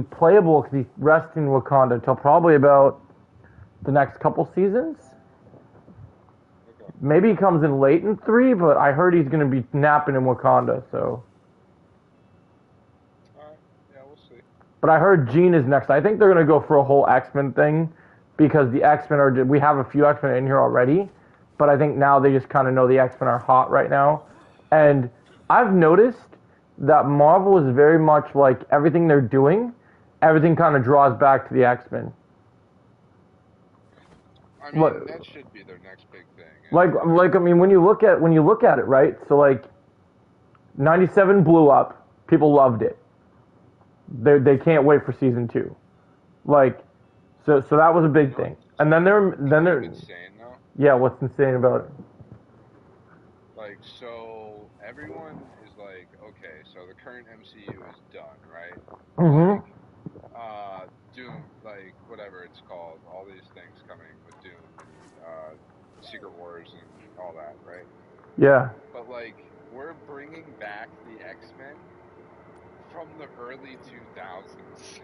playable because he's resting Wakanda until probably about the next couple seasons. Okay. Maybe he comes in late in 3, but I heard he's going to be napping in Wakanda, so. Alright, yeah, we'll see. But I heard Jean is next. I think they're going to go for a whole X-Men thing because the X-Men are. We have a few X-Men in here already, but I think now they just kind of know the X-Men are hot right now. And I've noticed that Marvel is very much like everything they're doing, everything kind of draws back to the X-Men. I mean, Look, that should be their next big thing. like I mean, when you look at it, right? So like, 97 blew up. People loved it. They can't wait for season 2. Like, so that was a big thing. And then they're insane though. yeah. What's insane about it? Like, so everyone is like, okay, so the current MCU is done, right? Mhm. Doom, like whatever it's called, all these things coming with Doom and Secret Wars and all that, right? Yeah. But like, we're bringing back the X-Men from the early 2000s.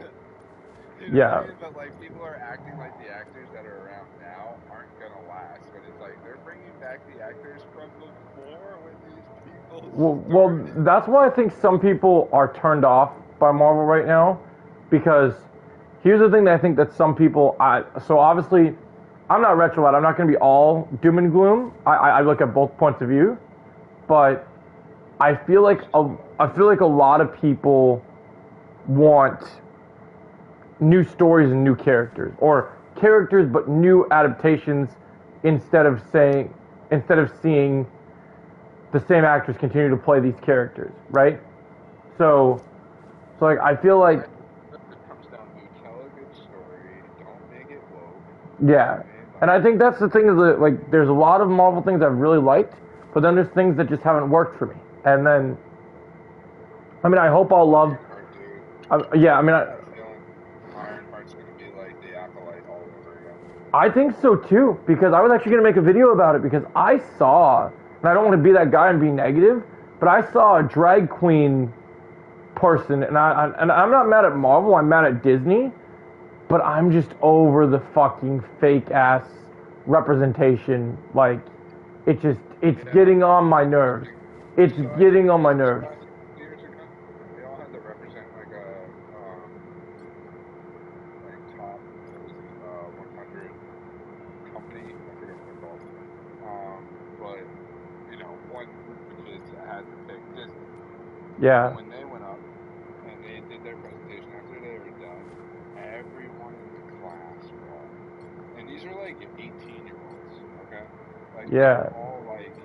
You know what I Yeah. mean? But like, people are acting like the actors that are around now aren't gonna last. But it's like they're bringing back the actors from before when these people Well, started. that's why I think some people are turned off by Marvel right now, because here's the thing that I think that some people. So obviously, I'm not retrolite. I'm not going to be all doom and gloom. I look at both points of view, but I feel like a lot of people want new stories and new characters, or characters but new adaptations instead of seeing the same actors continue to play these characters, right? So like I feel like It comes down to tell a good story. Don't make it woke. You know what yeah, I mean? and Like, I think that's the thing is that like there's a lot of Marvel things I've really liked, but then there's things that just haven't worked for me. And then I mean I hope I'll love. Ironheart, dude. Yeah, I I mean have a feeling Ironheart's gonna be like the Acolyte all over again. I think so too, because I was actually going to make a video about it because I saw, and I don't want to be that guy and be negative, but I saw a drag queen person, and I'm not mad at Marvel, I'm mad at Disney, but I'm just over the fucking fake ass representation. Like, it's Yeah, getting on my nerves. It's so I getting think on my this was nerves. about 2 years ago. They all had to represent like a like top, what was it, 100 company. I forget what they're called. But one group of kids that had to pick Disney. And Yeah, when they went up and they did their presentation after they were done, everyone in the class, bro. And these are like 18-year-olds, okay? Like they were yeah, all like,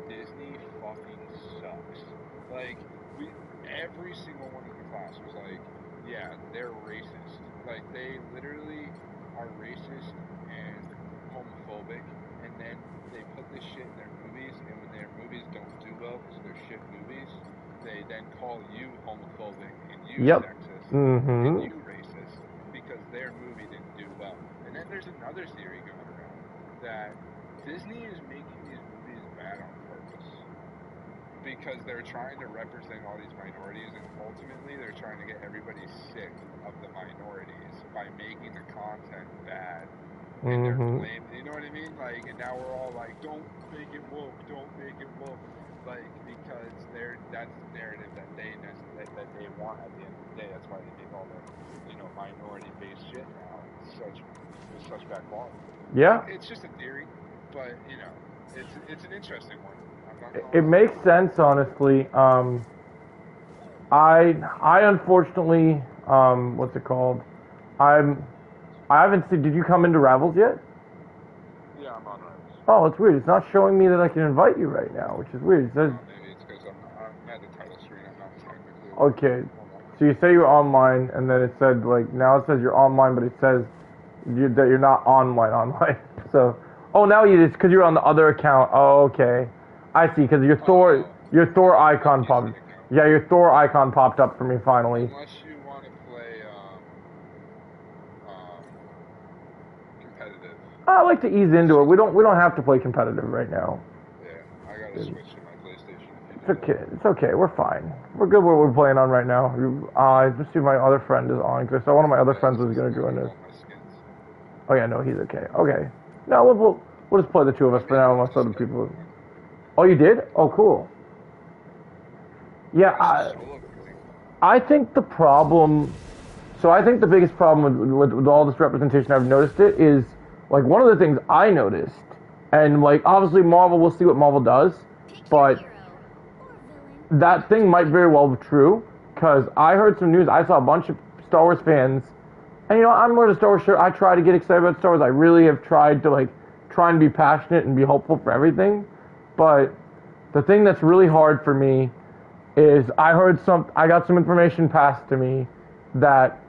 Disney fucking sucks. Like every single one in the class was like, yeah, they're racist. Like they literally are racist and homophobic, and then they put this shit in their movies, and when their movies don't do well because they're shit movies, they then call you homophobic and you yep, sexist and mm-hmm, you racist because their movie didn't do well. And then there's another theory going around that Disney is making these movies bad on purpose because they're trying to represent all these minorities, and ultimately they're trying to get everybody sick of the minorities by making the content bad. And they're mm-hmm, blaming, you know what I mean? Like, and now we're all like, don't make it woke, don't make it woke, like because that's the narrative that they want at the end of the day. That's why they make all their minority based shit now with such bad quality. yeah. It's just a theory, but it's an interesting one. I'm not gonna It lie. makes sense, honestly. I unfortunately, what's it called? I'm, I haven't seen. Did you come into Ravels yet? Yeah, I'm on Rivals. Oh, it's weird. It's not showing me that I can invite you right now, which is weird. It says, Maybe it's because I'm at the title screen. I'm not technically live. okay, Hold on. so you say you're online, and then it said like now it says you're online, but it says that you're not online. So, oh, now you just because you're on the other account. Oh, okay, I see. Because Oh, Your Thor I'm on the icon PC popped. account. Yeah, your Thor icon popped up for me finally. Unless you want to play um competitive. I like to ease Let's into it. just We play don't competitive. have to play competitive right now. Yeah, I gotta switch to my PlayStation if you It's okay. It's okay. We're fine. We're good. What we're playing on right now. Let's see if my other friend is on because I saw one of my other friends was gonna join us. All my skins. Oh yeah, no, he's okay. Okay. No, we'll just play the two of us for now unless other people. Oh, you did? Oh, cool. Yeah, Solo queuing. I think the problem. So I think the biggest problem with all this representation, I've noticed it is like one of the things I noticed, and like obviously Marvel, we'll see what Marvel does, but that thing might very well be true because I heard some news. I saw a bunch of Star Wars fans, and you know I'm more of a Star Wars. I try to get excited about Star Wars. I really have tried to like try and be passionate and be hopeful for everything, but the thing that's really hard for me is I got some information passed to me that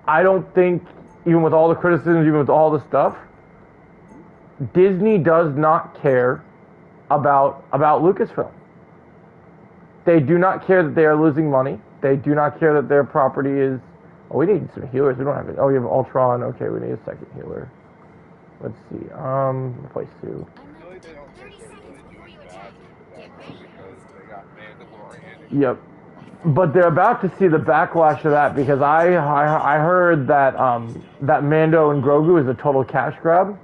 I don't think, even with all the criticisms, even with all the stuff, Disney does not care about Lucasfilm. They do not care that they are losing money. They do not care that their property is. Oh, we need some healers. We don't have it. Oh, we have Ultron. Okay, we need a second healer. Let's see. Replace Sue. I feel like they don't think they're really doing bad because they got Mandalorian. Yep. But they're about to see the backlash of that because I heard that that Mando and Grogu is a total cash grab,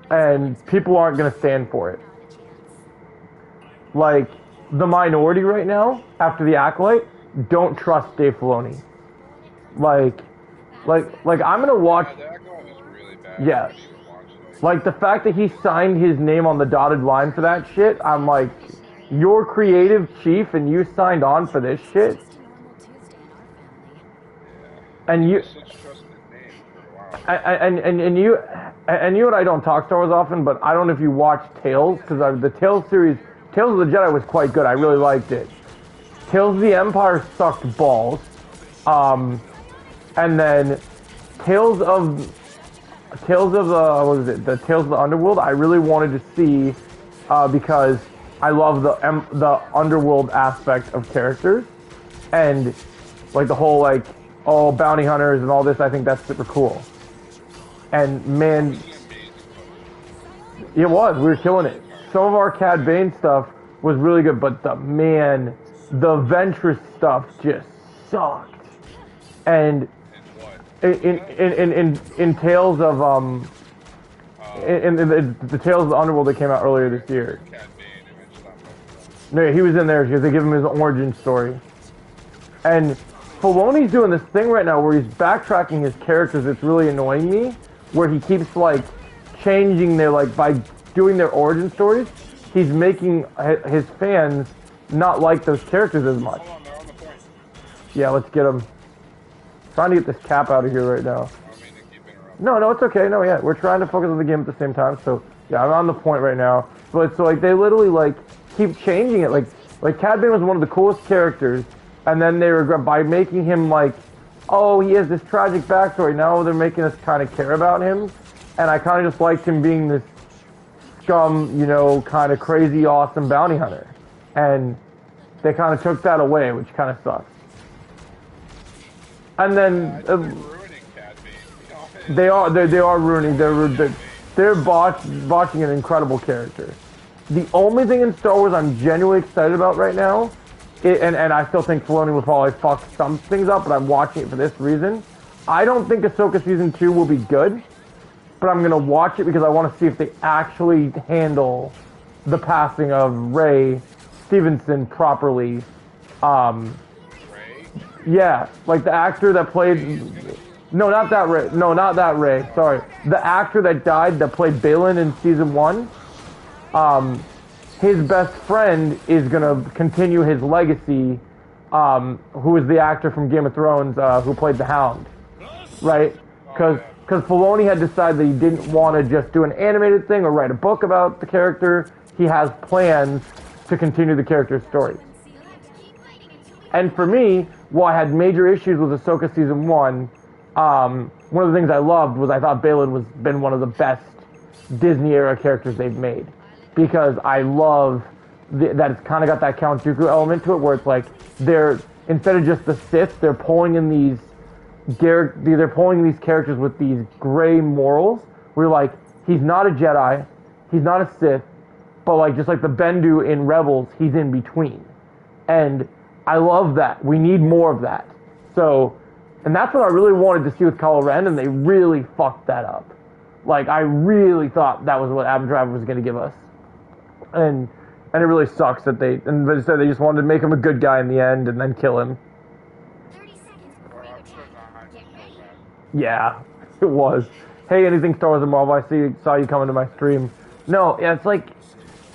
and people aren't going to stand for it. Like the minority right now, after the Acolyte, don't trust Dave Filoni. Like I'm gonna watch. Yeah, that one was really bad. Yeah. I didn't even watch it. Like the fact that he signed his name on the dotted line for that shit, I'm like, you're creative chief and you signed on for this shit, and you Such trusted name for a while. and you and I don't talk Star Wars often, but I don't know if you watch Tales because the Tales series, Tales of the Jedi was quite good. I really liked it. Tales of the Empire sucked balls, and then Tales of the what is it? The Tales of the Underworld. I really wanted to see because I love the underworld aspect of characters, and like the whole like bounty hunters and all this. I think that's super cool. And man, it was. We were killing it. Some of our Cad Bane stuff was really good, but the Ventress stuff just sucked. And in Tales of in the Tales of the Underworld that came out earlier this year. No, he was in there because they give him his origin story. And Filoni's doing this thing right now where he's backtracking his characters. It's really annoying me. Where he keeps like changing their by doing their origin stories. He's making his fans not like those characters as much. Hold on, they're on the point. Yeah, let's get them. Trying to get this cap out of here right now. I don't mean to keep interrupting. No, it's okay. No, yeah, we're trying to focus on the game at the same time. So yeah, I'm on the point right now. But so like they literally keep changing it. Like Cad Bane was one of the coolest characters, and then they regret by making him oh, he has this tragic backstory. Now they're making us kind of care about him, and I kind of just liked him being this scum, kind of crazy, awesome bounty hunter, and they kind of took that away, which kind of sucks. And then They're ruining Cad Bane. they are ruining. They're botching an incredible character. The only thing in Star Wars I'm genuinely excited about right now, and I still think Filoni will probably fuck some things up, but I'm watching it for this reason. I don't think Ahsoka Season 2 will be good, but I'm going to watch it because I want to see if they actually handle the passing of Rey Stevenson properly. Ray? Yeah, like the actor that played... No, not that Rey. No, not that Rey. Sorry. The actor that died that played Balin in Season 1, his best friend is going to continue his legacy, who is the actor from Game of Thrones who played the Hound, right? Because Filoni had decided that he didn't want to just do an animated thing or write a book about the character. He has plans to continue the character's story. And for me, while I had major issues with Ahsoka Season 1, one of the things I loved was I thought Balin was been one of the best Disney-era characters they've made. Because I love that it's kind of got that Count Dooku element to it, where it's like they're, instead of just the Sith, they're pulling in these characters with these gray morals. Where you're like, he's not a Jedi, he's not a Sith, but like just like the Bendu in Rebels, he's in between, and I love that. We need more of that. So, and that's what I really wanted to see with Kylo Ren, and they really fucked that up. Like I really thought that was what Adam Driver was going to give us, and it really sucks that they said they just wanted to make him a good guy in the end and then kill him. Yeah, it was. Hey, anything Star Wars and Marvel? Saw you coming to my stream. No, yeah, it's like,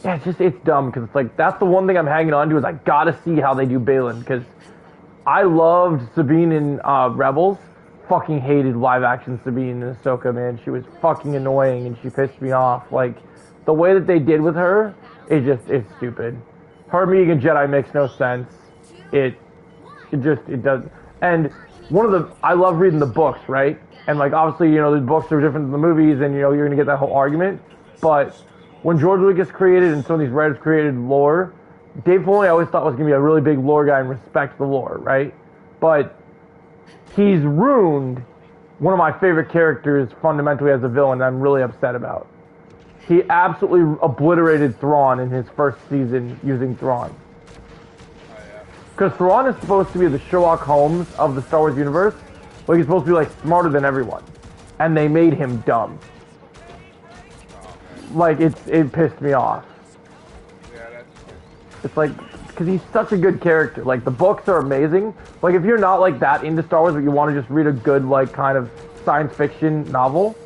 yeah, it's dumb because it's like that's the one thing I'm hanging on to is I gotta see how they do Balin because I loved Sabine in Rebels. Fucking hated live action Sabine in Ahsoka, man. She was fucking annoying and she pissed me off. Like the way that they did with her, it's stupid. Her being a Jedi makes no sense. It does. And I love reading the books, right? And like obviously, the books are different than the movies, and you're gonna get that whole argument. But when George Lucas created and some of these writers created lore, Dave Filoni I always thought was gonna be a really big lore guy and respect the lore, right? But he's ruined one of my favorite characters fundamentally as a villain that I'm really upset about. He absolutely obliterated Thrawn in his first season using Thrawn. Because Thrawn is supposed to be the Sherlock Holmes of the Star Wars universe, but he's supposed to be like smarter than everyone. And they made him dumb. Like it pissed me off. It's like, because he's such a good character. Like the books are amazing. Like if you're not like that into Star Wars, but you want to just read a good like kind of science fiction novel,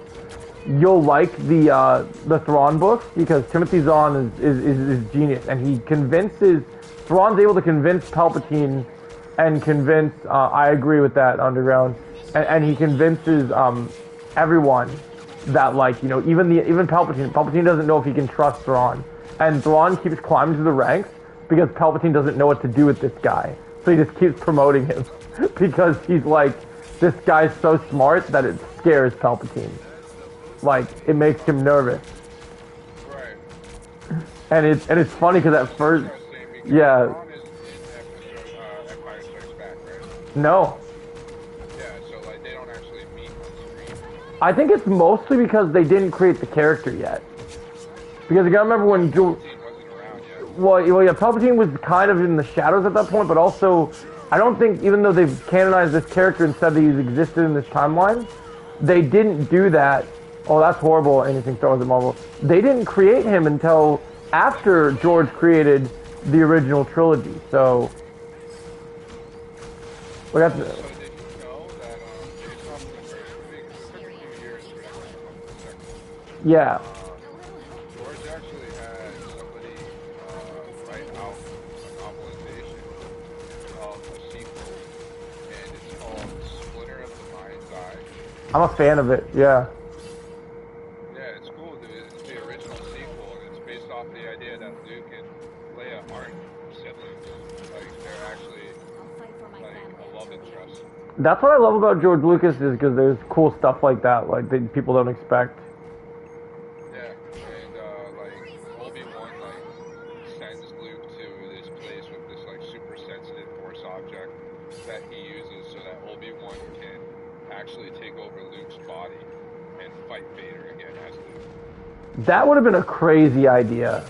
you'll like the Thrawn books because Timothy Zahn is genius, and he convinces. Thrawn's able to convince Palpatine and convince, I agree with that, Underground, and he convinces everyone that, like, even Palpatine doesn't know if he can trust Thrawn. And Thrawn keeps climbing through the ranks because Palpatine doesn't know what to do with this guy. So he just keeps promoting him because he's like, this guy's so smart that it scares Palpatine. Like, it makes him nervous. Right. And it's funny because at first... Yeah. No. Yeah, so like they don't actually meet on screen. I think it's mostly because they didn't create the character yet. Because you gotta remember when Palpatine wasn't around yet. Well, yeah, Palpatine was kind of in the shadows at that point, but also I don't think, even though they've canonized this character and said that he's existed in this timeline, they didn't do that. Oh, that's horrible. Anything Star Wars and Marvel. They didn't create him until after George created the original trilogy, so we got to. So did you know that based off the first movie, because it took a few years for them to come up with the second one. Yeah. George actually had somebody write out a novelization of a sequel, and it's called Splinter of the Mind's Eye. I'm a fan of it. Yeah. Yeah, it's cool. It's the original sequel, and it's based off the idea that Luke and Leia aren't siblings. Like, they're actually, like, a love interest. That's what I love about George Lucas is because there's cool stuff like that, like that people don't expect. Yeah, and, like, Obi-Wan, like, sends Luke to this place with this, like, super sensitive Force object that he uses so that Obi-Wan can actually take over Luke's body and fight Vader again as Luke. That would have been a crazy idea.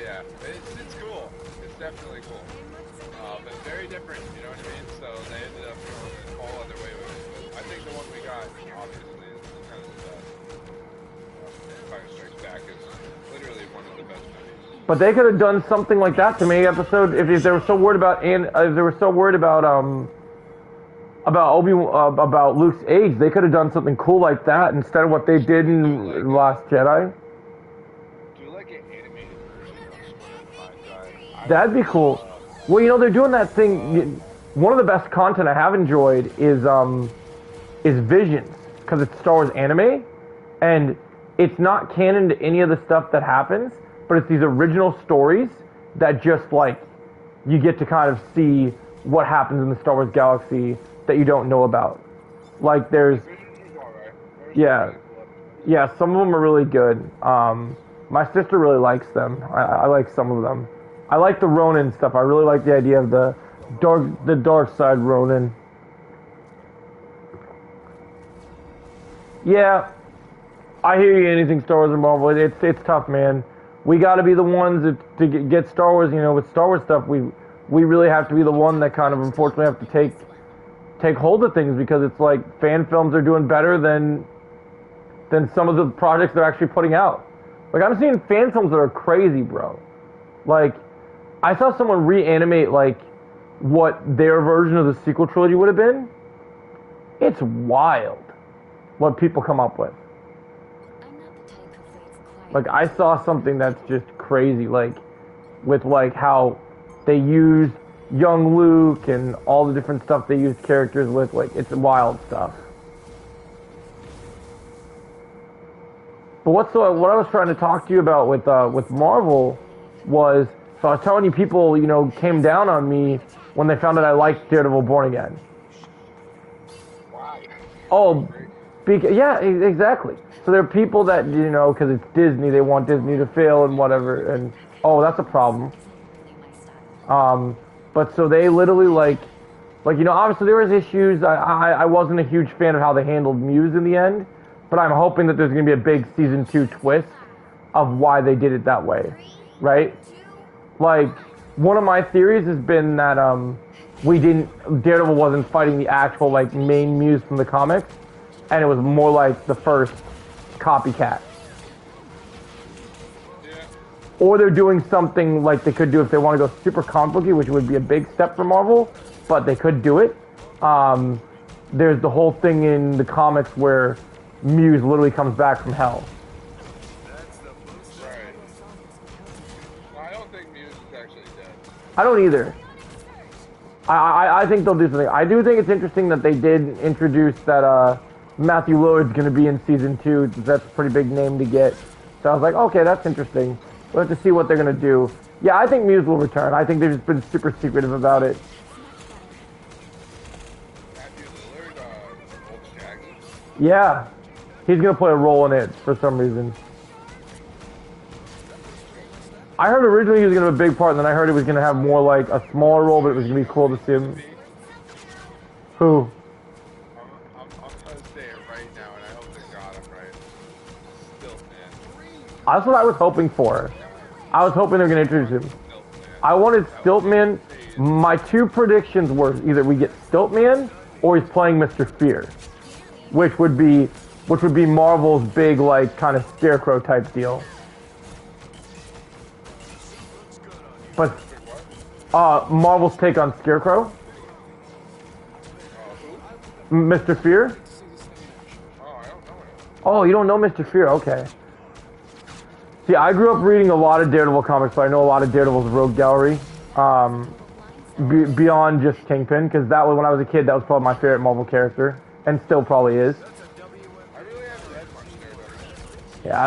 Yeah, it's cool. It's definitely cool. But very different, you know what I mean? So they ended up going a whole other way with it. But I think the one we got, obviously, is kind of Empire Strikes Back is literally one of the best movies. But they could have done something like that to me episode if they were so worried about about Luke's age. They could have done something cool like that instead of what they did in Last Jedi. Do like an animated version of Splinter of the Mind's Eye? That'd be cool. Well, they're doing that thing. One of the best content I have enjoyed is Visions, because it's Star Wars anime, and it's not canon to any of the stuff that happens, but it's these original stories that just like you get to kind of see what happens in the Star Wars galaxy that you don't know about. Like there's, yeah, some of them are really good. My sister really likes them. I like some of them. I like the Ronin stuff. I really like the idea of the dark side Ronin. Yeah, I hear you. Anything Star Wars and Marvel, it's tough, man. we got to be the ones to get Star Wars. You know, with Star Wars stuff, we really have to be the one that kind of unfortunately have to take hold of things, because it's like fan films are doing better than some of the projects they're actually putting out. Like, I'm seeing fan films that are crazy, bro. Like, I saw someone reanimate like what their version of the sequel trilogy would have been. It's wild what people come up with. Like, I saw something that's just crazy, like with like how they use young Luke and all the different stuff they use characters with. Like, it's wild stuff. But what I was trying to talk to you about with Marvel was, so I was telling you, people, you know, came down on me when they found out I liked Daredevil Born Again. Why? Oh, yeah, exactly. So there are people that, you know, because it's Disney, they want Disney to fail and whatever, and oh, that's a problem. But so they literally like, you know, obviously there was issues. I wasn't a huge fan of how they handled Muse in the end, but I'm hoping that there's going to be a big season 2 twist of why they did it that way, right? Like, one of my theories has been that Daredevil wasn't fighting the actual like main Muse from the comics, and it was more like the first copycat. Yeah. Or they're doing something like they could do if they want to go super comic booky, which would be a big step for Marvel, but they could do it. There's the whole thing in the comics where Muse literally comes back from hell. Right. Well, I don't think Muse is actually dead. I don't either. I think they'll do something. I do think it's interesting that they did introduce that Matthew Lillard's going to be in season 2. That's a pretty big name to get. So I was like, okay, that's interesting. We'll have to see what they're going to do. Yeah, I think Muse will return. I think they've just been super secretive about it. Matthew Lillard, old Shaggy. Yeah. He's going to play a role in it for some reason. I heard originally he was going to have a big part, and then I heard it was going to have more like a smaller role, but it was going to be cool to see him. Who? I'm going to say it right now, and I hope they got him right. Still, man. That's what I was hoping for. I was hoping they were going to introduce him. I wanted Stiltman. My 2 predictions were either we get Stiltman or he's playing Mr. Fear, which would be Marvel's big like kind of Scarecrow type deal. But Marvel's take on Scarecrow, Mr. Fear. Oh, I don't know him. Oh, you don't know Mr. Fear? Okay. See, I grew up reading a lot of Daredevil comics, so I know a lot of Daredevil's rogue gallery. Beyond just Kingpin, because that was, when I was a kid, that was probably my favorite Marvel character, and still probably is. I really haven't read much Daredevil. Yeah,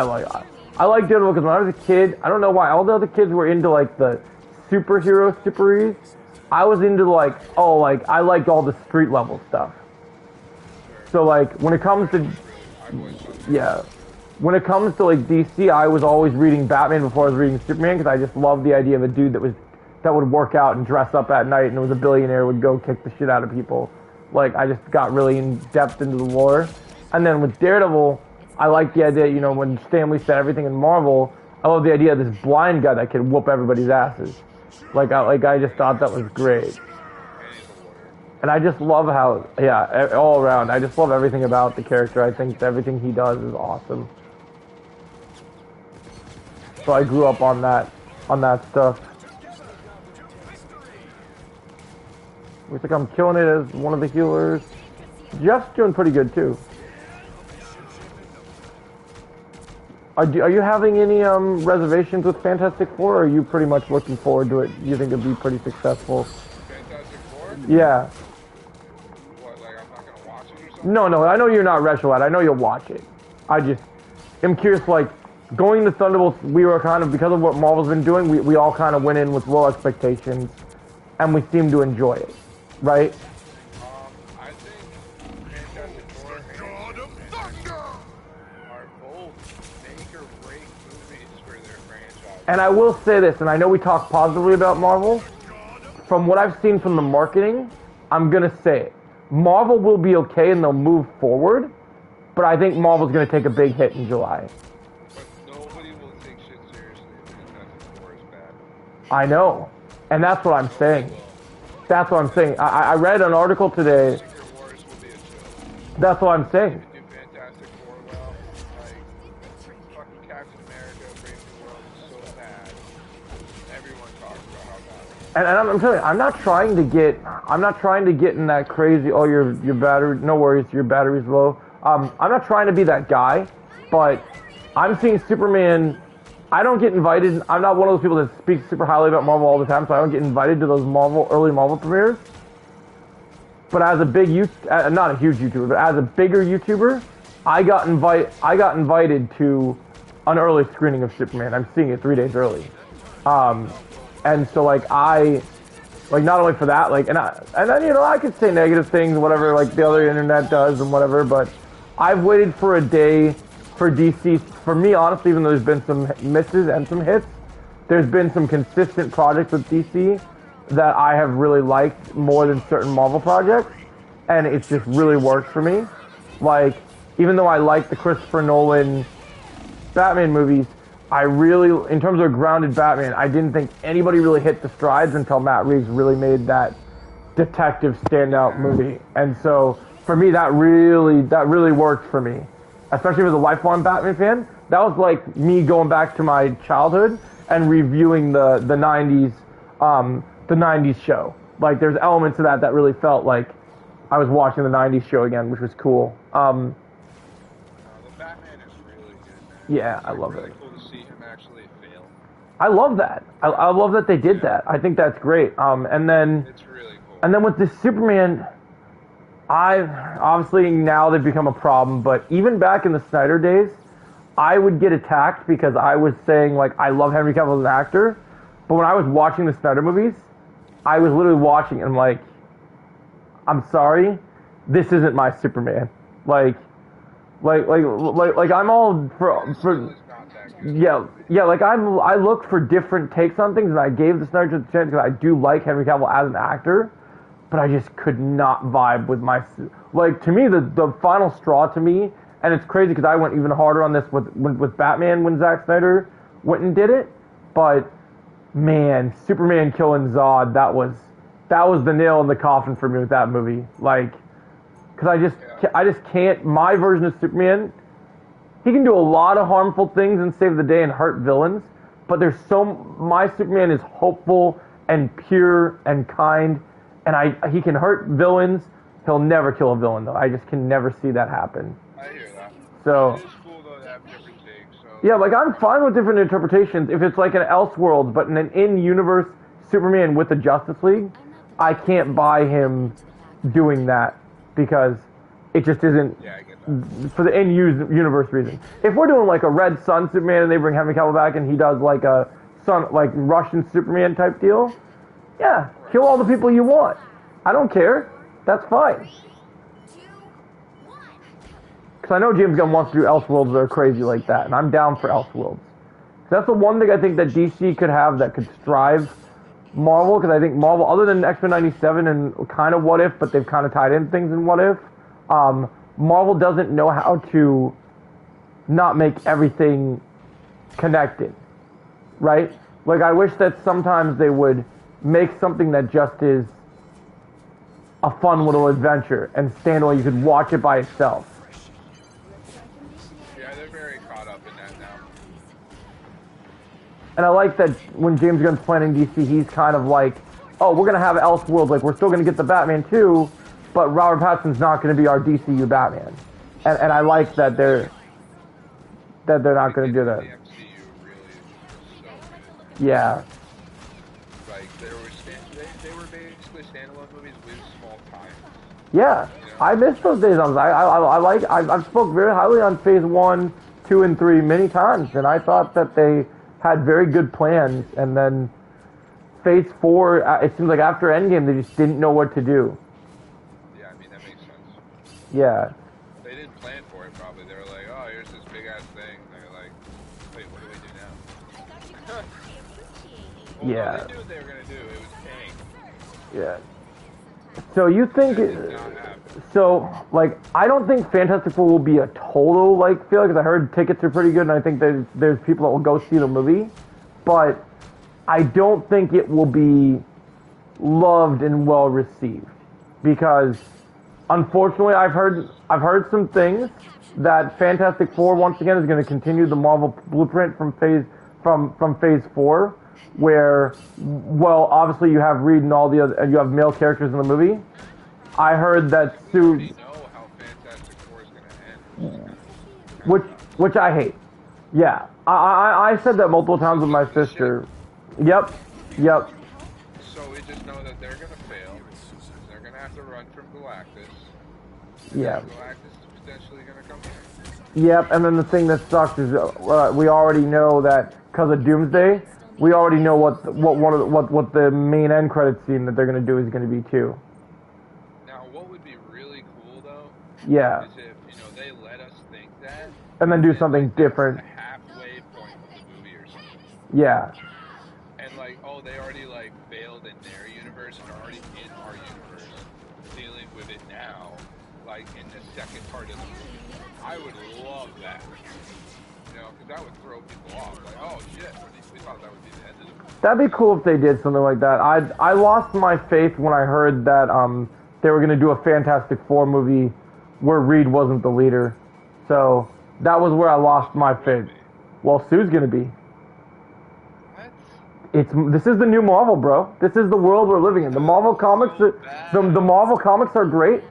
I like Daredevil because when I was a kid, I don't know why, all the other kids were into like the superhero superheroes. I was into like, I liked all the street level stuff. So like when it comes to, yeah, when it comes to like DC, I was always reading Batman before I was reading Superman, because I just loved the idea of a dude that would work out and dress up at night and was a billionaire, would go kick the shit out of people. Like, I just got really in depth into the lore. And then with Daredevil, I like the idea, you know, when Stan Lee said everything in Marvel, I love the idea of this blind guy that could whoop everybody's asses. I just thought that was great. And I just love how, yeah, all around, I just love everything about the character. I think everything he does is awesome. So I grew up on that stuff. Looks like I'm killing it as one of the healers. Jeff's doing pretty good too. Are you having any reservations with Fantastic Four, or are you pretty much looking forward to it? You think it'll be pretty successful? Fantastic Four? Yeah. What, like I'm not gonna watch it or something? No, I know you're not retro at. I know you'll watch it. I just am curious, like, going to Thunderbolts, we were kind of, because of what Marvel's been doing, we all kind of went in with low expectations, and we seemed to enjoy it, right? I think Fantastic Four and Spider-Man are both make or break movies for their franchise. And I will say this, and I know we talk positively about Marvel. From what I've seen from the marketing, I'm going to say it. Marvel will be okay and they'll move forward, but I think Marvel's going to take a big hit in July. But nobody will take shit seriously. I know, and that's what I'm No, they saying. will. That's what I'm saying. I read an article today. Secret Wars will be a joke. That's what I'm They saying. didn't do Fantastic Four well. Like, fucking Captain America, Brave New World was so bad. Everyone talks about how bad it was. And I'm telling you, I'm not trying to get in that crazy. Oh, your battery. No worries, your battery's low. I'm not trying to be that guy, but I'm seeing Superman. I don't get invited. I'm not one of those people that speaks super highly about Marvel all the time, so I don't get invited to those early Marvel premieres. But as a not a huge YouTuber, but as a bigger YouTuber, I got invited to an early screening of Superman. I'm seeing it 3 days early. Um, and so not only for that, and then I could say negative things, whatever, like the other internet does and whatever, but I've waited for a day for DC. For me, honestly, even though there's been some misses and some hits, there's been some consistent projects with DC that I have really liked more than certain Marvel projects, and it's just really worked for me. Like, even though I like the Christopher Nolan Batman movies, I really, in terms of a grounded Batman, I didn't think anybody really hit the strides until Matt Reeves really made that detective standout movie. And so, for me, that really worked for me. Especially as a lifelong Batman fan. That was like me going back to my childhood and reviewing the 90s, the 90s show. Like, there's elements of that really felt like I was watching the 90s show again, which was cool. The Batman is really good, man. Yeah, It's I like love really it. cool to see him actually fail. I love that. I love that they did that. I think that's great. And then It's really cool. with this Superman, obviously now they've become a problem. But even back in the Snyder days, I would get attacked because I was saying like I love Henry Cavill as an actor, but when I was watching the Snyder movies, I was literally watching and I'm like, I'm sorry, this isn't my Superman. Like I'm all for Still is not that good. yeah. Like I look for different takes on things, and I gave the Snyder the chance because I do like Henry Cavill as an actor, but I just could not vibe with my to me the final straw to me, and it's crazy because I went even harder on this with Batman when Zack Snyder went and did it, but man, Superman killing Zod, that was the nail in the coffin for me with that movie, like. Because I just can't. My version of Superman, he can do a lot of harmful things and save the day and hurt villains. But my Superman is hopeful and pure and kind, and he can hurt villains. He'll never kill a villain though. I just can never see that happen. I hear that. So It is cool though to have different takes. So yeah, like I'm fine with different interpretations if it's like an Elseworlds, but in an in-universe Superman with the Justice League, I can't buy him doing that. Because it just isn't yeah, I get that. for the in-universe reason. If we're doing like a Red Sun Superman and they bring Henry Cavill back and he does like a Russian Superman type deal, yeah, kill all the people you want. I don't care. That's fine. Because I know James Gunn wants to do Elseworlds that are crazy like that, and I'm down for Elseworlds. That's the one thing I think that DC could have that could strive Marvel, because I think Marvel, other than X-Men 97 and kind of What If, but they've kind of tied in things in What If, Marvel doesn't know how to not make everything connected, right? Like, I wish that sometimes they would make something that just is a fun little adventure and standalone. You could watch it by itself. Yeah, they're very caught up in that now. And I like that when James Gunn's planning DC, he's kind of like, oh, we're going to have Elseworlds, like, we're still going to get the Batman too, but Robert Pattinson's not going to be our DCU Batman. And I like that they're not going to do that. The MCU really is so good. Yeah. Like they were basically standalone movies with small time. Yeah. I miss those days. I've spoke very highly on Phase 1, 2, and 3 many times, and I thought that they had very good plans, and then Phase 4, it seems like after Endgame, they just didn't know what to do. Yeah, I mean, that makes sense. Yeah. They didn't plan for it, probably. They were like, oh, here's this big-ass thing. They're like, wait, what do we do now? Well, Yeah. no, they knew what they were going to do. It was Kang. Yeah. So you think... That did not happen. So, like, I don't think Fantastic Four will be a total, failure, because I heard tickets are pretty good, and I think there's people that will go see the movie. But I don't think it will be loved and well received because unfortunately I've heard some things that Fantastic Four once again is going to continue the Marvel blueprint from Phase 4 where well obviously you have Reed and all the other and you have male characters in the movie. I heard that We Sue already know how Fantastic Four is going to end, which is kind which of dumb. which I hate. Yeah. I said that multiple times with my sister. Yep. Yep. So we just know that they're going to fail. They're going to have to run from Galactus. And Yeah. then Galactus is potentially going to come here. Yep, and then the thing that sucks is we already know that because of Doomsday, we already know what the main end credit scene that they're gonna do is gonna be too. Now, what would be really cool, though, Yeah, is if, they let us think that, and then do and, something like, that's different. the halfway point of the movie or something. Yeah, And, like, oh, they already, like, failed in their universe and are already in our universe, dealing with it now, like, in the second part of the movie. I would love that. Because that would throw people off. Like, oh, shit, we thought that would be the end of the movie. that'd be cool if they did something like that. I lost my faith when I heard that they were gonna do a Fantastic Four movie where Reed wasn't the leader, so that was where I lost my faith. Well, Sue's gonna be. What? This is the new Marvel, bro. This is the world we're living in. The Marvel comics, the Marvel comics are great.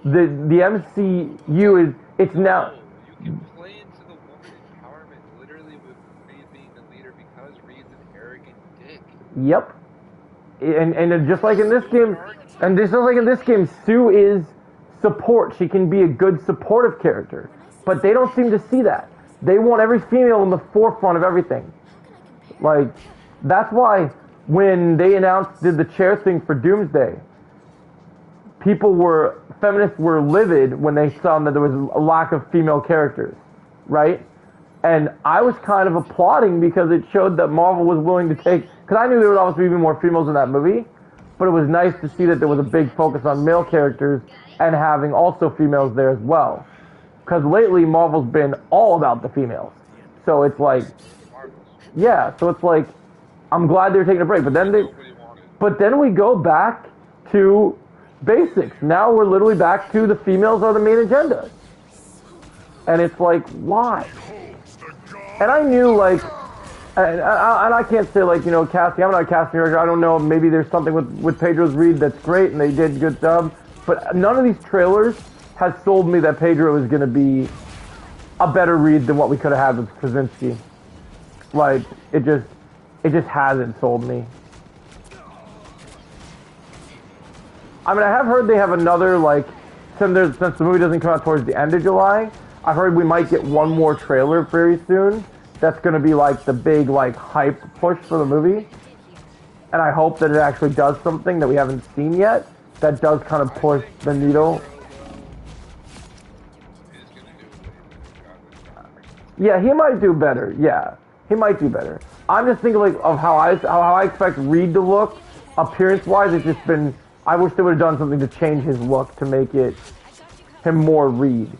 The MCU is it's now. You can play into the woman empowerment literally with Reed being the leader because Reed's an arrogant dick. Yep. And just like in this game, Sue is support. She can be a good supportive character, but they don't seem to see that. They want every female in the forefront of everything. Like that's why when they did the chair thing for Doomsday, feminists were livid when they saw that there was a lack of female characters, right? And I was kind of applauding because it showed that Marvel was willing to take, because I knew there would obviously be more females in that movie, but it was nice to see that there was a big focus on male characters and having also females there as well. Because lately Marvel's been all about the females. So it's like, yeah, so it's like, I'm glad they're taking a break, but then we go back to basics. Now we're literally back to the females are the main agenda. And it's like, why? And I knew, like, and I can't say, like, casting, I'm not a casting director, I don't know, maybe there's something with Pedro's Reed that's great and they did a good job, but none of these trailers has sold me that Pedro is going to be a better Reed than what we could have had with Krasinski. Like, it just hasn't sold me. I mean, I have heard they have another, like, since the movie doesn't come out towards the end of July, I've heard we might get one more trailer very soon. That's going to be, like, the big, like, hype push for the movie. And I hope that it actually does something that we haven't seen yet that does kind of push the needle. Yeah, he might do better. Yeah, he might do better. I'm just thinking, like, of how I expect Reed to look. Appearance-wise, it's just been... I wish they would have done something to change his look to make him more Reed.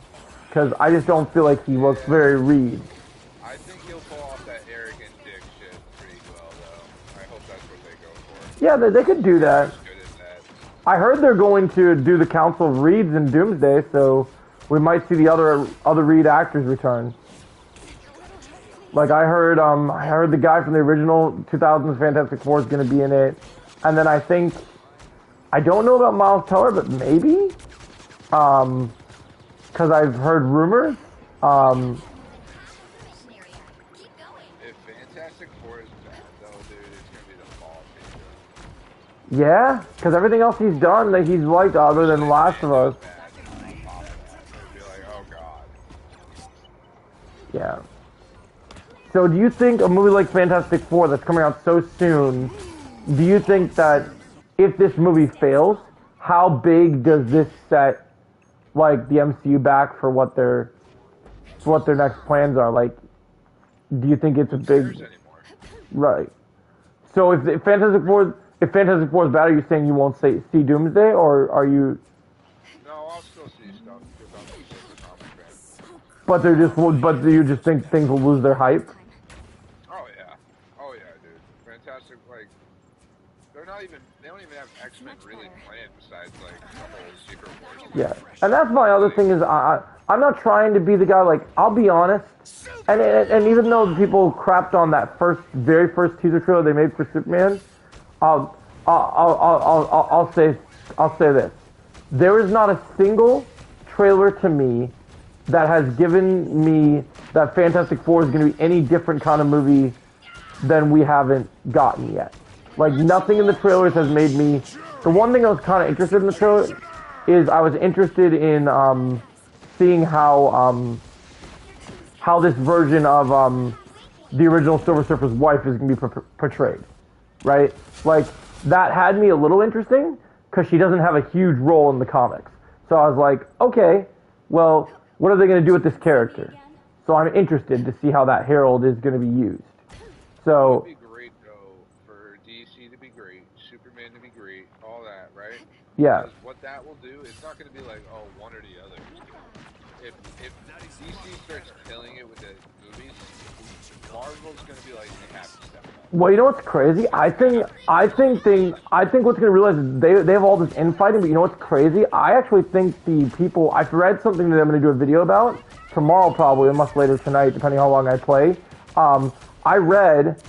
Because I just don't feel like he looks very Reed. I think he'll pull off that arrogant dick shit pretty well, though. I hope that's what they go for. Yeah, they could do that. I heard they're going to do the Council of Reeds in Doomsday, so we might see the other Reed actors return. Like I heard the guy from the original 2000s Fantastic Four is going to be in it, and then I think I don't know about Miles Teller, but maybe, because I've heard rumors. If Fantastic Four is bad, though, dude, it's gonna be the fall of Yeah, because everything else he's done that he's liked other than Last of Us. Yeah. So do you think a movie like Fantastic Four that's coming out so soon, do you think that if this movie fails, how big does this set like the MCU back for what their next plans are? Like, do you think it's a big right? So if Fantastic Four is bad, are you saying you won't see Doomsday, or are you? No, I'll still see stuff because I'm a super comic fan. But do you just think things will lose their hype? Oh yeah, dude. Fantastic, like, they don't even have X-Men really planned besides, like, the whole Secret Wars. Yeah, and that's my other thing is I'm not trying to be the guy, like, I'll be honest, and even though people crapped on that very first teaser trailer they made for Superman, I'll say this. There is not a single trailer to me that has given me that Fantastic Four is going to be any different kind of movie than we haven't gotten yet. Like, nothing in the trailers has made me... The one thing I was kind of interested in the trailer is I was interested in seeing how this version of the original Silver Surfer's wife is going to be portrayed, right? Like, that had me a little interesting because she doesn't have a huge role in the comics. So I was like, okay, well, what are they going to do with this character? So I'm interested to see how that Herald is going to be used. So... It'd be great, though, for DC to be great, Superman to be great, all that, right? Yeah. Because what that will do, it's not going to be like, oh, one or the other. If DC starts killing it with the movies, Marvel's going to be like, they have to step up. Well, you know what's crazy? I think what's going to realize is they have all this infighting, but you know what's crazy? I actually think the people... I've read something that I'm going to do a video about tomorrow, probably, or much later tonight, depending how long I play. I read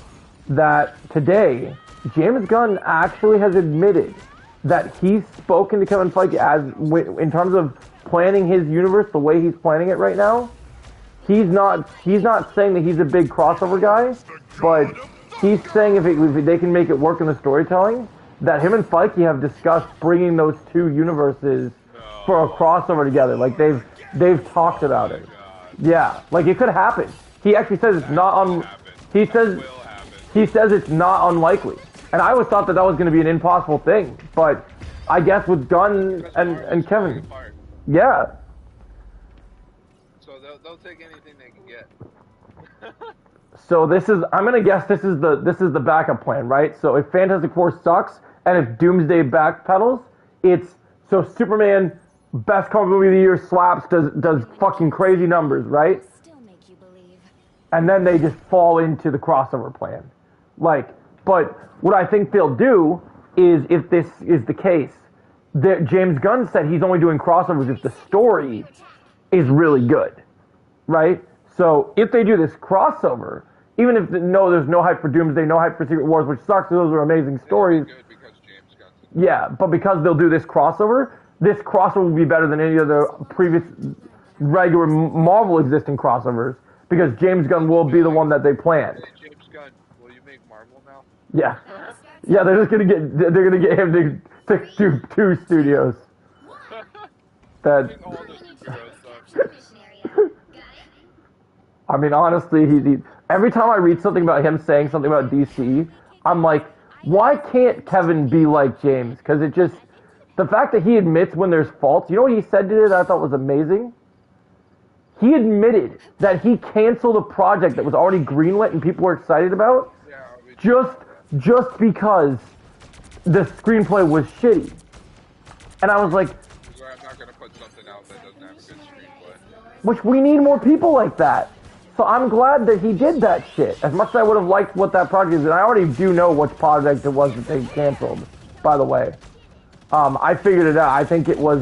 that today James Gunn actually has admitted that he's spoken to Kevin Feige in terms of planning his universe the way he's planning it right now. He's not saying that he's a big crossover guy, but he's saying if they can make it work in the storytelling, that him and Feige have discussed bringing those two universes for a crossover together. Like they've talked about it. Yeah, like it could happen. He actually says it's not He says it's not unlikely. And I always thought that was going to be an impossible thing. But I guess with Gunn and Kevin. Yeah. So they'll take anything they can get. So I'm going to guess this is the backup plan, right? So if Fantastic Four sucks and if Doomsday backpedals, so Superman, best comic movie of the year, slaps, does fucking crazy numbers, right? And then they just fall into the crossover plan. But what I think they'll do is, if this is the case, James Gunn said he's only doing crossovers if the story is really good, right? So if they do this crossover, even if there's no hype for Doomsday, no hype for Secret Wars, which sucks, those are amazing stories. Good because James Gunn's yeah, but because they'll do this crossover will be better than any of the previous regular Marvel existing crossovers. Because James Gunn will be the one that they planned. Hey, James Gunn, will you make Marvel now? Yeah, yeah. They're gonna get him to do 2 studios. That. I mean, honestly, every time I read something about him saying something about DC, I'm like, why can't Kevin be like James? Because the fact that he admits when there's faults. You know what he said to it that I thought was amazing? He admitted that he canceled a project that was already greenlit and people were excited about just because the screenplay was shitty. And I was like... I'm not going to put something out that doesn't have a good screenplay. Which we need more people like that. So I'm glad that he did that shit. As much as I would have liked what that project is, and I already do know which project it was that they canceled, by the way. I figured it out. I think it was...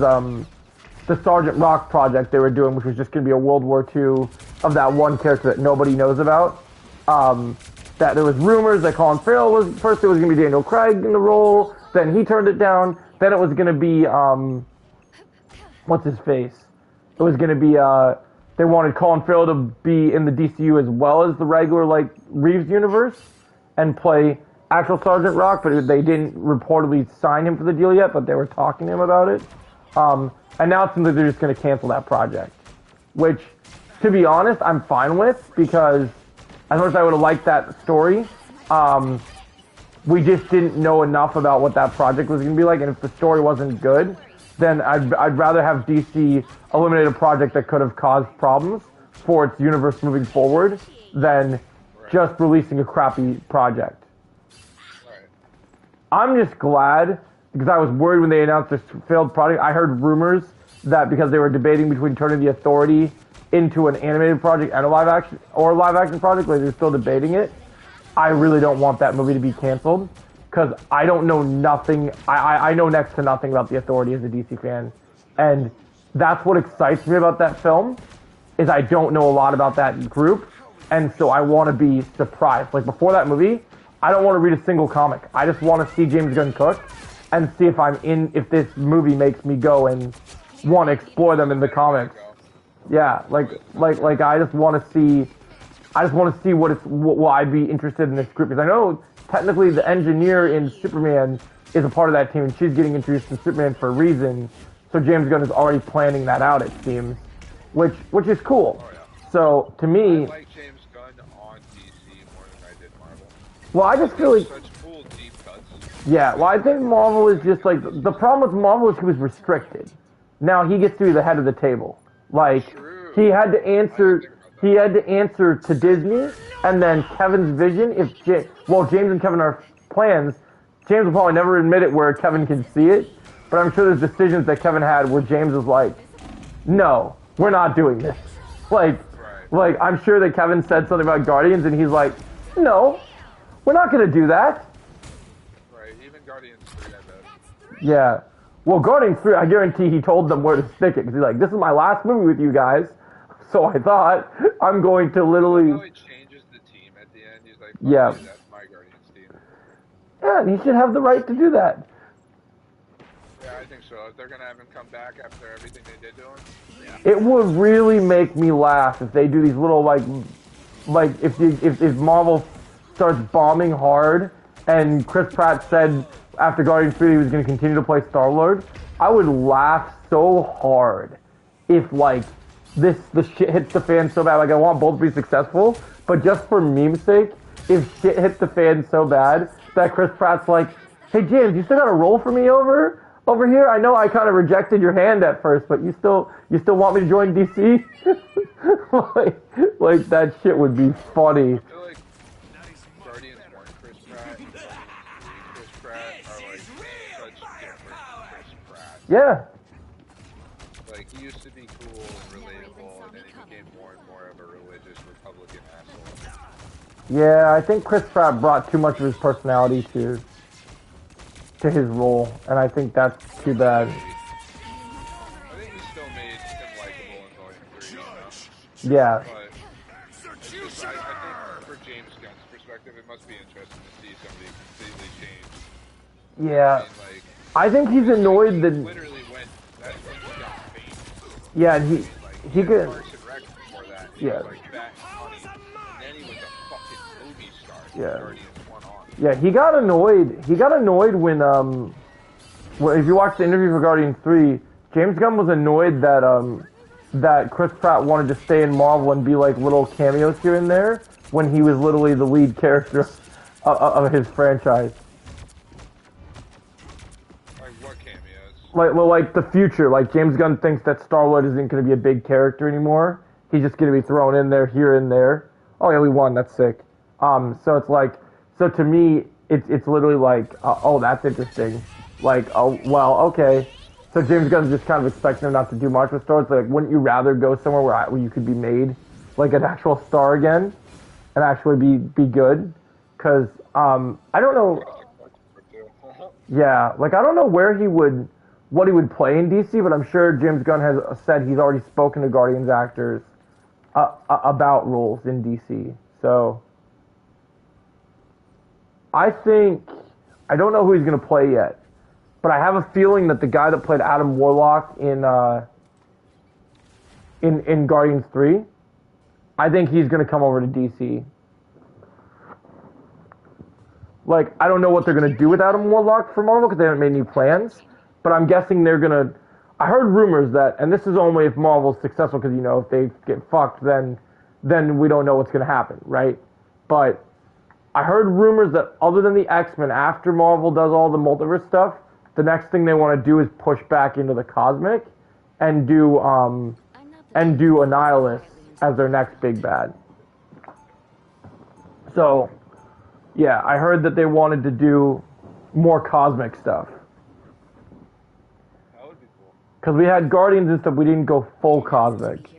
the Sergeant Rock project they were doing, which was just going to be a World War II of that one character that nobody knows about. That there was rumors that Colin Farrell was... First it was going to be Daniel Craig in the role, then he turned it down, then it was going to be... what's his face? It was going to be... they wanted Colin Farrell to be in the DCU as well as the regular, Reeves universe, and play actual Sergeant Rock, but they didn't reportedly sign him for the deal yet, but they were talking to him about it. And now it seems like they're just going to cancel that project. Which, to be honest, I'm fine with, because as much as I would have liked that story, we just didn't know enough about what that project was going to be like, and if the story wasn't good, then I'd rather have DC eliminate a project that could have caused problems for its universe moving forward than just releasing a crappy project. I'm just glad... Because I was worried when they announced this failed project. I heard rumors that because they were debating between turning the Authority into an animated project and a live action project, like they're still debating it. I really don't want that movie to be canceled because I don't know nothing. I know next to nothing about the Authority as a DC fan, and that's what excites me about that film. Is I don't know a lot about that group, and so I want to be surprised. Like before that movie, I don't want to read a single comic. I just want to see James Gunn cook and see if I'm in. If this movie makes me go and want to explore them in the comics. Yeah, like I just want to see. I just want to see what I'd be interested in this group because I know technically the engineer in Superman is a part of that team and she's getting introduced to Superman for a reason. So James Gunn is already planning that out, it seems, which is cool. Oh, yeah. So to me, I like James Gunn on DC more than I did Marvel. well, I just feel like Such cool deep cuts. yeah, well, I think Marvel is just like the problem with Marvel is he was restricted. Now he gets to be the head of the table. Like True. he had to answer. He had to answer to Disney, and then Kevin's vision. If James and Kevin are plans, James will probably never admit it where Kevin can see it. But I'm sure there's decisions that Kevin had where James was like, "No, we're not doing this." Like I'm sure that Kevin said something about Guardians, and he's like, "No, we're not going to do that." Right. Even Guardians 3, I bet. Yeah. Well, Guardians 3, I guarantee he told them where to stick it because he's like, "This is my last movie with you guys." So I thought I'm going to literally. How he changes the team at the end. He's like, Yeah. That's my Guardians team. Yeah, and he should have the right to do that. Yeah, I think so. If they're gonna have him come back after everything they did to him, It would really make me laugh if they do these little like if Marvel starts bombing hard and Chris Pratt said after Guardians 3 he was going to continue to play Star-Lord. I would laugh so hard if like the shit hits the fan so bad. Like I want both to be successful, but just for meme's sake, if shit hits the fan so bad that Chris Pratt's like, "Hey James, you still got a role for me over here? I know I kind of rejected your hand at first, but you still want me to join DC?" like that shit would be funny. I feel like Guardians 1 Chris Pratt and Chris Pratt are like such different Chris Pratt. Yeah. Like he used to be cool and relatable, and then he became more and more of a religious Republican asshole. Yeah, I think Chris Pratt brought too much of his personality to his role, and I think that's too bad. I think he still made him likable in Volume 3, you know? Yeah. But it's just, I think for James Gunn's perspective, it must be interesting to see somebody completely change. Yeah. I mean, like, I think he's annoyed he that literally went, that's when he got famous. yeah, and he could Parks and Rec before that. He Yeah. was like Fat and Funny. And then he was a fucking movie star. Yeah. Guardians 1 on. yeah, he got annoyed. He got annoyed when if you watch the interview for Guardians 3, James Gunn was annoyed that that Chris Pratt wanted to stay in Marvel and be like little cameos here and there when he was literally the lead character of his franchise. Like what cameos? Like the future. Like James Gunn thinks that Star-Lord isn't going to be a big character anymore. He's just going to be thrown in there here and there. Oh yeah, we won. That's sick. So it's like, so to me, it's literally like, oh, that's interesting. Like, oh, well, okay. So James Gunn's just kind of expecting him not to do much with Star-Lord. Like, wouldn't you rather go somewhere where you could be made like an actual star again and actually be good? Because I don't know. Yeah, like I don't know what he would play in DC, but I'm sure James Gunn has said he's already spoken to Guardians actors about roles in DC. So I don't know who he's going to play yet, but I have a feeling that the guy that played Adam Warlock in Guardians 3, I think he's going to come over to DC. Like, I don't know what they're going to do with Adam Warlock for Marvel because they haven't made any plans, but I'm guessing they're going to... I heard rumors that, and this is only if Marvel's successful because, you know, if they get fucked, then we don't know what's going to happen, right? But I heard rumors that other than the X-Men, after Marvel does all the multiverse stuff, the next thing they want to do is push back into the cosmic and do Annihilus as their next big bad. So... yeah, I heard that they wanted to do more cosmic stuff. That would be cool. Because we had Guardians and stuff, we didn't go full cosmic.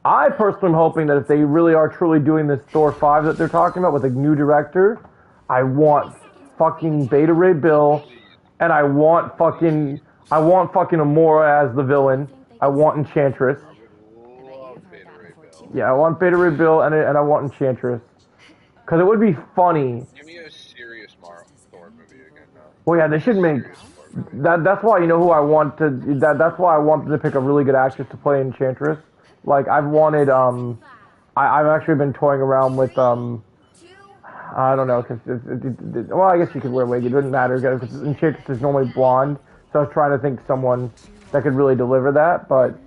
I personally am hoping that if they really are truly doing this Thor 5 that they're talking about with a new director, I want fucking Beta Ray Bill, and I want fucking Amora as the villain. I want Enchantress. I would love Beta Ray Bill. Yeah, I want Beta Ray Bill, and I want Enchantress. Because it would be funny. Give me a serious Thor movie again now. Well, yeah, they should make that. That's why you know who I want to. That's why I wanted to pick a really good actress to play Enchantress. Like I've wanted. I've actually been toying around with. I don't know, because well, I guess you could wear a wig. It wouldn't matter because Enchantress is normally blonde. So I was trying to think someone that could really deliver that, but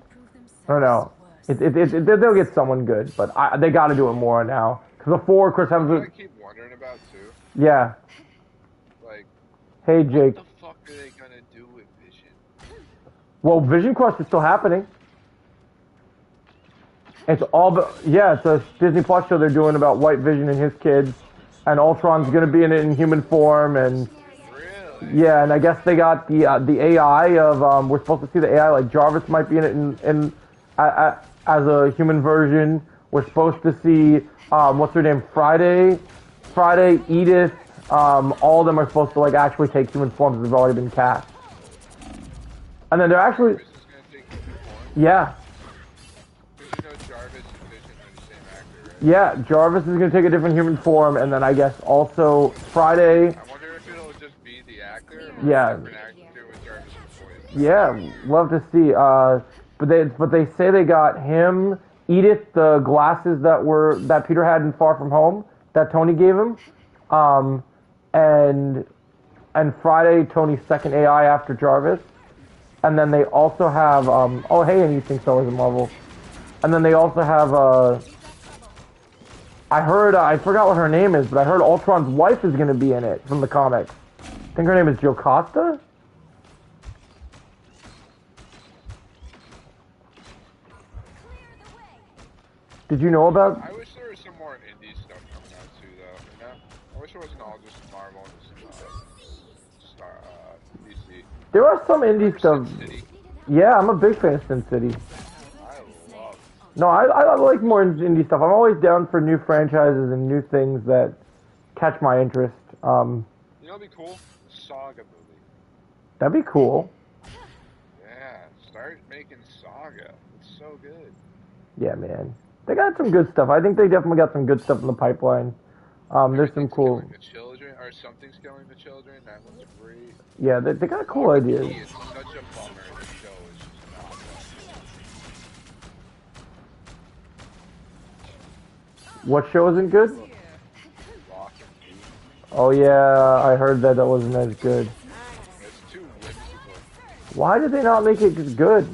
I don't know. They'll get someone good, but they got to do it more now. Because before Chris Hemsworth. I keep wondering about too. Yeah. Like. Hey Jake. What the fuck are they gonna do with Vision? Well, Vision Quest is still happening. It's all, it's a Disney Plus show they're doing about White Vision and his kids, and Ultron's gonna be in it in human form, and really? yeah, and I guess they got the AI of we're supposed to see the AI like Jarvis might be in it in as a human version. We're supposed to see what's her name, Friday, Edith. All of them are supposed to like actually take human forms. They've already been cast, and then they're actually Jarvis is gonna take human form? yeah. Jarvis and Vision are the same actor, right? Yeah, Jarvis is going to take a different human form, and then I guess also Friday. I wonder if it'll just be the actor or yeah. a different actor with Jarvis' voice. Yeah, love to see. But they say they got him, Edith, the glasses that Peter had in Far From Home that Tony gave him, and Friday Tony's second AI after Jarvis, and then they also have oh hey, anything Star Wars and Marvel. And then they also have, I heard, I forgot what her name is, but I heard Ultron's wife is going to be in it from the comics. I think her name is Jocasta? Did you know about? I wish there was some more indie stuff coming out too, though. You know? I wish it wasn't all just Marvel and DC. There are some indie stuff. Yeah, I'm a big fan of Sin City. No, I like more indie stuff. I'm always down for new franchises and new things that catch my interest. You know what'd be cool? A Saga movie. That'd be cool. Yeah, start making Saga. It's so good. Yeah, man. They got some good stuff. I think they definitely got some good stuff in the pipeline. There's some cool. Killing the children, or something's killing the children. That one's great. Yeah, they got cool ideas. It's such a bummer. The show is just not done. What show isn't good? Oh yeah, I heard that wasn't as good. It's too whimsical. Why did they not make it good?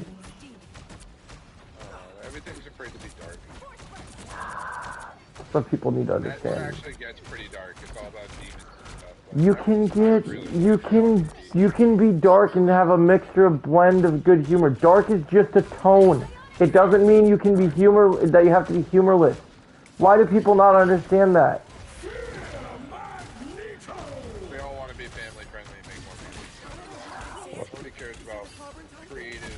Everything's afraid to be dark. Some people need to That one understand. actually gets pretty dark. It's all about demons and stuff. You can be dark and have a mixture of blend of good humor. Dark is just a tone. It doesn't mean you can be that you have to be humorless. Why do people not understand that? They all want to be family friendly and make more money. Nobody cares about creative,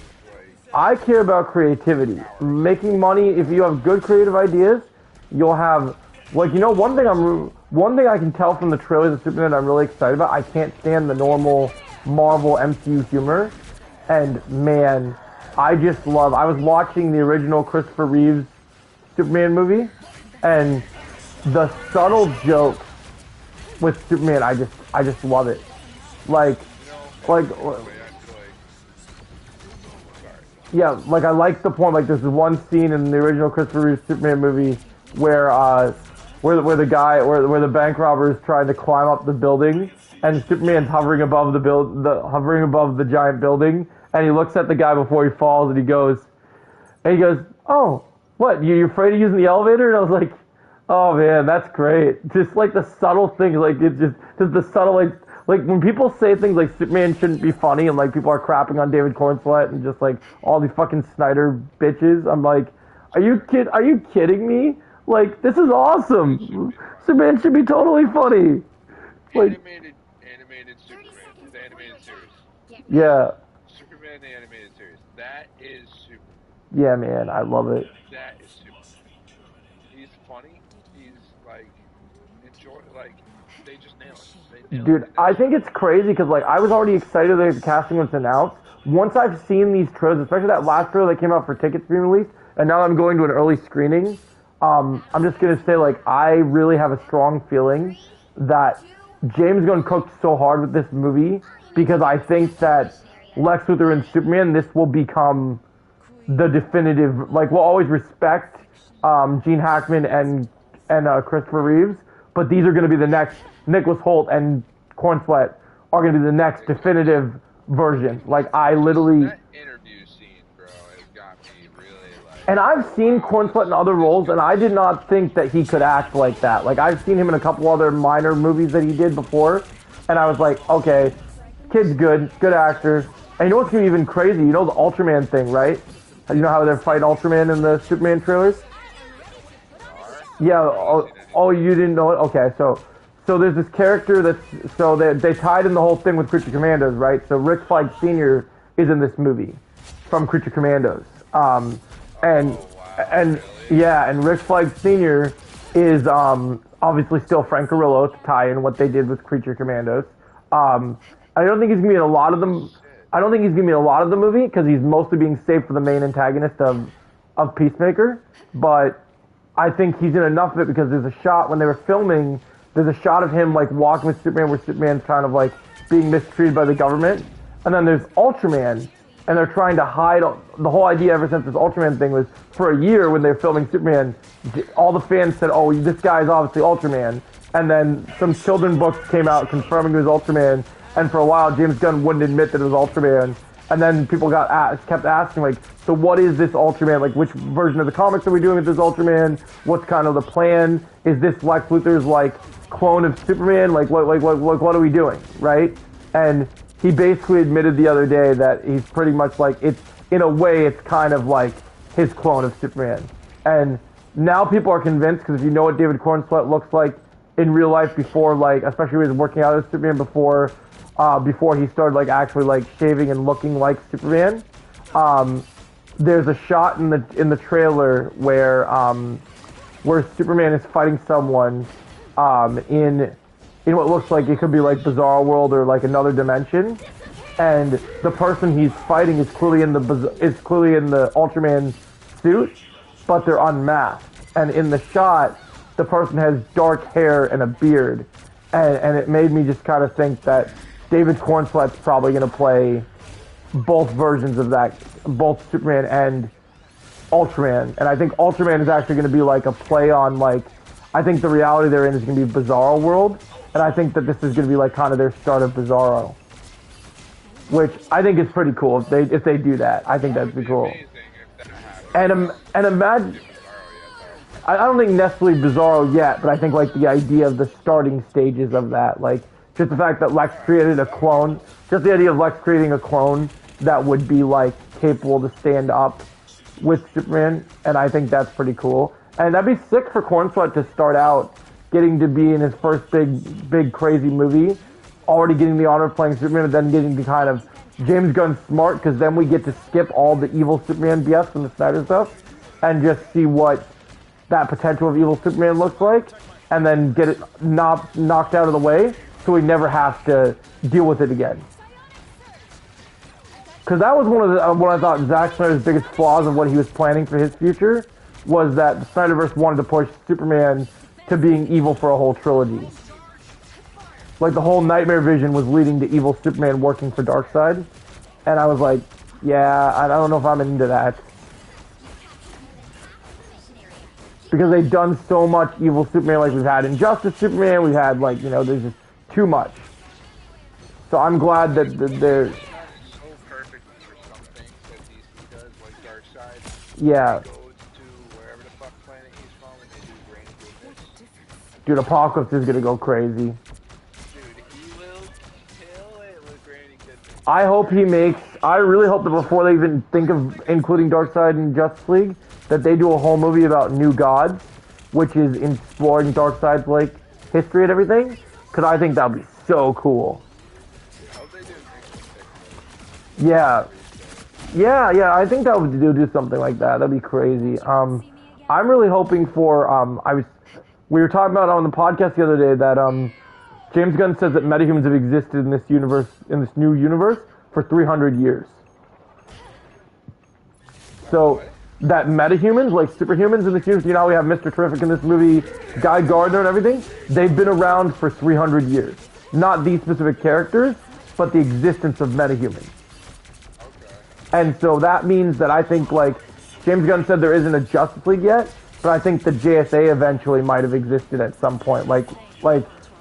I care about creativity. Making money, if you have good creative ideas, you'll have, like, you know, one thing I can tell from the trailers of Superman that I'm really excited about, I can't stand the normal Marvel MCU humor. And man, I was watching the original Christopher Reeves Superman movie, and the subtle jokes with Superman, I just love it. Yeah, like I like the point. Like there's one scene in the original Christopher Reeves Superman movie where the bank robber is trying to climb up the building, and Superman's hovering above the giant building, and he looks at the guy before he falls, and he goes, "Oh, what? You're afraid of using the elevator?" And I was like, "Oh man, that's great." Just like the subtle things, like it's just the subtle like when people say things like Superman shouldn't be funny, and like people are crapping on David Cornslet and just like all these fucking Snyder bitches. I'm like, are you kidding me? Like, this is awesome. Superman should be totally funny. Like, animated Superman, the animated series. Yeah. Superman, the animated series. That is super. Yeah, man, I love it. That is funny. He's like enjoy like they just nail it. They nail Dude, every I damn think time. it's crazy because like I was already excited that the casting was announced. Once I've seen these trailers, especially that last trailer that came out for tickets being released, and now I'm going to an early screening. I'm just gonna say like I really have a strong feeling that James Gunn cooked so hard with this movie because I think that Lex Luthor and Superman, this will become the definitive. Like we'll always respect Gene Hackman and Christopher Reeves, but these are going to be the next. Nicholas Holt and Cornsweat are going to be the next definitive version. Like I literally, That interview scene, bro, has got me really like. and I've seen Wow, Cornsweat in other roles, and I did not think that he could act like that. Like I've seen him in a couple other minor movies that he did before, and I was like, okay, kid's good actor. And you know what's gonna be even crazy? You know the Ultraman thing, right? You know how they're fighting Ultraman in the Superman trailers? they are. Yeah. I haven't Oh, seen any. oh, you didn't know it? Okay, so there's this character that's so they tied in the whole thing with Creature Commandos, right? So Rick Flag Sr. is in this movie from Creature Commandos, and Oh wow, and really? yeah, and Rick Flag Sr. is obviously still Frank Grillo to tie in what they did with Creature Commandos. I don't think he's gonna be in a lot of Holy them. shit. I don't think he's gonna be in a lot of the movie because he's mostly being saved for the main antagonist of Peacemaker, but I think he's in enough of it because there's a shot when they were filming. There's a shot of him like walking with Superman, where Superman's kind of like being mistreated by the government, and then there's Ultraman, and they're trying to hide. The whole idea ever since this Ultraman thing was for a year when they were filming Superman, all the fans said, "Oh, this guy's obviously Ultraman," and then some children books came out confirming it was Ultraman, and for a while James Gunn wouldn't admit that it was Ultraman. And then people kept asking, like, so what is this Ultraman? Like, which version of the comics are we doing with this Ultraman? What's kind of the plan? Is this Lex Luthor's, like, clone of Superman? Like, what are we doing, right? And he basically admitted the other day that he's pretty much, like, it's, in a way, it's kind of like his clone of Superman. And now people are convinced, because if you know what David Cornsweet looks like in real life before, like, especially when he was working out as Superman before he started like actually like shaving and looking like Superman. There's a shot in the trailer where Superman is fighting someone in what looks like it could be like Bizarre World or like another dimension, and the person he's fighting is clearly in the Ultraman suit, but they're unmasked. And in the shot, the person has dark hair and a beard, and it made me just kind of think that David Cornsweet's probably going to play both versions of that, both Superman and Ultraman. And I think Ultraman is actually going to be like a play on like, I think the reality they're in is going to be Bizarro World, and I think that this is going to be like kind of their start of Bizarro, which I think is pretty cool if they do that. I think That that'd would be be cool. amazing if that happened. And imagine. Bizarro yet, I don't think necessarily Bizarro yet, but I think like the idea of the starting stages of that, like just the fact that Lex created a clone, just the idea of Lex creating a clone that would be like capable to stand up with Superman, and I think that's pretty cool. And that'd be sick for Cornsweet to start out getting to be in his first big crazy movie, already getting the honor of playing Superman, and then getting to kind of James Gunn smart, because then we get to skip all the evil Superman BS from the Snyder stuff and just see what that potential of evil Superman looks like, and then get it knocked out of the way so we never have to deal with it again. Because that was one of the what I thought Zack Snyder's biggest flaws of what he was planning for his future, was that the Snyderverse wanted to push Superman to being evil for a whole trilogy. Like the whole Nightmare Vision was leading to evil Superman working for Darkseid, and I was like, yeah, I don't know if I'm into that. Because they've done so much evil Superman, like we've had Injustice Superman, we've had like, there's just too much. So I'm glad that they're, That is so perfect for some things that DC does, like Darkseid. yeah. He goes to wherever the fuck planet he's from and they do Reign of Goodness. Dude, Apocalypse is gonna go crazy. Dude, he will kill it with Reign of Goodness. I really hope that before they even think of including Darkseid in Justice League, that they do a whole movie about New Gods, which is exploring Darkseid's like history and everything, because I think that would be so cool. I hope they do Yeah, I think that would do something like that. That'd be crazy. I'm really hoping for. We were talking about on the podcast the other day that James Gunn says that metahumans have existed in this universe, in this new universe, for 300 years. So that metahumans, like superhumans in this universe, you know how we have Mr. Terrific in this movie, Guy Gardner and everything? They've been around for 300 years. Not these specific characters, but the existence of metahumans. Okay. And so that means that I think, like, James Gunn said there isn't a Justice League yet, but I think the JSA eventually might have existed at some point. Like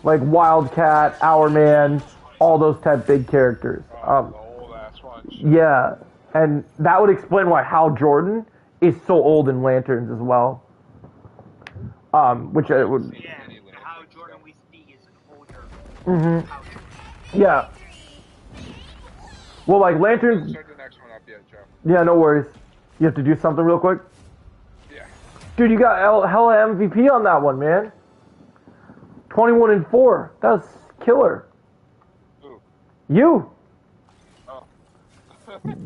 Wildcat, Hourman, all those type big characters. The old ass one. Yeah. And that would explain why Hal Jordan is so old in Lanterns as well. Which I would. Yeah, Hal Jordan we see is an older. Mm-hmm. Hal Jordan. Yeah. Well, like Lanterns. Start the next one up yet, Joe. Yeah, no worries. You have to do something real quick. Yeah. Dude, you got hella MVP on that one, man. 21-4. That was killer. Who? You. Oh.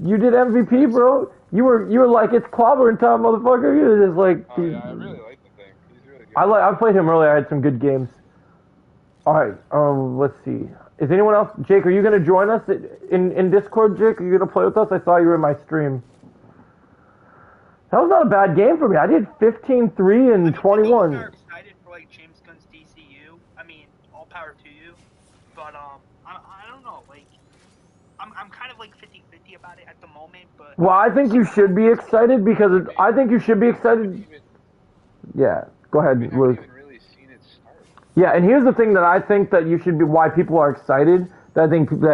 You did MVP, bro. You were like, it's clobbering time, motherfucker. You were just like. Oh yeah, I really like the thing. He's really good. I played him earlier. I had some good games. All right. Let's see. Is anyone else? Jake, are you gonna join us in Discord? Jake, are you gonna play with us? I saw you were in my stream. That was not a bad game for me. I did 15-3 and 21. I'm excited for like James Gunn's DCU. I mean, all power to you. But I don't know. Like, I'm kind of like 50-50 about it at the moment. But Well, I think you should be excited because I think you should be excited. Yeah. Go ahead, We haven't Luke. even really seen it start. Yeah, and here's the thing that I think that you should be. Why people are excited. That I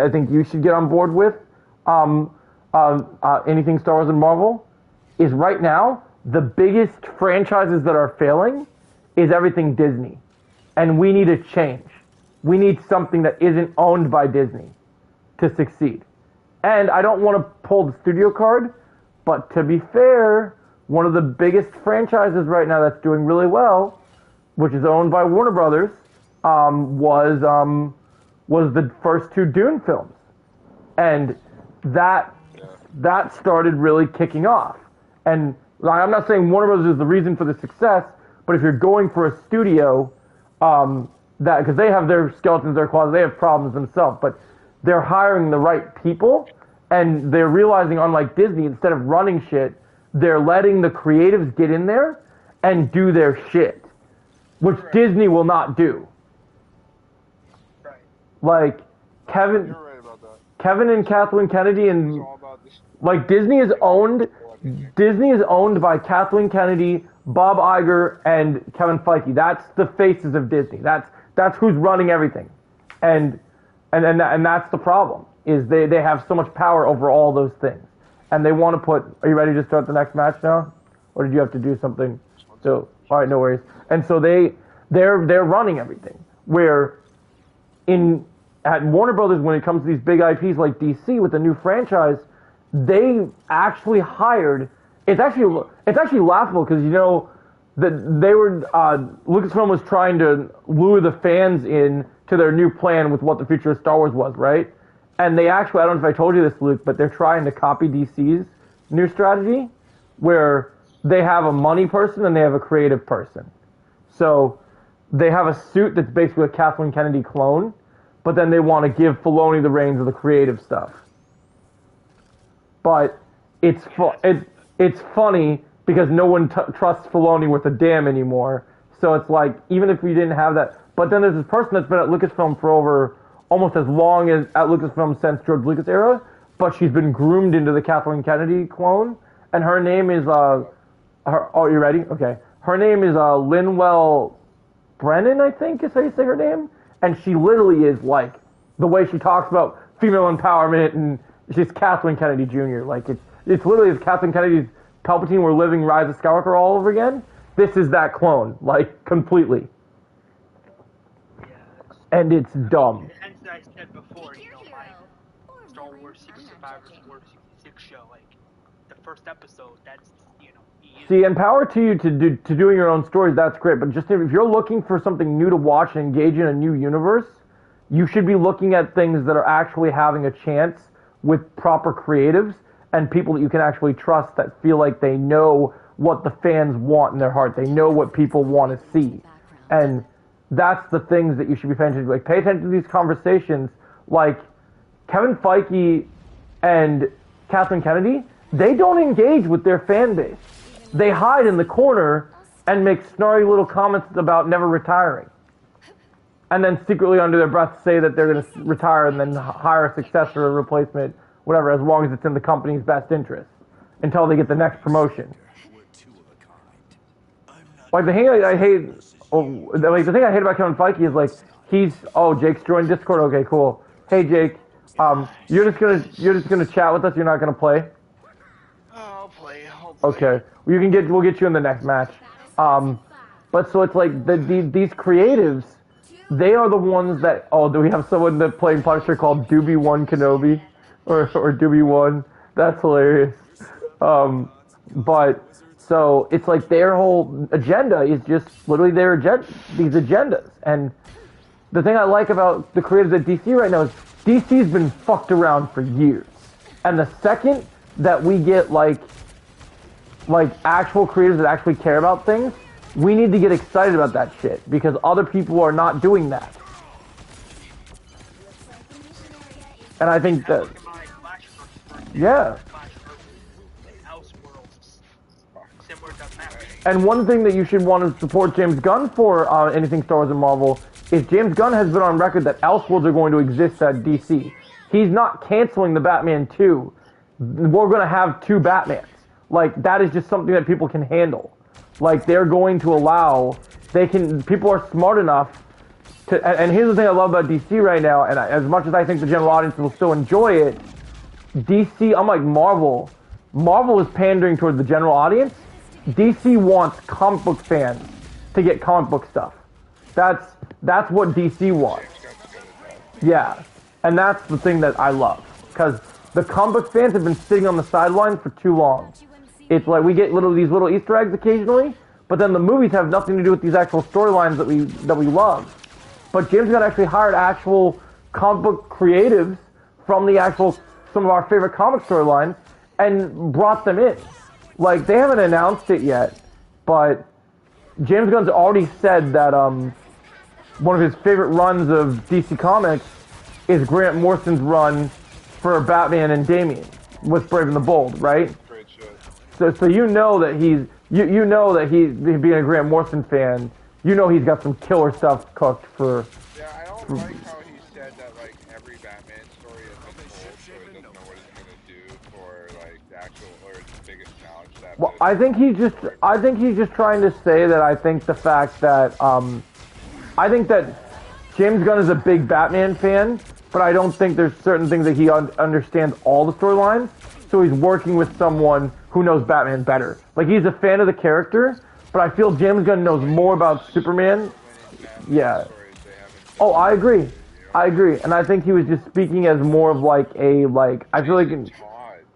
think you should get on board with. Anything Star Wars and Marvel. Is right now, the biggest franchises that are failing is everything Disney. And we need a change. We need something that isn't owned by Disney to succeed. And I don't want to pull the studio card, but to be fair, one of the biggest franchises right now that's doing really well, which is owned by Warner Brothers, was the first two Dune films. And that started really kicking off. And like, I'm not saying Warner Bros. Is the reason for the success, but if you're going for a studio, that because they have their skeletons in their closet, they have problems themselves, but they're hiring the right people, and they're realizing, unlike Disney, instead of running shit, they're letting the creatives get in there and do their shit, which Disney will not do. right. Like Kevin, You're right about that. Kevin and Kathleen Kennedy, It's and all about this. like Disney is owned by Kathleen Kennedy, Bob Iger, and Kevin Feige. That's the faces of Disney. That's who's running everything, and that's the problem. Is they have so much power over all those things, and they want to put. Are you ready to start the next match now, or did you have to do something? So all right, no worries. And so they're running everything. Where at Warner Brothers, when it comes to these big IPs like DC with a new franchise, they actually hired. It's actually laughable because you know that they were Lucasfilm was trying to lure the fans in to their new plan with what the future of Star Wars was, right? And they actually, I don't know if I told you this, Luke, but they're trying to copy DC's new strategy, where they have a money person and they have a creative person. So they have a suit that's basically a Kathleen Kennedy clone, but then they want to give Filoni the reins of the creative stuff. But it's funny because no one trusts Filoni with a damn anymore. So it's like, even if we didn't have that, but then there's this person that's been at Lucasfilm for over almost as long as at Lucasfilm since George Lucas era, but she's been groomed into the Kathleen Kennedy clone, and her name is oh, you ready? Okay. Her name is Linwell Brennan, I think is how you say her name, and she literally is like the way she talks about female empowerment, and she's Kathleen Kennedy Jr. Like it's literally as Kathleen Kennedy's Palpatine were living Rise of Skywalker all over again. This is that clone, like completely, and it's dumb. Hence, I said before, you know, my Star Wars Secret Survivor War 66 show, like the first episode, that's, you know, See, and power to you to doing your own stories. That's great, but just if you're looking for something new to watch and engage in a new universe, you should be looking at things that are actually having a chance with proper creatives and people that you can actually trust that feel like they know what the fans want in their heart. They know what people want to see. And that's the things that you should be paying attention to. Like, pay attention to these conversations. Like, Kevin Feige and Kathleen Kennedy, they don't engage with their fan base. They hide in the corner and make snarky little comments about never retiring. And then secretly under their breath say that they're going to retire and then hire a successor or replacement, whatever, as long as it's in the company's best interest, until they get the next promotion. Like, the thing I hate, the thing I hate about Kevin Feige is, like, Jake's joined Discord. Okay, cool. Hey, Jake, you're just gonna chat with us. You're not gonna play. I'll play. Okay, we'll get you in the next match. But so it's like these creatives, they are the ones that. Oh, do we have someone that playing Punisher called Doobie One Kenobi, or Doobie One? That's hilarious. But so it's like their whole agenda is just literally their agenda, these agendas. And the thing I like about the creators at DC right now is DC's been fucked around for years. And the second that we get like actual creators that actually care about things, we need to get excited about that shit because other people are not doing that. And I think that, yeah. And one thing that you should want to support James Gunn for anything Star Wars and Marvel is James Gunn has been on record that Elseworlds are going to exist at DC. He's not canceling the Batman 2. We're going to have 2 Batmans. Like, that is just something that people can handle. Like, they're going to allow, people are smart enough to, and here's the thing I love about DC right now, and as much as I think the general audience will still enjoy it, DC, unlike Marvel is pandering towards the general audience. DC wants comic book fans to get comic book stuff. That's what DC wants. Yeah, and that's the thing that I love, because the comic book fans have been sitting on the sidelines for too long. It's like we get these little Easter eggs occasionally, but then the movies have nothing to do with these actual storylines that we love. But James Gunn actually hired actual comic book creatives from some of our favorite comic storylines and brought them in. Like, they haven't announced it yet, but James Gunn's already said that one of his favorite runs of DC Comics is Grant Morrison's run for Batman and Damian with Brave and the Bold, right? So you know that he's being a Grant Morrison fan, you know he's got some killer stuff cooked for. Yeah, I don't like how he said that like every Batman story has been told, so he doesn't know what he's gonna do for like the actual or the biggest challenge that. Well, I think he's just trying to say that I think the fact that I think that James Gunn is a big Batman fan, but I don't think there's certain things that he understands all the storylines. So he's working with someone who knows Batman better. Like, he's a fan of the character, but I feel James Gunn knows more about Superman. Yeah. Oh, I agree. And I think he was just speaking as more of like I feel like it's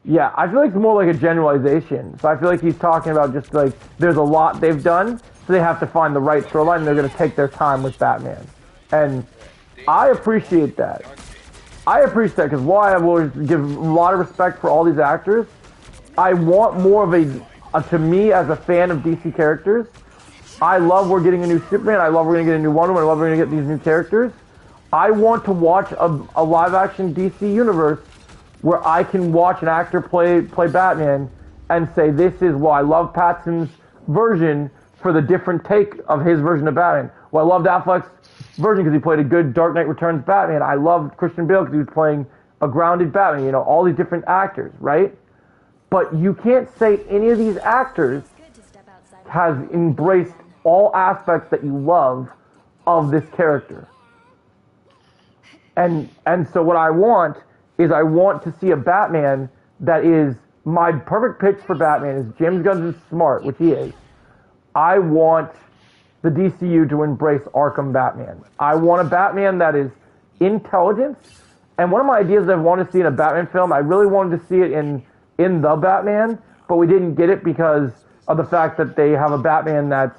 more like a generalization. So I feel like he's talking about just like there's a lot they've done, so they have to find the right storyline, and they're going to take their time with Batman. And I appreciate that. Because while I will give a lot of respect for all these actors, I want more of to me as a fan of DC characters, I love we're getting a new Superman, I love we're going to get a new Wonder Woman, I love we're going to get these new characters. I want to watch a live-action DC universe where I can watch an actor play Batman and say, this is why I love Patson's version for the different take of his version of Batman. Well, I loved Affleck's version because he played a good Dark Knight Returns Batman. I loved Christian Bale because he was playing a grounded Batman. You know, all these different actors, right? But you can't say any of these actors has embraced all aspects that you love of this character. And so what I want is I want to see a Batman that is my perfect pitch for Batman is James Gunn is smart, which he is. I want the DCU to embrace Arkham Batman. I want a Batman that is intelligent. And one of my ideas that I want to see in a Batman film, I really wanted to see it in The Batman, but we didn't get it because of the fact that they have a Batman that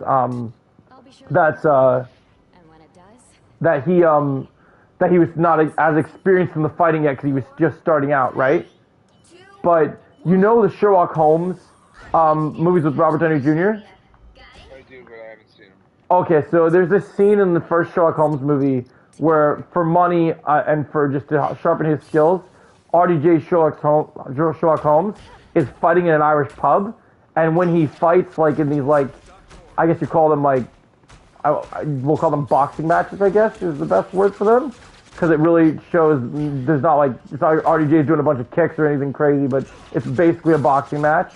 he was not as experienced in the fighting yet because he was just starting out, right? But you know the Sherlock Holmes movies with Robert Downey Jr.? I do, but I haven't seen him. Okay, so there's this scene in the first Sherlock Holmes movie where, for money and for just to sharpen his skills, RDJ Sherlock Holmes is fighting in an Irish pub, and when he fights, like in these like, I guess you call them like, we'll call them boxing matches, I guess is the best word for them, because it really shows there's not like it's not like RDJ is doing a bunch of kicks or anything crazy, but it's basically a boxing match.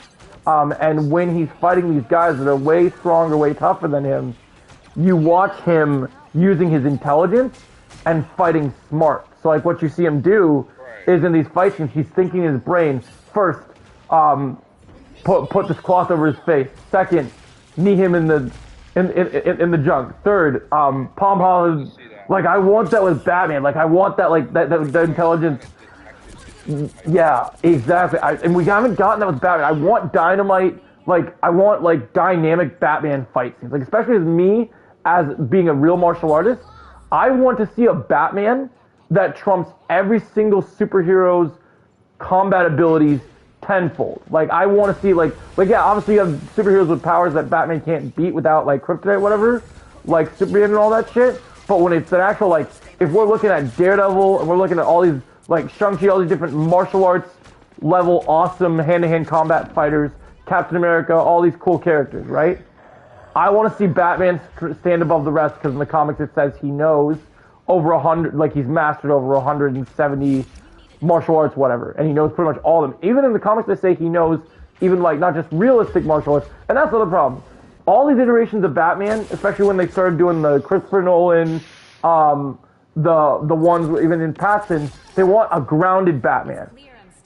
And when he's fighting these guys that are way stronger, way tougher than him, you watch him using his intelligence and fighting smart. So like what you see him do is in these fights, and he's thinking in his brain, first, put this cloth over his face. Second, knee him in the junk. Third, palm hollows. Like I want that with Batman. Like I want that that intelligence. Yeah, exactly. And we haven't gotten that with Batman. I want dynamite. Like I want like dynamic Batman fight scenes. Like especially as me as being a real martial artist, I want to see a Batman that trumps every single superhero's combat abilities tenfold. Like I want to see like yeah, obviously you have superheroes with powers that Batman can't beat without like kryptonite, whatever, like Superman and all that shit. But when it's an actual like, if we're looking at Daredevil and we're looking at all these like Shang-Chi, all these different martial arts level awesome hand-to-hand combat fighters, Captain America, all these cool characters, right? I want to see Batman stand above the rest because in the comics it says he knows over 100, like he's mastered over 170 martial arts, whatever, and he knows pretty much all of them. Even in the comics they say he knows even like not just realistic martial arts, and that's another problem. All these iterations of Batman, especially when they started doing the Christopher Nolan, the ones even in Pattinson, they want a grounded Batman.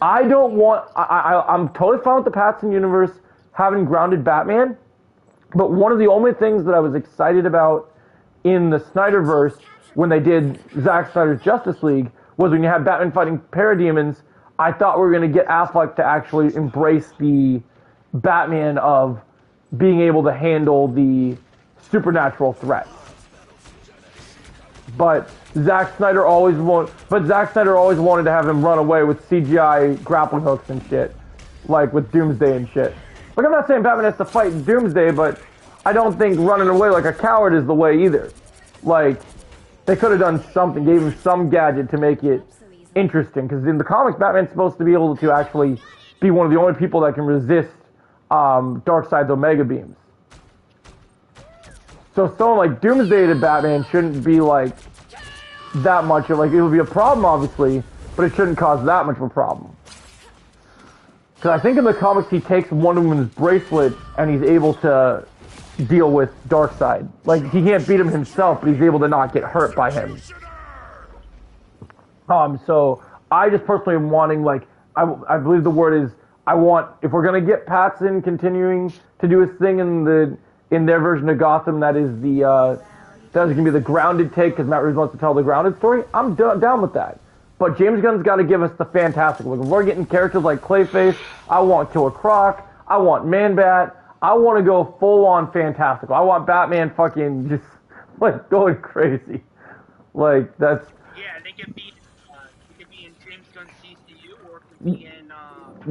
I don't want. I'm totally fine with the Pattinson universe having grounded Batman. But one of the only things that I was excited about in the Snyderverse when they did Zack Snyder's Justice League was when you had Batman fighting parademons, I thought we were going to get Affleck to actually embrace the Batman of being able to handle the supernatural threats. But Zack Snyder always wanted to have him run away with CGI grappling hooks and shit, like with Doomsday and shit. Like, I'm not saying Batman has to fight Doomsday, but I don't think running away like a coward is the way either. Like, they could have done something, gave him some gadget to make it interesting, because in the comics, Batman's supposed to be able to actually be one of the only people that can resist Darkseid's Omega beams. So someone like Doomsday to Batman shouldn't be like that much of like, it would be a problem obviously, but it shouldn't cause that much of a problem. Because I think in the comics he takes Wonder Woman's bracelet and he's able to deal with Darkseid. Like he can't beat him himself, but he's able to not get hurt by him. So I just personally am wanting like, I believe the word is, I want, if we're gonna get Pattinson continuing to do his thing in their version of Gotham, that is gonna be the grounded take because Matt Reeves wants to tell the grounded story. I'm down with that. But James Gunn's got to give us the fantastical. Like, if we're getting characters like Clayface, I want Killer Croc, I want Man-Bat, I want to go full-on fantastical. I want Batman fucking just, like, going crazy. Like, that's... Yeah, they could be in James Gunn's DCU, or it could be in,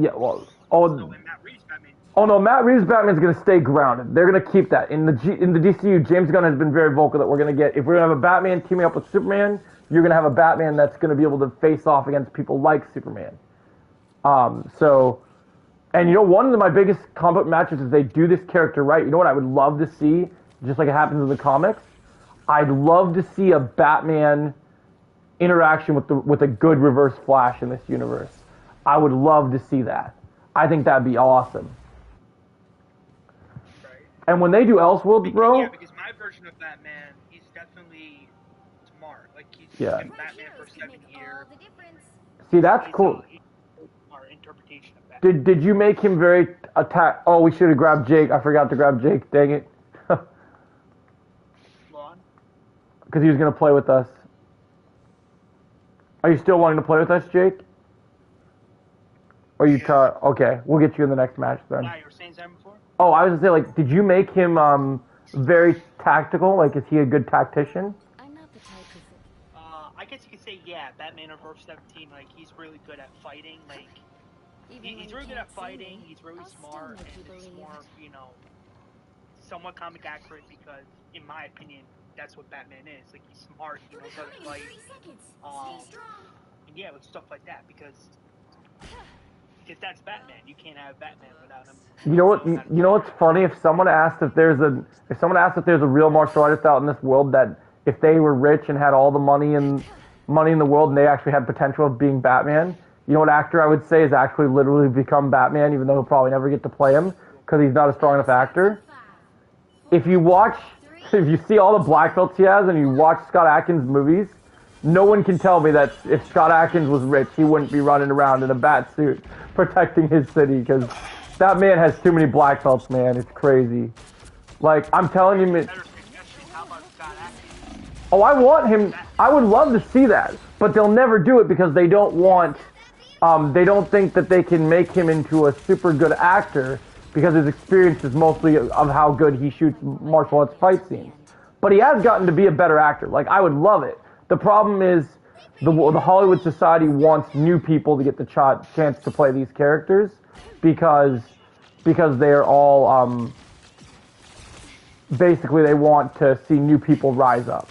yeah, well... in Matt Reeves' Batman. Oh, no, Matt Reeves' Batman's going to stay grounded. They're going to keep that. In the DCU, James Gunn has been very vocal that we're going to get... If we're going to have a Batman teaming up with Superman... You're going to have a Batman that's going to be able to face off against people like Superman. And you know, one of my biggest comic matches is they do this character right. You know what I would love to see, just like it happens in the comics? I'd love to see a Batman interaction with a good Reverse Flash in this universe. I would love to see that. I think that'd be awesome. Right. And when they do Elseworlds, bro... Yeah, because my version of Batman, he's definitely smart. Like, he's been Batman for 7 years. See, that's cool. Our interpretation of Batman. Did you make him very attack? Oh, we should have grabbed Jake. I forgot to grab Jake. Dang it. Because he was going to play with us. Are you still wanting to play with us, Jake? Or you okay, we'll get you in the next match then. Yeah, you were saying something before? Oh, I was going to say, like, did you make him very tactical? Like, is he a good tactician? I'm not the type I guess you could say, yeah, Batman Reverse 17, like, he's really good at fighting, like, He's really good at fighting. He's really smart, and it's more, somewhat comic accurate because, in my opinion, that's what Batman is. Like, he's smart. He knows how to fight. And yeah, with stuff like that because that's Batman. You can't have Batman without him. You know what? You know what's funny? If someone asked if there's a real martial artist out in this world that if they were rich and had all the money in the world and they actually had potential of being Batman, you know what actor I would say is actually literally become Batman, even though he'll probably never get to play him because he's not a strong enough actor. If you see all the black belts he has and you watch Scott Adkins movies, no one can tell me that if Scott Adkins was rich, he wouldn't be running around in a bat suit protecting his city because that man has too many black belts, man. It's crazy. Like, I'm telling you, oh, I want him. I would love to see that, but they'll never do it because they don't think that they can make him into a super good actor because his experience is mostly of how good he shoots martial arts fight scenes. But he has gotten to be a better actor. Like, I would love it. The problem is the Hollywood society wants new people to get the chance to play these characters because they're all basically they want to see new people rise up.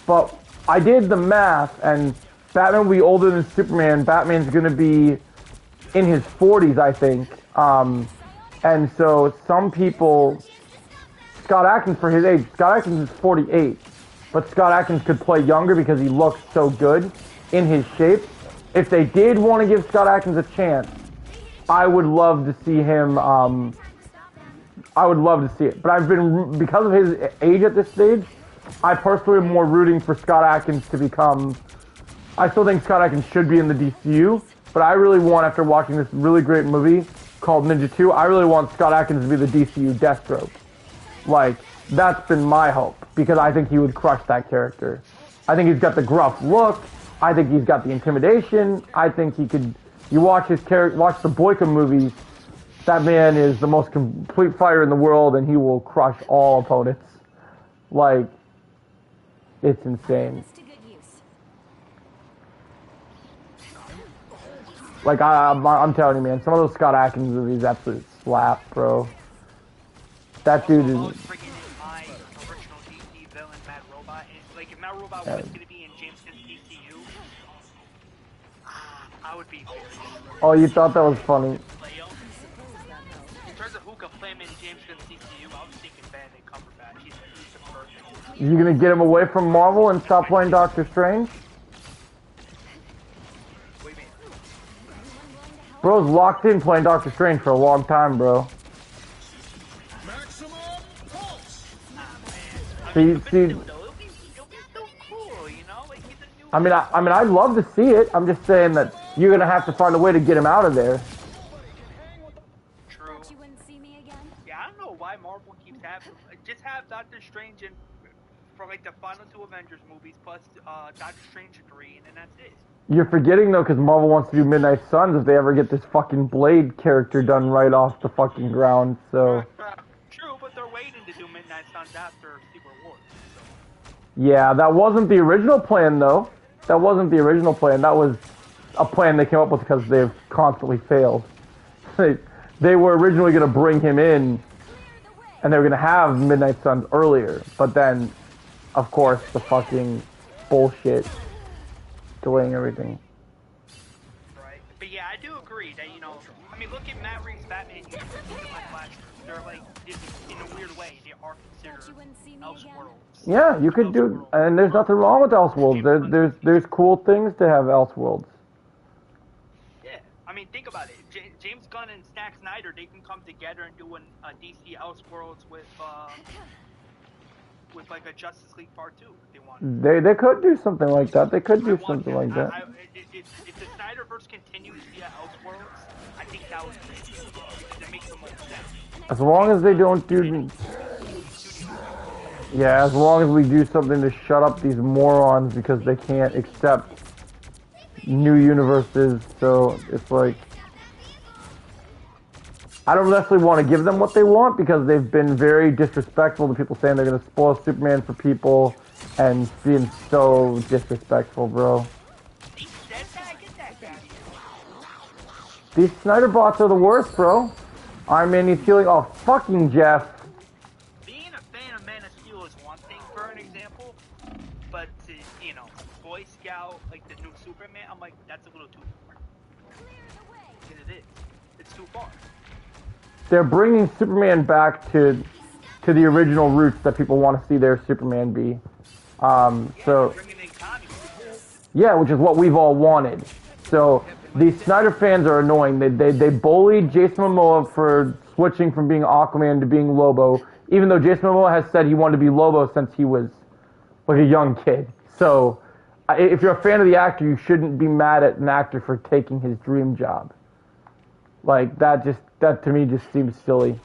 But I did the math, and Batman will be older than Superman. Batman's going to be in his 40s, I think. And so some people, Scott Adkins for his age, Scott Adkins is 48. But Scott Adkins could play younger because he looks so good in his shape. If they did want to give Scott Adkins a chance, I would love to see him. I would love to see it. But because of his age at this stage, I personally am more rooting for Scott Adkins to become. I still think Scott Adkins should be in the DCU, but I really want, after watching this really great movie called Ninja 2, I really want Scott Adkins to be the DCU Deathstroke. Like, that's been my hope, because I think he would crush that character. I think he's got the gruff look. I think he's got the intimidation. I think he could. You watch his character, watch the Boyka movies. That man is the most complete fighter in the world, and he will crush all opponents. Like, it's insane. Like, I'm telling you, man, some of those Scott Adkins movies absolutely slap, bro. That dude is. My original DC villain, Mad Robot. Like, if Mad Robot was going to be in James Gunn's DCU, I would be very. Oh, you thought that was funny? In terms of who could play him in James Gunn's DCU, I was thinking Benedict Cumberbatch. He's the perfect. You gonna get him away from Marvel and stop playing Doctor Strange? Bro's locked in playing Doctor Strange for a long time, bro. See, I mean, I'd love to see it. I'm just saying that you're gonna have to find a way to get him out of there. True. Yeah, I don't know why Marvel keeps having. Just have Doctor Strange in for like the final two Avengers movies plus Doctor Strange 3, and then that's it. You're forgetting though, because Marvel wants to do Midnight Suns if they ever get this fucking Blade character done right off the fucking ground. So. True, but they're waiting to do Midnight Suns after Secret Wars. So. Yeah, that wasn't the original plan though. That wasn't the original plan. That was a plan they came up with because they've constantly failed. They were originally going to bring him in, and they were going to have Midnight Suns earlier, but then, of course, the fucking bullshit delaying everything. Right, but yeah, I do agree that, I mean, look at Matt Reeves' Batman universe. Look at my Flash. They're like, in a weird way, they are considered Elseworlds. Yeah, you could do, and there's nothing wrong with Elseworlds. There's cool things to have Elseworlds. Yeah, I mean, think about it. James Gunn and Zack Snyder, they can come together and do a DC Elseworlds with like a Justice League Part 2 if they want. They could do something like that. They could do something like that. If the Snyderverse continues via Elseworlds, I think that would be because it makes the most sense. As long as they don't do. Yeah, as long as we do something to shut up these morons because they can't accept new universes, so it's like. I don't necessarily want to give them what they want because they've been very disrespectful to people saying they're going to spoil Superman for people and being so disrespectful, bro. These Snyder bots are the worst, bro. Iron Man needs healing. Oh, fucking Jeff. Being a fan of Man of Steel is one thing, for an example, but to, you know, Boy Scout, like the new Superman, I'm like, that's a little too far. Because it is. It's too far. They're bringing Superman back to the original roots that people want to see their Superman be. Yeah, which is what we've all wanted. So these Snyder fans are annoying. They bullied Jason Momoa for switching from being Aquaman to being Lobo, even though Jason Momoa has said he wanted to be Lobo since he was like a young kid. So if you're a fan of the actor, you shouldn't be mad at an actor for taking his dream job. Like that to me just seems silly.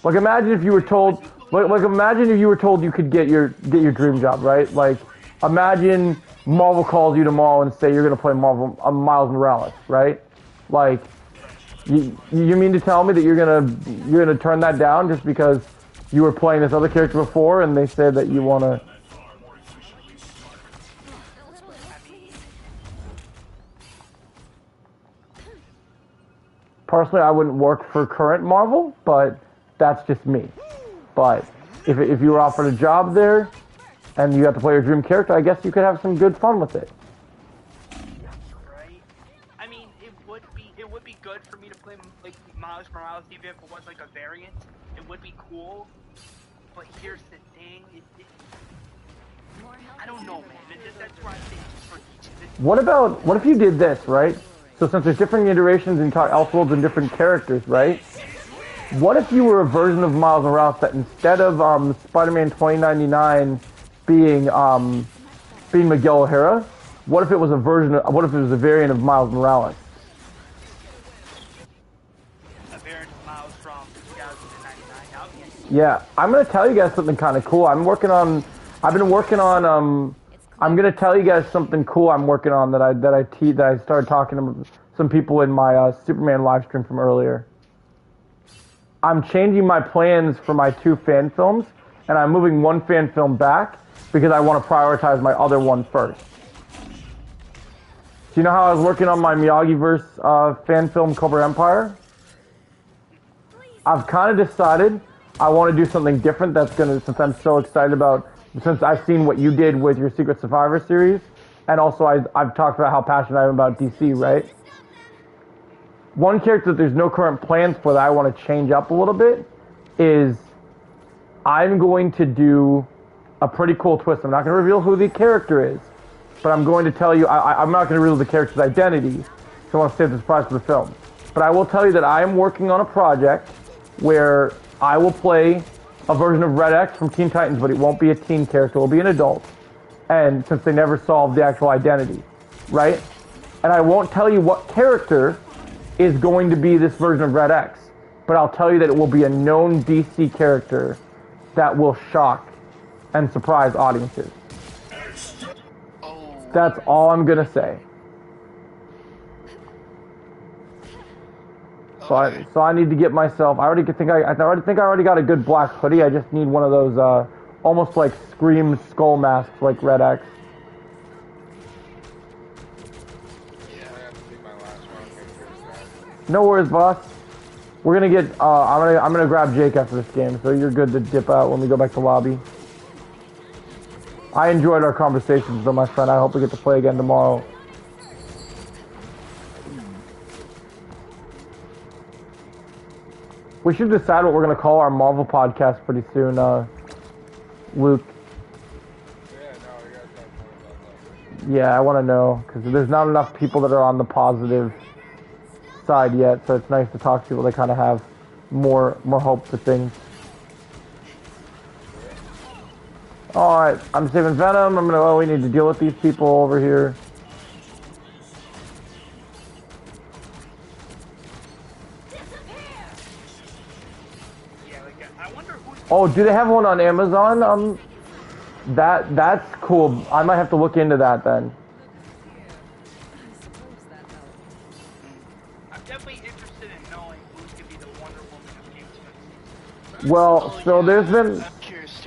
Like imagine if you were told imagine if you were told you could get your dream job, right? Like imagine Marvel calls you tomorrow and say you're gonna play Miles Morales, right? Like you mean to tell me that you're gonna turn that down just because you were playing this other character before and they said that you wanna? Personally, I wouldn't work for current Marvel, but that's just me. But if you were offered a job there and you have to play your dream character, I guess you could have some good fun with it. Right? I mean, it would be good for me to play like Miles Morales, even if it was like a variant. It would be cool. But here's the thing: I don't know, man. That's where I think for each of it. What if you did this, right? So since there's different iterations and Elseworlds and different characters, right? What if you were a version of Miles Morales that instead of Spider-Man 2099 being Miguel O'Hara, what if it was a variant of Miles Morales? A variant of Miles from 2099. Yeah, I'm gonna tell you guys something kind of cool. I'm gonna tell you guys something cool I'm working on that I started talking to some people in my Superman live stream from earlier. I'm changing my plans for my 2 fan films, and I'm moving 1 fan film back because I want to prioritize my other one first. Do you know how I was working on my Miyagi-verse fan film Cobra Empire? I've kind of decided I want to do something different since I'm so excited about, since I've seen what you did with your Secret Survivor series, and also I've talked about how passionate I am about DC, right? One character that there's no current plans for that I want to change up a little bit is I'm going to do a pretty cool twist. I'm not going to reveal who the character is, but I'm going to tell you, I'm not going to reveal the character's identity, so I want to save the surprise for the film. But I will tell you that I am working on a project where I will play a version of Red X from Teen Titans, but it won't be a teen character, it will be an adult. And since they never solved the actual identity, right? And I won't tell you what character is going to be this version of Red X, but I'll tell you that it will be a known DC character that will shock and surprise audiences. That's all I'm gonna say. So I need to get myself. I already think I already got a good black hoodie. I just need one of those almost like Scream skull masks like Red X. No worries, boss. We're gonna get. I'm gonna grab Jake after this game, so you're good to dip out when we go back to lobby. I enjoyed our conversations, though, my friend. I hope we get to play again tomorrow. We should decide what we're gonna call our Marvel podcast pretty soon, Luke. Yeah, I want to know because there's not enough people that are on the positive side yet, so it's nice to talk to people that kind of have more hope for things. Alright, I'm saving Venom. We need to deal with these people over here. Oh, do they have one on Amazon? That's cool. I might have to look into that then. Well, so there's been,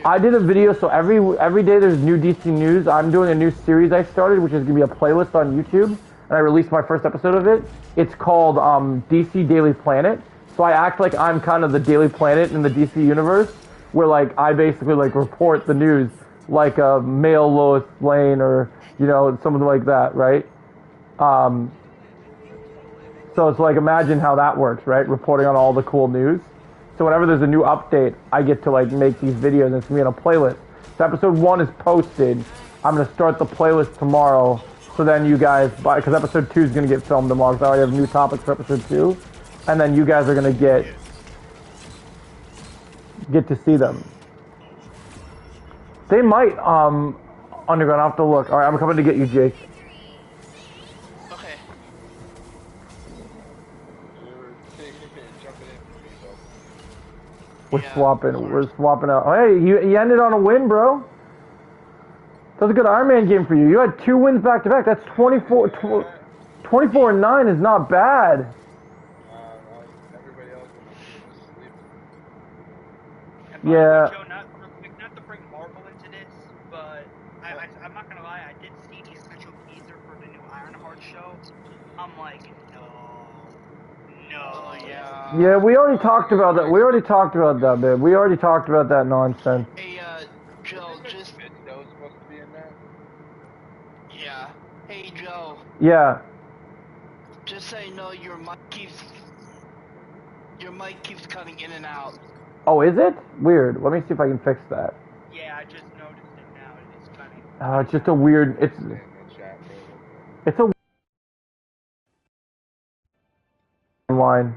I did a video, so every day there's new DC news. I'm doing a new series I started, which is going to be a playlist on YouTube and I released my first episode of it. It's called DC Daily Planet. So I act like I'm kind of the Daily Planet in the DC universe, where like I basically like report the news like a male Lois Lane or something like that, right? Um, so it's like imagine how that works, right? Reporting on all the cool news. So whenever there's a new update, I get to like make these videos and it's gonna be on a playlist. So episode 1 is posted. I'm gonna start the playlist tomorrow. So then you guys, because episode 2 is gonna get filmed tomorrow, because I already have new topics for episode 2, and then you guys are gonna get to see them. They might underground. I'll have to look. All right, I'm coming to get you, Jake. Okay. You're jumping in for me, bro. We're Yeah, swapping. of course. We're swapping out. Oh, hey, you ended on a win, bro. That was a good Iron Man game for you. You had 2 wins back to back. That's 24. 24 and 9 is not bad. Everybody else on the team was sleeping. And by the Yeah. way, Joe, not to bring Marvel into this, but I'm not gonna lie, I did see the official teaser for the new Ironheart show. I'm like, no. Oh, yeah. Yeah, we already talked about that. We already talked about that, man. We already talked about that nonsense. Hey, Joe, just... That was supposed to be in there? Yeah. Hey, Joe, Yeah. just so you know, your mic keeps cutting in and out. Oh, is it? Weird. Let me see if I can fix that. Yeah, I just noticed it now. It's kind of. It's just a weird. It's In the chat, bro. it's a line.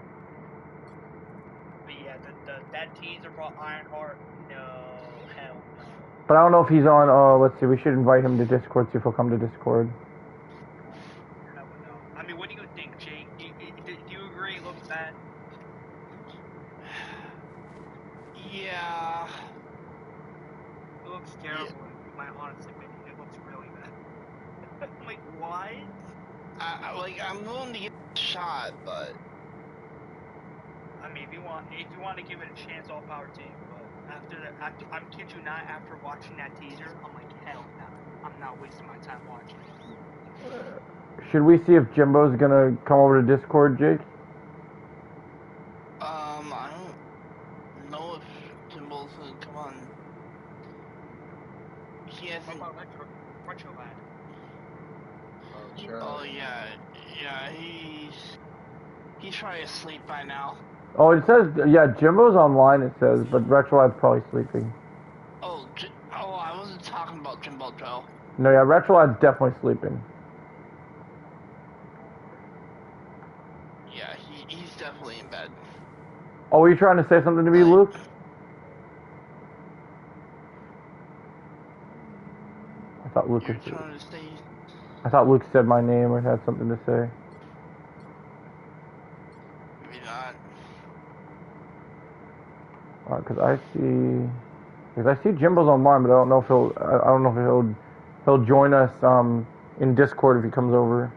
But yeah, that teaser for Ironheart, no, hell no. But I don't know if he's on. Let's see. We should invite him to Discord. See if he'll come to Discord. Hell no. I mean, what do you think, Jake? Do you agree it looks bad? Yeah. It looks terrible, in my honest opinion. It looks really bad. I'm like, what? I'm willing to give it a shot, but... I mean, if you want to give it a chance, all power to you. But after I'm kid you not, after watching that teaser, I'm like, hell no, I'm not wasting my time watching it. Should we see if Jimbo's gonna come over to Discord, Jake? I don't know if Timble's gonna come on. He What hasn't... about Retro Lad? Oh, yeah, he's probably asleep by now. Oh, it says Jimbo's online. It says, but Retrolad's probably sleeping. Oh, I wasn't talking about Jimbo, Joe. No, yeah, Retrolad's definitely sleeping. Yeah, he's definitely in bed. Oh, were you trying to say something to me, Luke? I thought Luke You're was. trying to stay... I thought Luke said my name or had something to say. Maybe not. Because I see Jimbo's online, but I don't know if he'll join us in Discord if he comes over.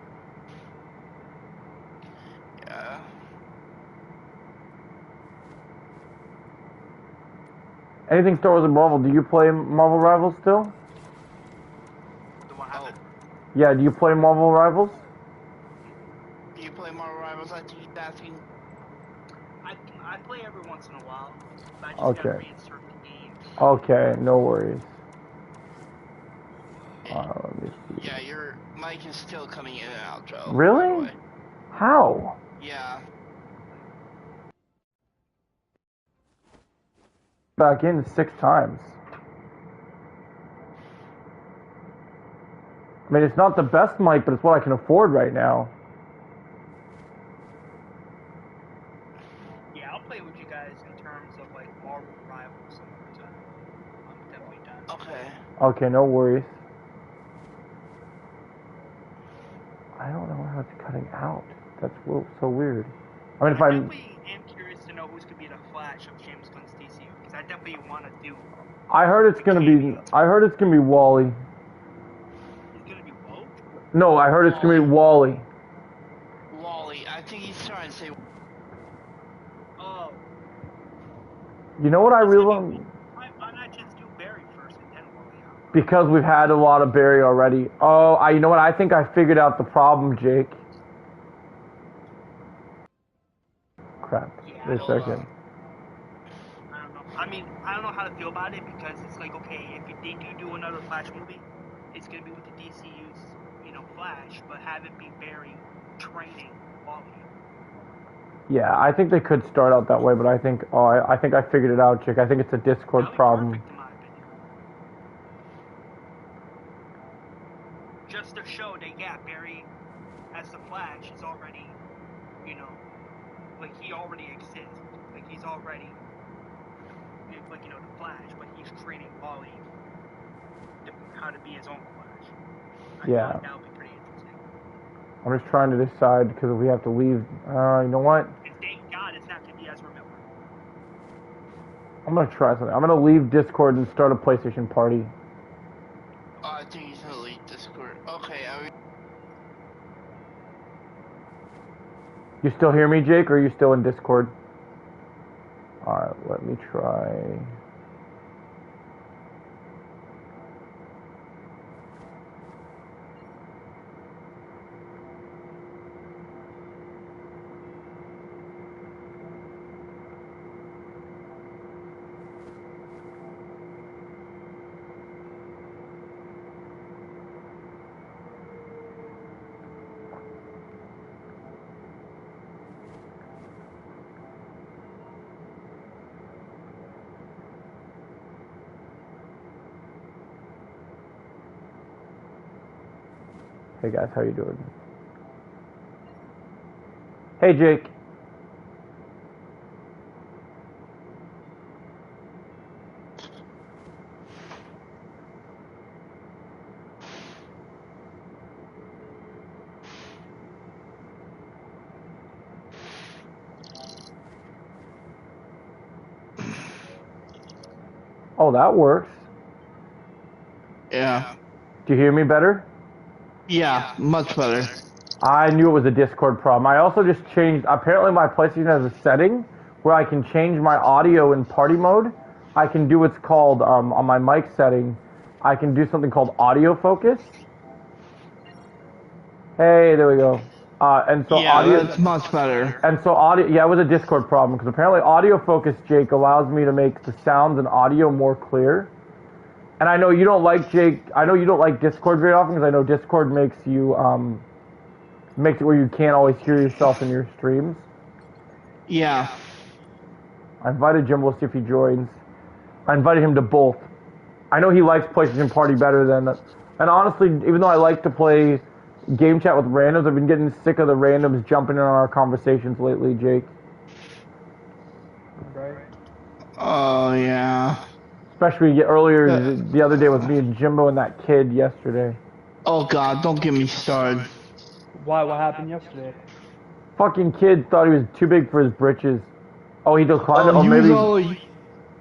Yeah. Anything Star Wars and Marvel? Do you play Marvel Rivals still? The one happened? Yeah, do you play Marvel Rivals? Do you play Marvel Rivals? I think he's asking. I play every once in a while. But I just Okay. gotta reinsert the game. Okay, no worries. Let me see. Yeah, your mic is still coming in and out, Joe. Really? by the way. How? Yeah. Back in 6 times. I mean, it's not the best mic, but it's what I can afford right now. Yeah, I'll play with you guys in terms of like Marvel Rivals some other time. I'm definitely done. Okay. Okay, no worries. I don't know how it's cutting out. That's so weird. I mean, if I I'm... definitely am curious to know who's gonna be the Flash of James Gunn's DCU because I definitely want to do. I heard it's gonna be Wally. It's gonna be Woke. No, I heard it's gonna be Wally. Wally, I think he's trying to say. Oh. You know what I really want? Why not just do Barry first and then Wally? Because we've had a lot of Barry already. Oh, you know what? I think I figured out the problem, Jake. Crap. Yeah, Wait a second. I don't know. I mean, I don't know how to feel about it because it's like, okay, if they do another Flash movie, it's gonna be with the DCU's, Flash, but have it be Barry training Wally. Yeah, I think they could start out that way, but I think I think I figured it out, Jake. I think it's a Discord problem. Perfect, in my opinion. Just to show that, yeah, Barry, as the Flash, is already, like he already exists. Like he's already, like, the Flash, but he's training Wally how to be his own Flash. I feel like that would be pretty interesting. I'm just trying to decide because we have to leave. You know what? And thank God it's not going to be Ezra Miller. I'm gonna try something. I'm gonna leave Discord and start a PlayStation party. I think he's gonna leave Discord. Okay, You still hear me, Jake, or are you still in Discord? Alright, let me try. Hey guys, how you doing? Hey Jake. Oh, that works. yeah. Do you hear me better? Yeah, much better. I knew it was a Discord problem. I also just changed, apparently my PlayStation has a setting where I can change my audio in party mode. I can do what's called, on my mic setting, I can do something called audio focus. Hey, there we go. And so Yeah, audio, that's much better. and so audio, yeah, it was a Discord problem because apparently audio focus, Jake, allows me to make the sounds and audio more clear. And I know you don't like Discord very often because I know Discord makes it where you can't always hear yourself in your streams. Yeah. I invited Jim, we'll see if he joins. I invited him to both. I know he likes PlayStation Party better than, and honestly, even though I like to play game chat with randoms, I've been getting sick of the randoms jumping in on our conversations lately, Jake. Right. Oh, yeah. Especially earlier the other day with me and Jimbo and that kid yesterday. Oh, God, don't get me started. Why? What happened yesterday? Fucking kid thought he was too big for his britches. Oh, he declined it? Oh, Oh, he maybe... was all...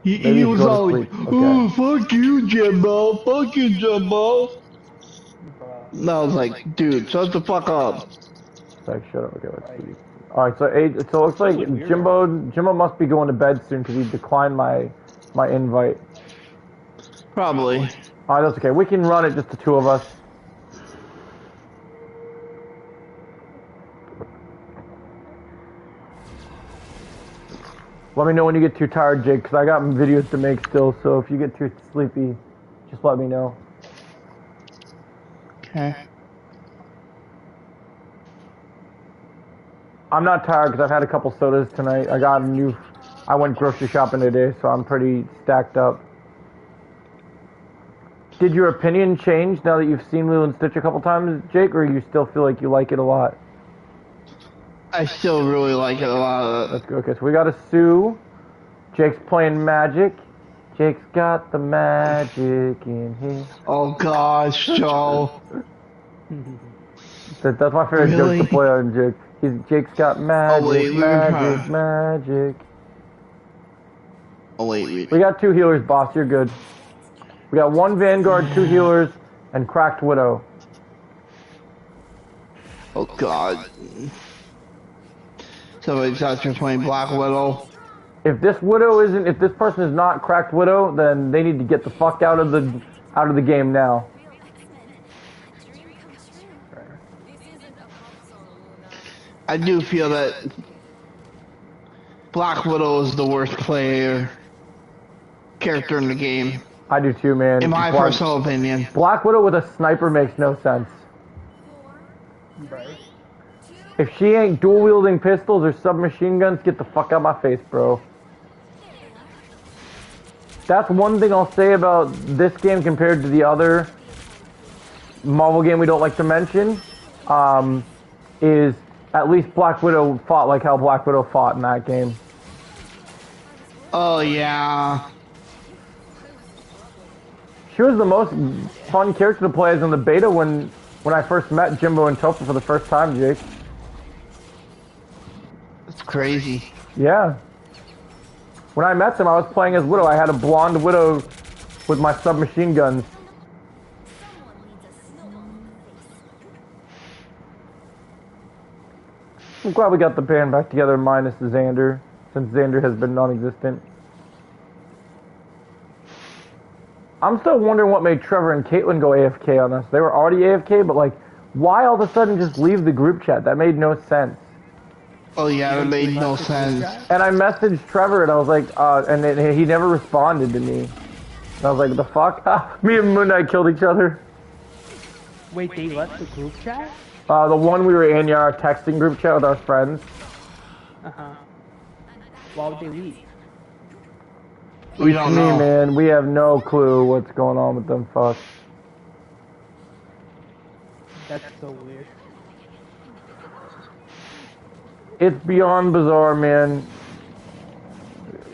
He was all like, oh, fuck you, Jimbo. Fuck you, Jimbo. No, I was like, dude, shut the fuck up. Like, shut up. Okay, let's see. Alright, so it looks like Jimbo must be going to bed soon because he declined my invite. Probably. Alright, that's okay. We can run it, just the two of us. Let me know when you get too tired, Jake, because I got videos to make still, so if you get too sleepy, just let me know. Okay. I'm not tired because I've had a couple sodas tonight. I went grocery shopping today, so I'm pretty stacked up. Did your opinion change now that you've seen Lilo and Stitch a couple times, Jake, or you still feel like you like it a lot? I still really like it a lot. Let's go. Okay, so we got a Sue. Jake's playing magic. Jake's got the magic in his... Oh, gosh, Joe. That's my favorite joke to play on Jake. Jake's got magic, magic. Oh, wait. We got 2 healers, boss. You're good. We got 1 Vanguard, 2 healers, and Cracked Widow. Oh, God. Somebody's actually playing Black Widow. If this person is not Cracked Widow, then they need to get the fuck out of the out of the game now. I do feel that Black Widow is the worst character in the game. I do too, man. In my personal opinion. Black Widow with a sniper makes no sense. Right. If she ain't dual wielding pistols or submachine guns, get the fuck out of my face, bro. That's one thing I'll say about this game compared to the other Marvel game we don't like to mention, is at least Black Widow fought like how Black Widow fought in that game. Oh, yeah. She was the most fun character to play as in the beta when I first met Jimbo and Topher for the first time, Jake. It's crazy. Yeah. When I met them, I was playing as Widow. I had a blonde Widow with my submachine guns. I'm glad we got the band back together minus Xander, since Xander has been non-existent. I'm still wondering what made Trevor and Caitlin go AFK on us. They were already AFK, but like, why all of a sudden just leave the group chat? That made no sense. Oh yeah, it made no sense. And I messaged Trevor and I was like, and he never responded to me. And I was like, the fuck? Me and Moon Knight killed each other. Wait, they left the group chat? The one we were in, yeah, our texting group chat with our friends. Uh-huh. Why would they leave? We don't know. Man, we have no clue what's going on with them fucks. That's so weird. It's beyond bizarre, man.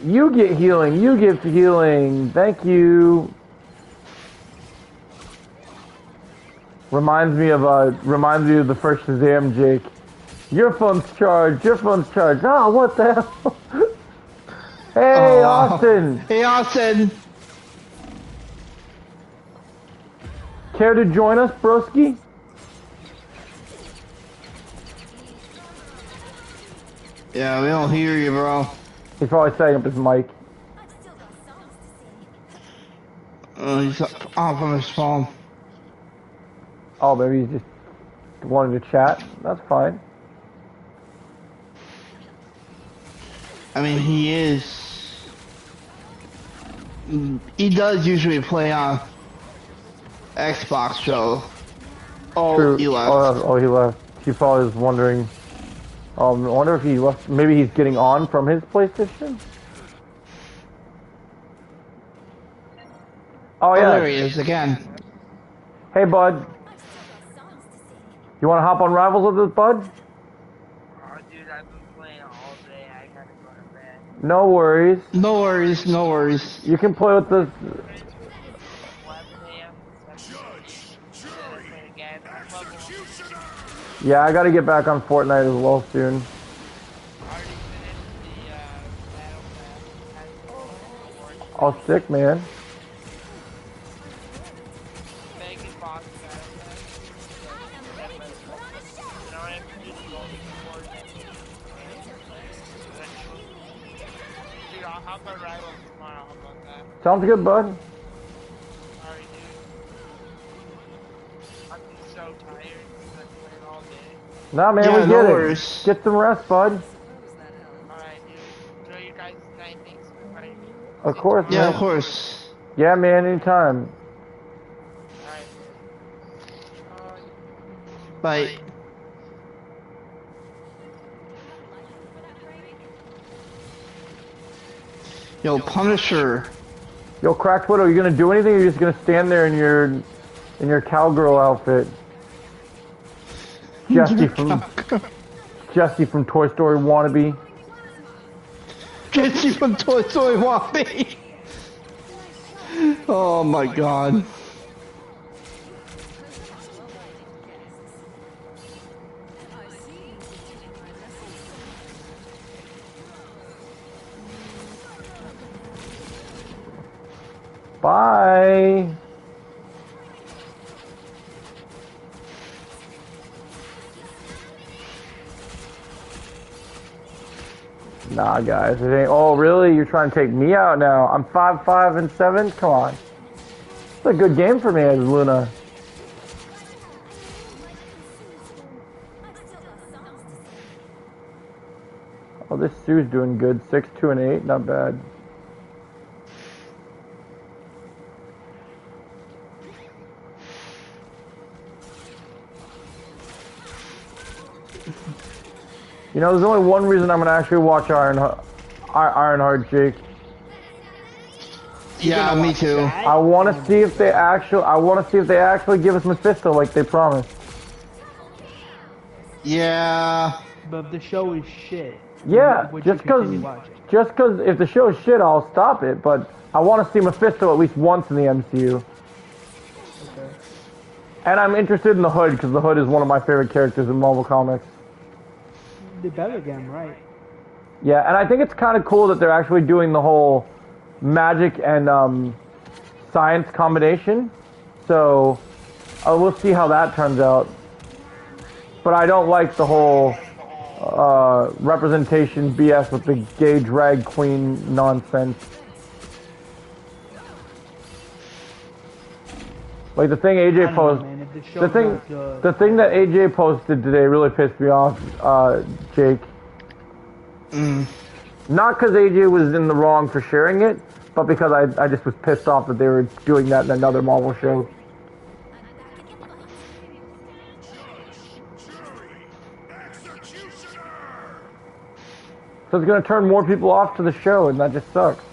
You get healing. You get healing. Thank you. Reminds me of the first Shazam, Jake. Your phone's charged. Your phone's charged. Oh, what the hell? Hey, Austin. Hey, Austin. Care to join us, broski? Yeah, we don't hear you, bro. He's probably setting up his mic. He's off on his phone. Oh, maybe he's just wanted to chat. That's fine. I mean, he is. He does usually play on Xbox, so. Oh, True. he left. Oh, he left. He probably was wondering. I wonder if he left. Maybe he's getting on from his PlayStation. Oh yeah. Oh, there he is again. Hey, bud. You want to hop on Rivals with us, bud? Oh, dude, I've been playing all day. I gotta go to bed. No worries. No worries, no worries. You can play with us. 11 a.m. Again. Yeah, I got to get back on Fortnite as well soon. Already finished the battle pass. Oh, sick, man. Megan boss battle pass. You know what I have to do to go Dude, I'll hop on Rivals tomorrow. How about that? Sounds good, bud. Alright, dude. I'm so tired because I've been playing all day. Nah, man, Yeah, we get no it. worries. Get some rest, bud. Alright, dude. Enjoy your guys' night. Thanks for inviting me. Of course, Yeah, man. of course. Yeah, man, anytime. Alright. Bye. Yo, Punisher. Yo, Cracked Widow, you gonna do anything, or are you just gonna stand there in your cowgirl outfit? Jesse from Toy Story wannabe. Jesse from Toy Story Wappy. Oh my god. Bye. Nah, guys, it ain't. Oh, really? You're trying to take me out now? I'm 5'5" and 7. Come on. It's a good game for me as Luna. Oh, this Sue's doing good. 6, 2, and 8. Not bad. You know, there's only one reason I'm gonna actually watch Ironheart, Jake. Yeah, me too. I want to see if they actually give us Mephisto like they promised. Yeah. But if the show is shit, Yeah, would just you continue watching? because if the show is shit, I'll stop it. But I want to see Mephisto at least once in the MCU. Okay. And I'm interested in the Hood because the Hood is one of my favorite characters in Marvel Comics. The better game, right? Yeah, and I think it's kind of cool that they're actually doing the whole magic and science combination. So we'll see how that turns out. But I don't like the whole representation BS with the gay drag queen nonsense. Like the thing AJ posted. The thing that AJ posted today really pissed me off, Jake. Not because AJ was in the wrong for sharing it, but because I just was pissed off that they were doing that in another Marvel show. So it's going to turn more people off to the show, and that just sucks.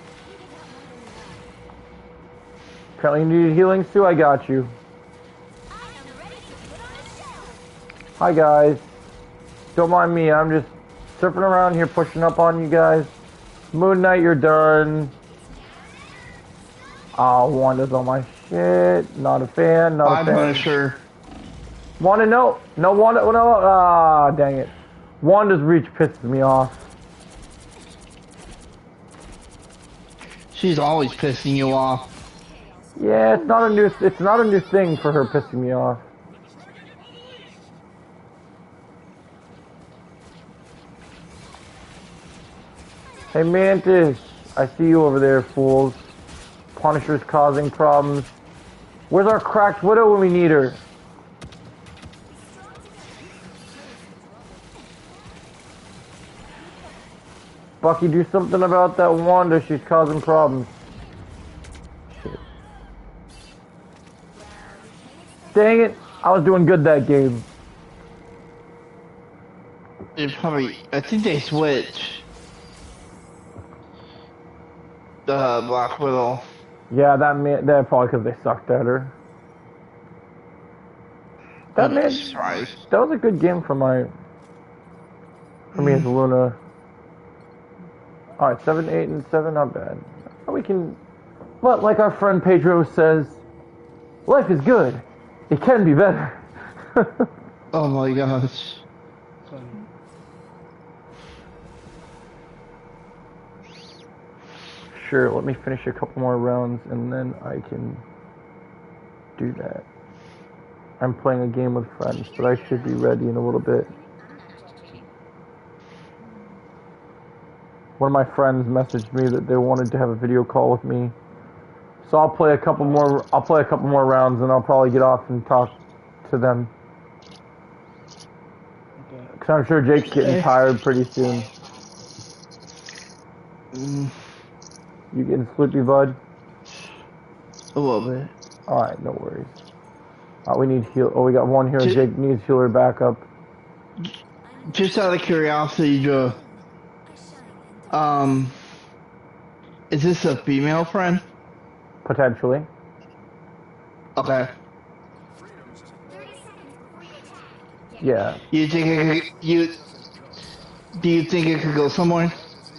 Apparently you need healing, Sue. I got you. Hi, guys. Don't mind me. I'm just surfing around here, pushing up on you guys. Moon Knight, you're done. Oh, Wanda's on my shit. Not a fan. Not a fan. Punisher. Wanda, no. No, Wanda. No. Ah, dang it. Wanda's reach pisses me off. She's always pissing you off. Yeah, it's not a new thing for her pissing me off. Hey Mantis, I see you over there, fools. Punisher's causing problems. Where's our cracked widow when we need her? Bucky, do something about that Wanda, she's causing problems. Shit. Dang it, I was doing good that game. It's probably, I think they switched. Black Widow. Yeah, that probably because they sucked at her. That was a good game for me as Luna. Alright, 7, 8, and 7, not bad. We can, but like our friend Pedro says, life is good. It can be better. Oh my gosh. Sure, let me finish a couple more rounds and then I can do that. I'm playing a game with friends, but I should be ready in a little bit. One of my friends messaged me that they wanted to have a video call with me. So I'll play a couple more rounds and I'll probably get off and talk to them. Cause I'm sure Jake's getting tired pretty soon. You getting sleepy, bud? A little bit. Alright, no worries. We need heal. Oh, we got one here. Jake needs healer backup. Just out of curiosity, Joe. Is this a female friend? Potentially. Okay. Yeah. Do you think it could go somewhere?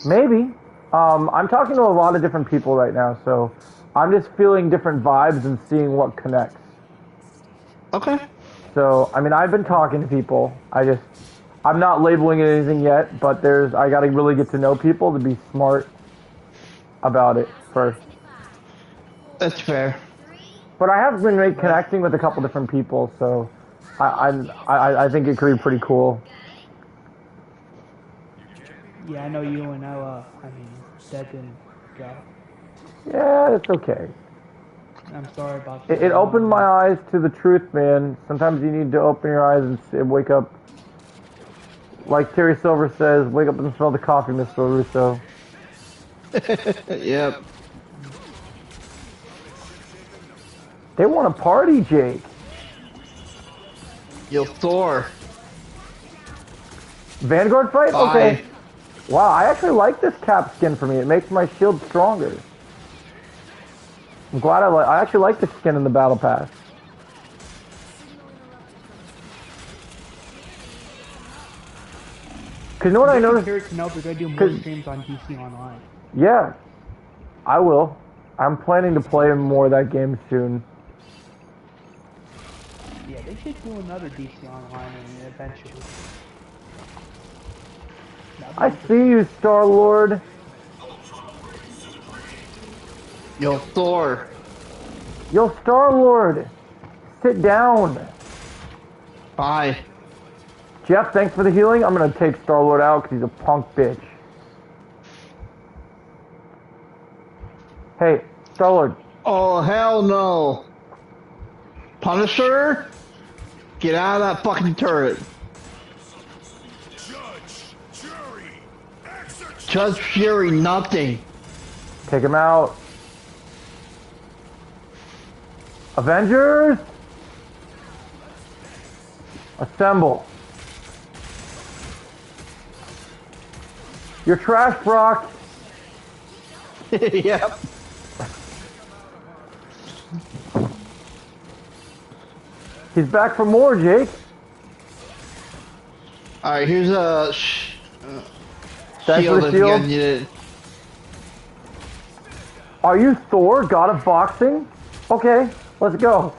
Maybe. I'm talking to a lot of different people right now, so I'm just feeling different vibes and seeing what connects. Okay. So, I mean, I've been talking to people. I'm not labeling anything yet, but I gotta really get to know people to be smart about it first. That's fair. But I have been connecting with a couple different people, so I think it could be pretty cool. Yeah, I know you and Ella. I mean, that didn't go. Yeah, it's okay. I'm sorry about that. It opened my eyes to the truth, man. Sometimes you need to open your eyes and wake up. Like Terry Silver says, wake up and smell the coffee, Mr. Russo. Yep. They want to party, Jake. Yo, Thor. Vanguard fight? Bye. Okay. Wow, I actually like this cap skin for me. It makes my shield stronger. I'm glad I actually like the skin in the battle pass. Cause you know what I noticed? Curious to know if we're gonna do more streams on DC Online. Yeah, I will. I'm planning to play more of that game soon. Yeah, they should do another DC Online eventually. I see you, Star-Lord. Yo, Thor. Yo, Star-Lord. Sit down. Bye. Jeff, thanks for the healing. I'm going to take Star-Lord out because he's a punk bitch. Hey, Star-Lord. Oh, hell no. Punisher? Get out of that fucking turret. Judge Fury, nothing. Take him out. Avengers! Assemble. You're trash, Brock. Yep. He's back for more, Jake. Alright, here's a Thanks shield for the if you shield. guys need it. Are you Thor, god of boxing? Okay, let's go.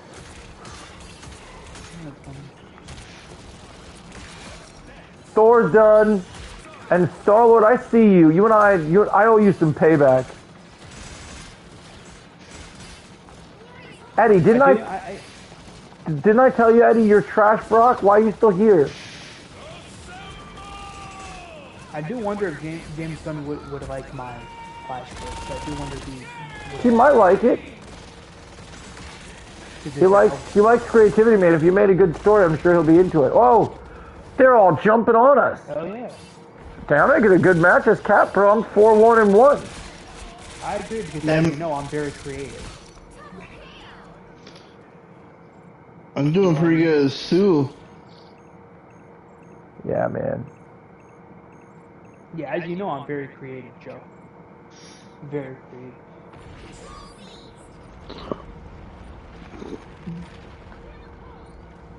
Thor's done. And Star-Lord, I see you. You and I owe you some payback. Eddie, didn't I tell you, Eddie, you're trash, Brock? Why are you still here? I do wonder if James Gunn would like my Flash script. I do wonder if he might like it. He likes creativity, man. If you made a good story, I'm sure he'll be into it. Oh, they're all jumping on us. Oh yeah. Damn, I get a good match as Cap Pro. I'm 4-1-1. I agree because as you know, I'm very creative. I'm doing pretty good as Sue. Yeah, man. Yeah, as you know, I'm very creative, Joe. Very creative.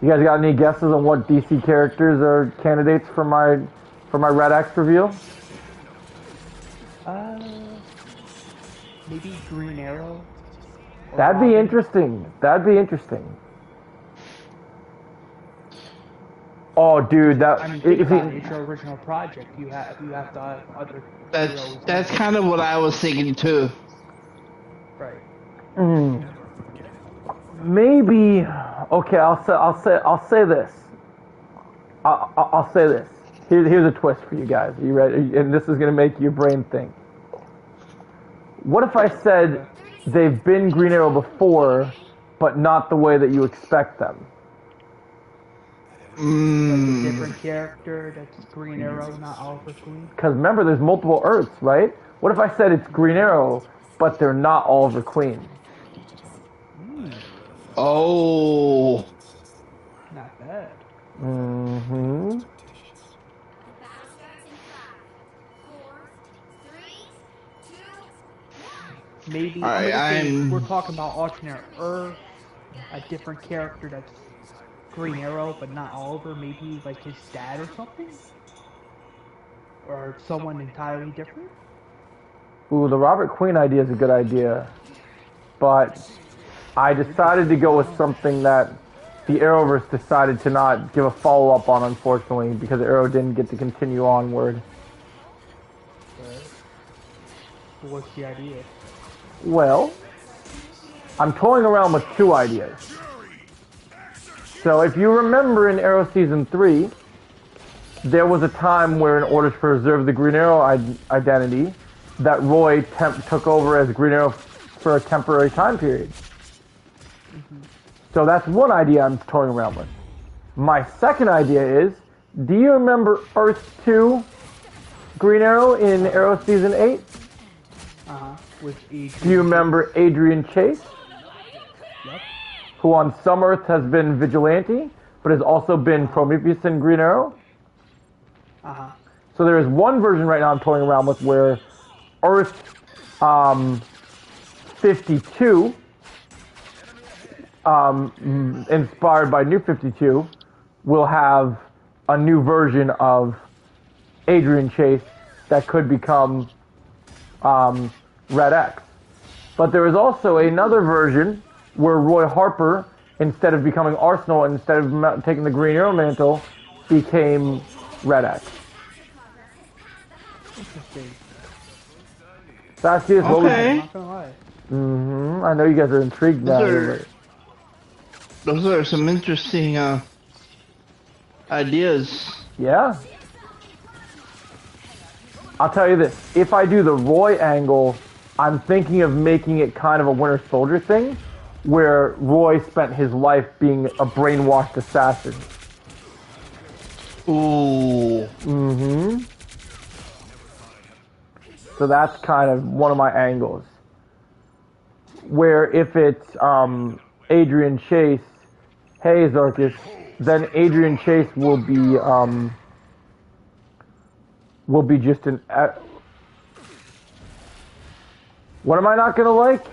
You guys got any guesses on what DC characters are candidates for my Red X reveal? Maybe Green Arrow. That'd be interesting. That'd be interesting. Oh, dude, that I mean, it's your original project. You have to have other. That's kind of what I was thinking too. Right. Maybe. Okay, I'll say this. I'll say this. Here's a twist for you guys. Are you ready? And this is gonna make your brain think. What if I said they've been Green Arrow before, but not the way that you expect them? Like a different character that's Green Arrow, not Oliver Queen. Because remember, there's multiple Earths, right? What if I said it's Green Arrow, but they're not Oliver Queen? Oh. Not bad. Mm-hmm. Maybe we're talking about alternate Earth, a different character that's Green Arrow, but not Oliver. Maybe like his dad or something, or someone entirely different. Ooh, the Robert Queen idea is a good idea, but I decided to go with something that the Arrowverse decided to not give a follow-up on, unfortunately, because Arrow didn't get to continue onward. What's the idea? Well, I'm toying around with two ideas. So if you remember in Arrow Season 3, there was a time where in order to preserve the Green Arrow identity, that Roy took over as Green Arrow for a temporary time period. So that's one idea I'm toying around with. My second idea is, do you remember Earth 2 Green Arrow in Arrow Season 8? With Adrian. Do you remember Adrian Chase? Yep. Who on some Earth has been Vigilante, but has also been Prometheus in Green Arrow? So there is one version right now I'm toying around with where Earth 52, inspired by New 52, will have a new version of Adrian Chase that could become Red X. But there is also another version where Roy Harper, instead of becoming Arsenal, instead of taking the Green Arrow mantle, became Red X. Interesting. That's it. Okay. I'm not gonna lie. I know you guys are intrigued now. Those are some interesting ideas. Yeah. I'll tell you this. If I do the Roy angle, I'm thinking of making it kind of a Winter Soldier thing, where Roy spent his life being a brainwashed assassin. Ooh. So that's kind of one of my angles. Where if it's Adrian Chase, hey Zarkus, then Adrian Chase will be just an. What am I not gonna like?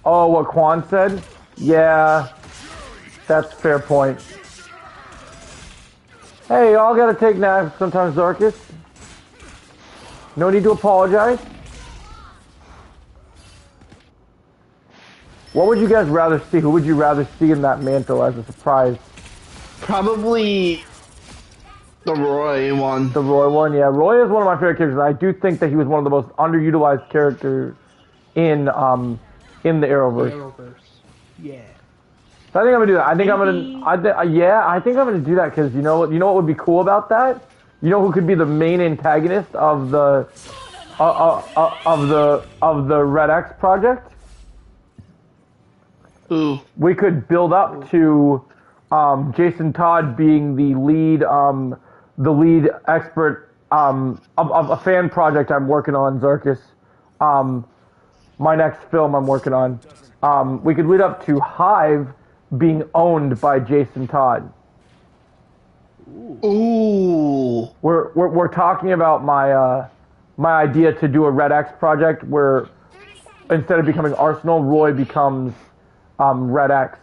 Oh, what Quan said? Yeah, that's a fair point. Hey, y'all gotta take naps sometimes, Zarkus. No need to apologize. What would you guys rather see? Who would you rather see in that mantle as a surprise? Probably the Roy one. The Roy one, yeah. Roy is one of my favorite characters. I do think that he was one of the most underutilized characters in the Arrowverse. Arrowverse. Yeah. So I think I'm gonna do that. I think I think I'm gonna do that because you know what would be cool about that? You know who could be the main antagonist of the Red X project? Ooh. We could build up to Jason Todd being the lead expert of a fan project I'm working on, Zarkus. My next film I'm working on. We could lead up to Hive being owned by Jason Todd. Ooh. We're talking about my idea to do a Red X project where instead of becoming Arsenal, Roy becomes Red X.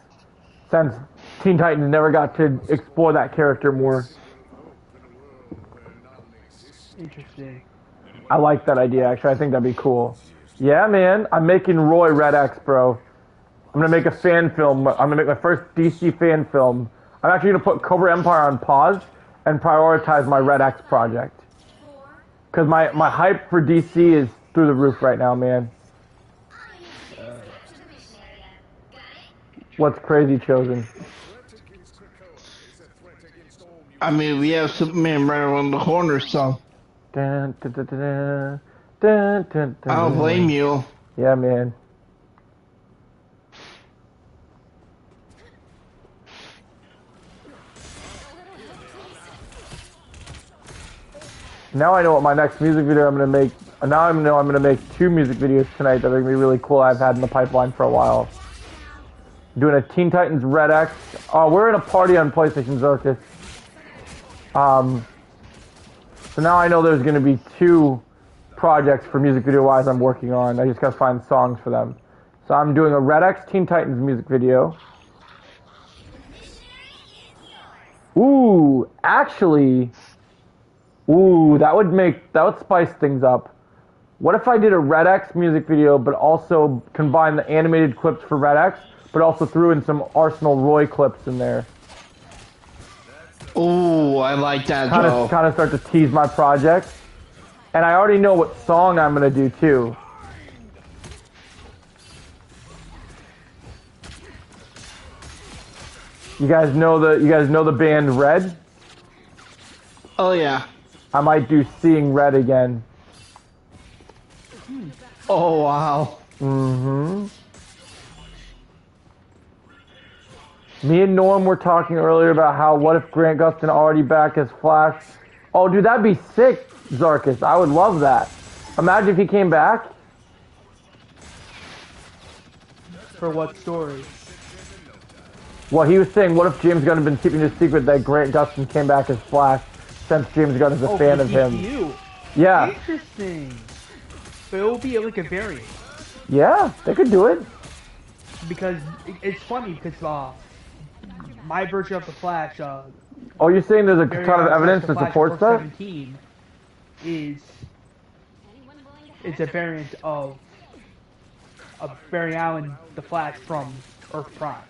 Since Teen Titans never got to explore that character more. Interesting. I like that idea, actually. I think that'd be cool. Yeah, man. I'm making Roy Red X, bro. I'm going to make a fan film. I'm going to make my first DC fan film. I'm actually going to put Cobra Empire on pause and prioritize my Red X project. Because my hype for DC is through the roof right now, man. What's crazy, Chosen? I mean, we have Superman right around the corner, so Dun, dun, dun, dun, dun, dun, dun, I don't blame you. Yeah, man. Now I know what my next music video I'm going to make. Now I know I'm going to make 2 music videos tonight that are going to be really cool. I've had in the pipeline for a while. Doing a Teen Titans Red X. We're in a party on PlayStation Zarkus. So now I know there's going to be 2 projects for music video wise I'm working on. I just got to find songs for them. So I'm doing a Red X Teen Titans music video. Ooh, actually, that would spice things up. What if I did a Red X music video, but also combined the animated clips for Red X, but also threw in some Arsenal Roy clips in there? Ooh, I like that, Joe. Kind of start to tease my project. And I already know what song I'm gonna do too. You guys know the band Red? Oh yeah. I might do Seeing Red again. Oh wow. Mm-hmm. Me and Norm were talking earlier about how what if Grant Gustin already back as Flash? Oh, dude, that'd be sick, Zarkus. I would love that. Imagine if he came back. For what story? Well, he was saying, what if James Gunn had been keeping the secret that Grant Gustin came back as Flash since James Gunn is a fan of him? DCU. Yeah. Interesting. But it will be like a variant. Yeah, they could do it. Because it's funny because my version of the Flash. Oh, you're saying there's a ton of evidence to support that? 17 is it's a variant of Barry Allen, the Flash from Earth Prime.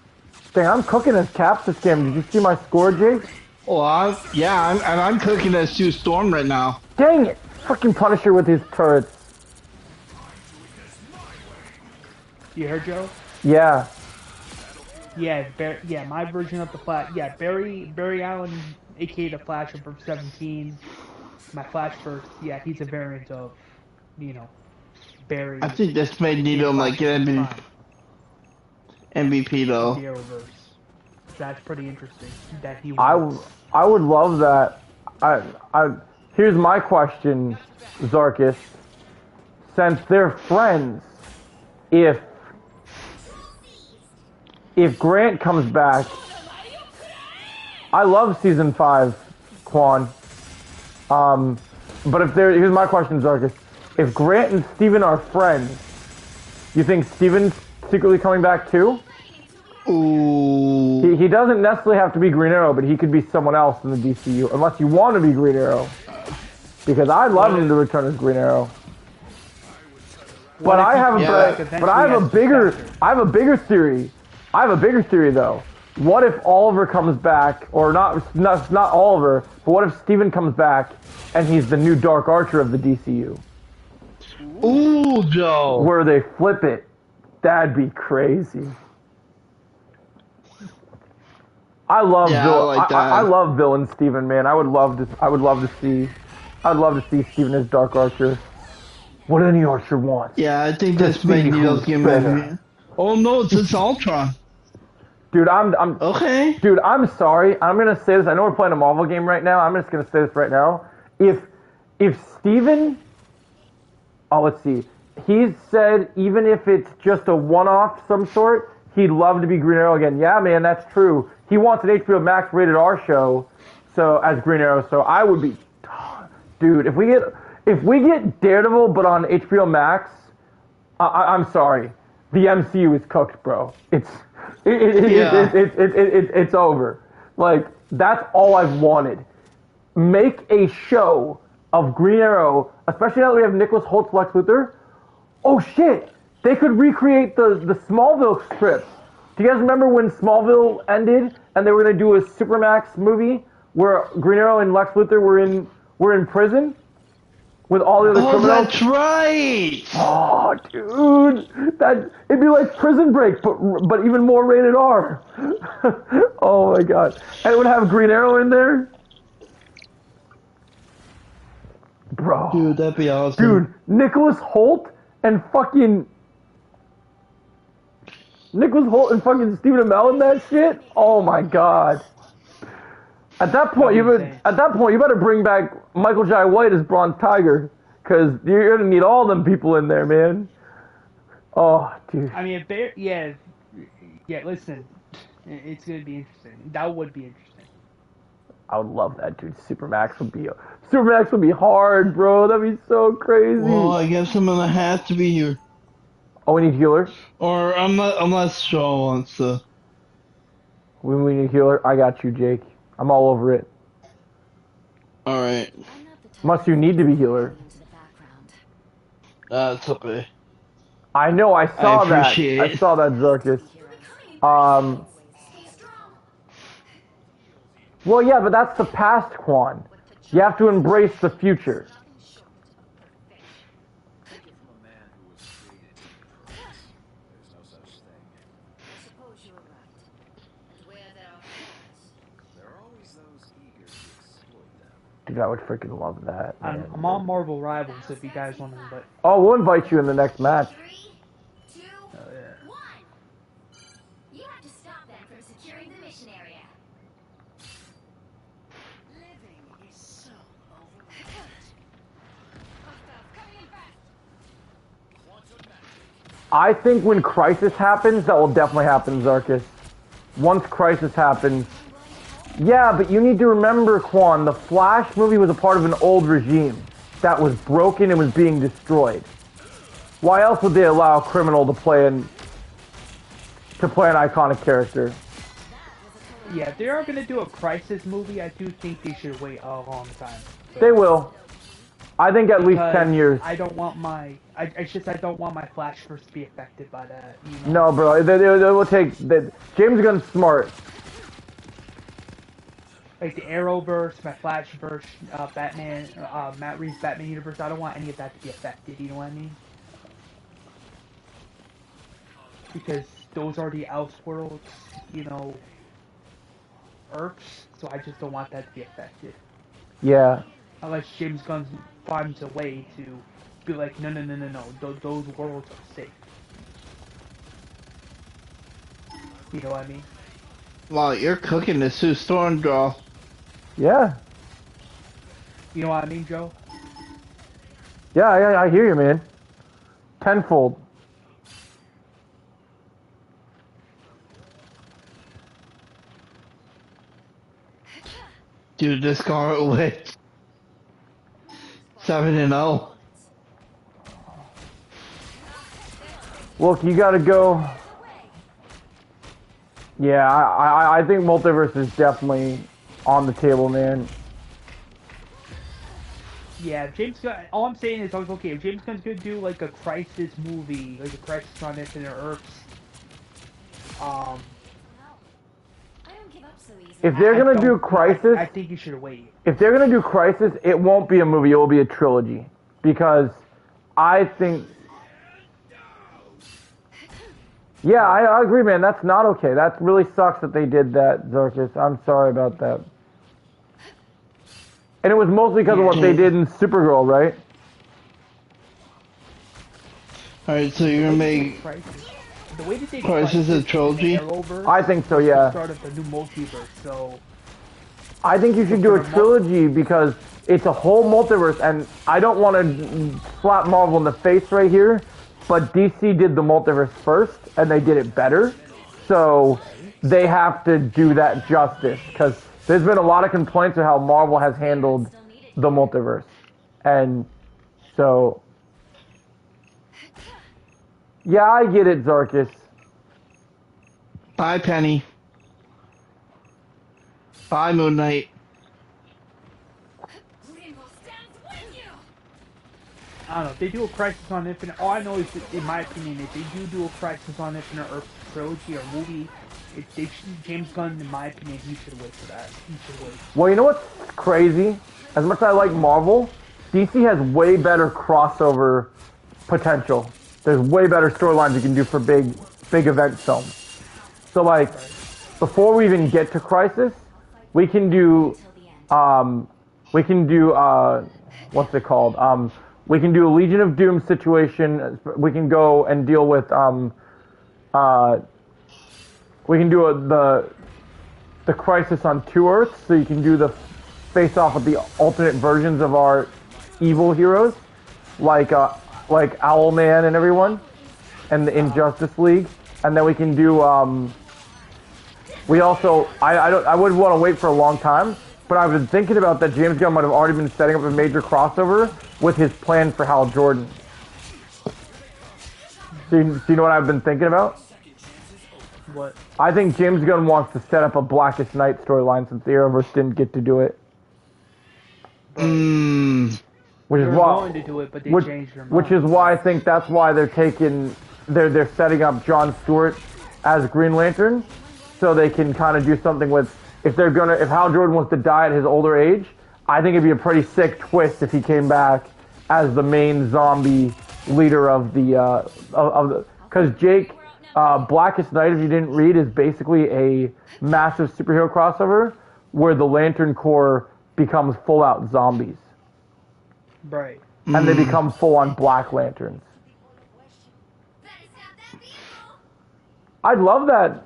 Dang, I'm cooking as Caps this game. Did you see my score, Jake? Oh, I'm cooking as Sue Storm right now. Dang it! Fucking Punisher with his turrets. You heard, Joe? Yeah. Yeah, my version of the Flash. Yeah, Barry Allen, aka the Flash from 17. My Flash first. Yeah, he's a variant of, Barry. I think this may need him like an MVP though. The Arrowverse. That's pretty interesting. That he. I would love that. Here's my question, Zarkus. Since they're friends, if Grant comes back, I love season 5, Quan. But here's my question, Zarkus. If Grant and Steven are friends, you think Steven's secretly coming back too? Ooh. He doesn't necessarily have to be Green Arrow, but he could be someone else in the DCU, unless you want to be Green Arrow. Because I'd love him to return as Green Arrow. But I have a bigger theory. I have a bigger theory though. What if Oliver comes back, or not Oliver, but what if Steven comes back and he's the new Dark Archer of the DCU? Ooh, Joe. Where they flip it. That'd be crazy. I love I love villain Steven, man. I would love to see Steven as Dark Archer. What any Archer wants. Yeah, I think that's Magneto's game. Oh no, it's Ultron. Dude, I'm okay. Dude, I'm sorry. I'm gonna say this. I know we're playing a Marvel game right now. I'm just gonna say this right now. If Steven, let's see. He said even if it's just a one-off some sort, he'd love to be Green Arrow again. Yeah, man, that's true. He wants an HBO Max rated R show, so as Green Arrow. So I would be, dude. If we get Daredevil, but on HBO Max, I'm sorry. The MCU is cooked, bro. It's over. Like, that's all I've wanted. Make a show of Green Arrow, especially now that we have Nicholas Holt's Lex Luthor. Oh shit! They could recreate the Smallville script. Do you guys remember when Smallville ended and they were gonna do a Supermax movie where Green Arrow and Lex Luthor were in prison? With all the other criminals. That's right! Oh, dude. It'd be like Prison Break, but even more rated R. Oh my god. And it would have Green Arrow in there. Bro. Dude, that'd be awesome. Dude, Nicholas Hoult and fucking Stephen Amell in that shit? Oh my god. At that point, you better bring back Michael Jai White as Bronze Tiger, because you're gonna need all them people in there, man. Oh, dude. I mean, yeah. Listen, it's gonna be interesting. That would be interesting. I would love that, dude. Supermax would be hard, bro. That'd be so crazy. Well, I guess someone has to be here. Oh, we need healer. Or I'm not sure wants to. We need healer. I got you, Jake. I'm all over it. Alright. Must you need to be healer? It's okay. I know, I saw that. I saw that, Zarkus. Well, yeah, but that's the past, Quan. You have to embrace the future. Dude, I would freaking love that. I'm on Marvel Rivals if you guys want to, but... Oh, we'll invite you in the next match. I think when Crisis happens, that will definitely happen, Zarkus. Once Crisis happens, yeah, but you need to remember, Quan, the Flash movie was a part of an old regime that was broken and was being destroyed. Why else would they allow a criminal to play an iconic character? Yeah, if they are gonna do a Crisis movie, I do think they should wait a long time. They will. I think at least 10 years. I don't want my I don't want my Flashverse to be affected by that. You know? No, bro. They will take. James Gunn's smart. Like the Arrowverse, my Flashverse, Batman, Matt Reeves' Batman universe. I don't want any of that to be affected. You know what I mean? Because those are the Elseworlds, you know, Earths. So I just don't want that to be affected. Yeah. Unless James Gunn finds a way to be like, no. Those worlds are safe. You know what I mean? Wow, you're cooking this Sue Storm draw. Yeah. You know what I mean, Joe? Yeah, I hear you, man. Tenfold. Dude, this Scarlet Witch. 7-0. Look, you gotta go. Yeah, I think Multiverse is definitely on the table, man. Yeah, James Gunn. All I'm saying is, okay, if James Gunn's gonna do like a Crisis movie, like a Crisis on Infinite Earths, if they're gonna do Crisis, I think you should wait. If they're gonna do Crisis, it won't be a movie; it will be a trilogy. Because I think, yeah, I agree, man. That's not okay. That really sucks that they did that, Zarkus. I'm sorry about that. And it was mostly because of what they did in Supergirl, right? Alright, so you're gonna make The way that they Crisis a trilogy? I think so, yeah. Start of the new multiverse, so I think you should do a trilogy because it's a whole multiverse, and I don't want to slap Marvel in the face right here, but DC did the multiverse first, and they did it better, so they have to do that justice, because there's been a lot of complaints of how Marvel has handled the multiverse, and so... Yeah, I get it, Zarkus. Bye, Penny. Bye, Moon Knight. I don't know. If they do a Crisis on Infinite, all I know is, that, in my opinion, if they do a Crisis on Infinite Earth trilogy or movie, James Gunn, in my opinion, he should wait for that. He should wait. Well, you know what's crazy? As much as I like Marvel, DC has way better crossover potential. There's way better storylines you can do for big event films. So, like, before we even get to Crisis, we can do, what's it called? We can do a Legion of Doom situation. We can go and deal with, we can do the Crisis on 2 Earths, so you can do the face off with the alternate versions of our evil heroes, like Owlman and everyone, and the Injustice League, and then we can do, we also, I wouldn't want to wait for a long time, but I've been thinking about that James Gunn might have already been setting up a major crossover with his plan for Hal Jordan. Do you know what I've been thinking about? What? I think James Gunn wants to set up a Blackest Night storyline since the Arrowverse didn't get to do it. Which is why, going to do it, but they changed their mind. Which is why I think that's why they're setting up Jon Stewart as Green Lantern, so they can kind of do something with, if Hal Jordan wants to die at his older age, I think it'd be a pretty sick twist if he came back as the main zombie leader of the, because Jake, Blackest Night, if you didn't read, is basically a massive superhero crossover where the Lantern Corps becomes full-out zombies. Right. And they become full-on Black Lanterns. I'd love that,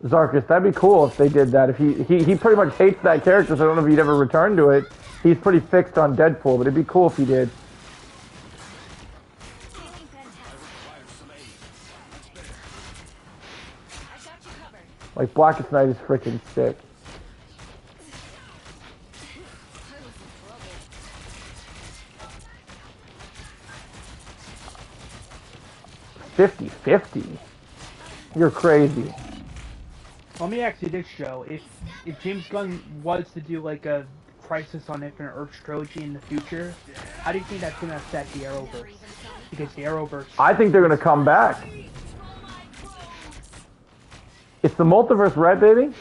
Zarkus. That'd be cool if they did that. If he pretty much hates that character, so I don't know if he'd ever return to it. He's pretty fixed on Deadpool, but it'd be cool if he did. Like, Blackest Night is freaking sick. $50-50? You're crazy. Let me ask you this, Joe. If James Gunn was to do like a Crisis on Infinite Earths trilogy in the future, how do you think that's going to affect the Arrowverse? Because the Arrowverse... I think they're going to come back. It's the multiverse, right, baby?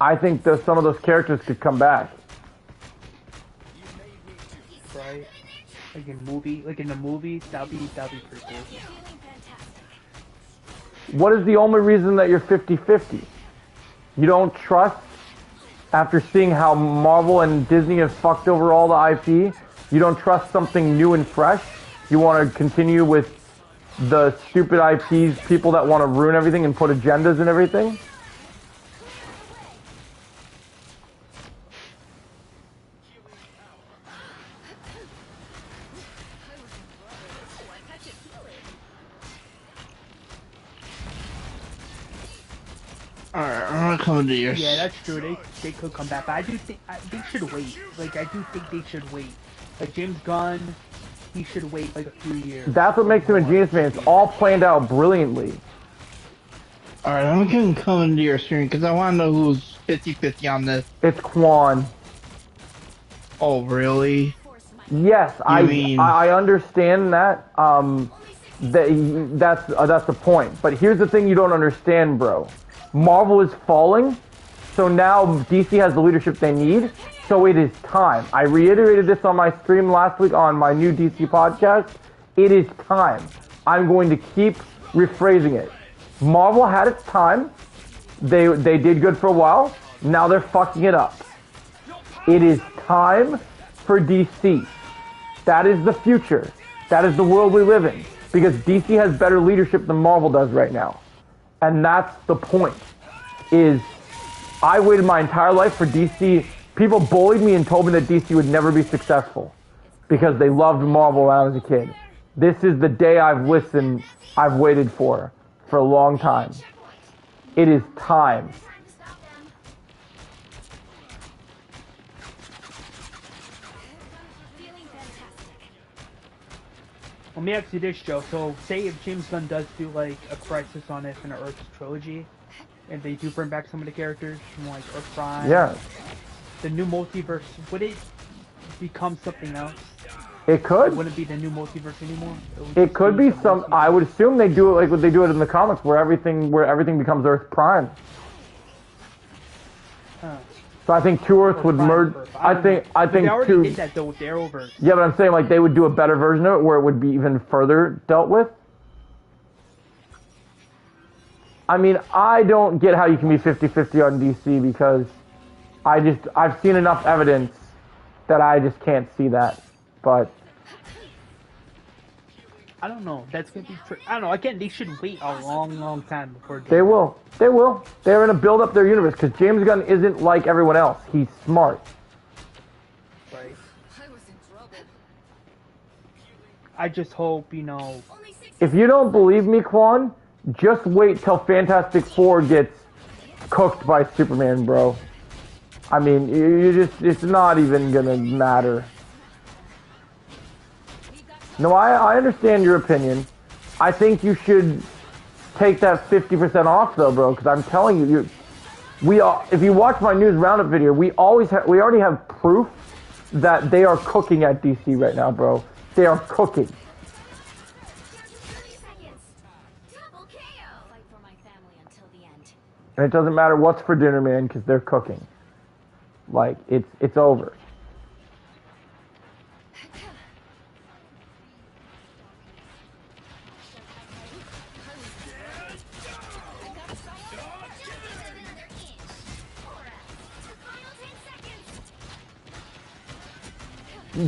I think that some of those characters could come back. Right? Like in the movies, that'd be pretty cool. What is the only reason that you're 50-50? You don't trust, after seeing how Marvel and Disney have fucked over all the IP, you don't trust something new and fresh? You want to continue with the stupid IPs, people that want to ruin everything and put agendas and everything? Alright, I'm gonna come to yours. Yeah, that's true. They could come back, but I do think they should wait. Like, I do think they should wait. Like, James Gunn, he should wait like a few years. That's what makes him a genius, man. It's all planned out brilliantly. Alright, I'm gonna come into your stream because I want to know who's 50-50 on this. It's Quan. Oh, really? Yes, I understand that. That's the point. But here's the thing you don't understand, bro. Marvel is falling, so now DC has the leadership they need. So it is time. I reiterated this on my stream last week on my new DC podcast. It is time. I'm going to keep rephrasing it. Marvel had its time. They did good for a while. Now they're fucking it up. It is time for DC. That is the future. That is the world we live in. Because DC has better leadership than Marvel does right now. And that's the point. Is I waited my entire life for DC. People bullied me and told me that DC would never be successful because they loved Marvel when I was a kid. This is the day I've waited for a long time. It is time. Let me ask you this, Joe. So, say if James Gunn does do like a Crisis on Infinite Earths trilogy, and they do bring back some of the characters from like Earth Prime, Yeah. The new multiverse, would it become something else? It could. It wouldn't be the new multiverse anymore. It could be some. I would assume they do it like what they do it in the comics, where everything becomes Earth Prime. So I think two Earths would merge. I think they already two. did that though with the Arrowverse. Yeah, but I'm saying like they would do a better version of it, where it would be even further dealt with. I mean, I don't get how you can be 50-50 on DC because I've seen enough evidence that I just can't see that. But I don't know. That's gonna be. I don't know. Again, they should wait a long time before. They will. They will. They're gonna build up their universe because James Gunn isn't like everyone else. He's smart. Right. I just hope, you know. If you don't believe me, Quan, just wait till Fantastic Four gets cooked by Superman, bro. I mean, it's not even gonna matter. No, I understand your opinion. I think you should take that 50% off, though, bro, because I'm telling you, if you watch my news roundup video, we already have proof that they are cooking at DC right now, bro. They are cooking. And it doesn't matter what's for dinner, man, because they're cooking. Like, it's over.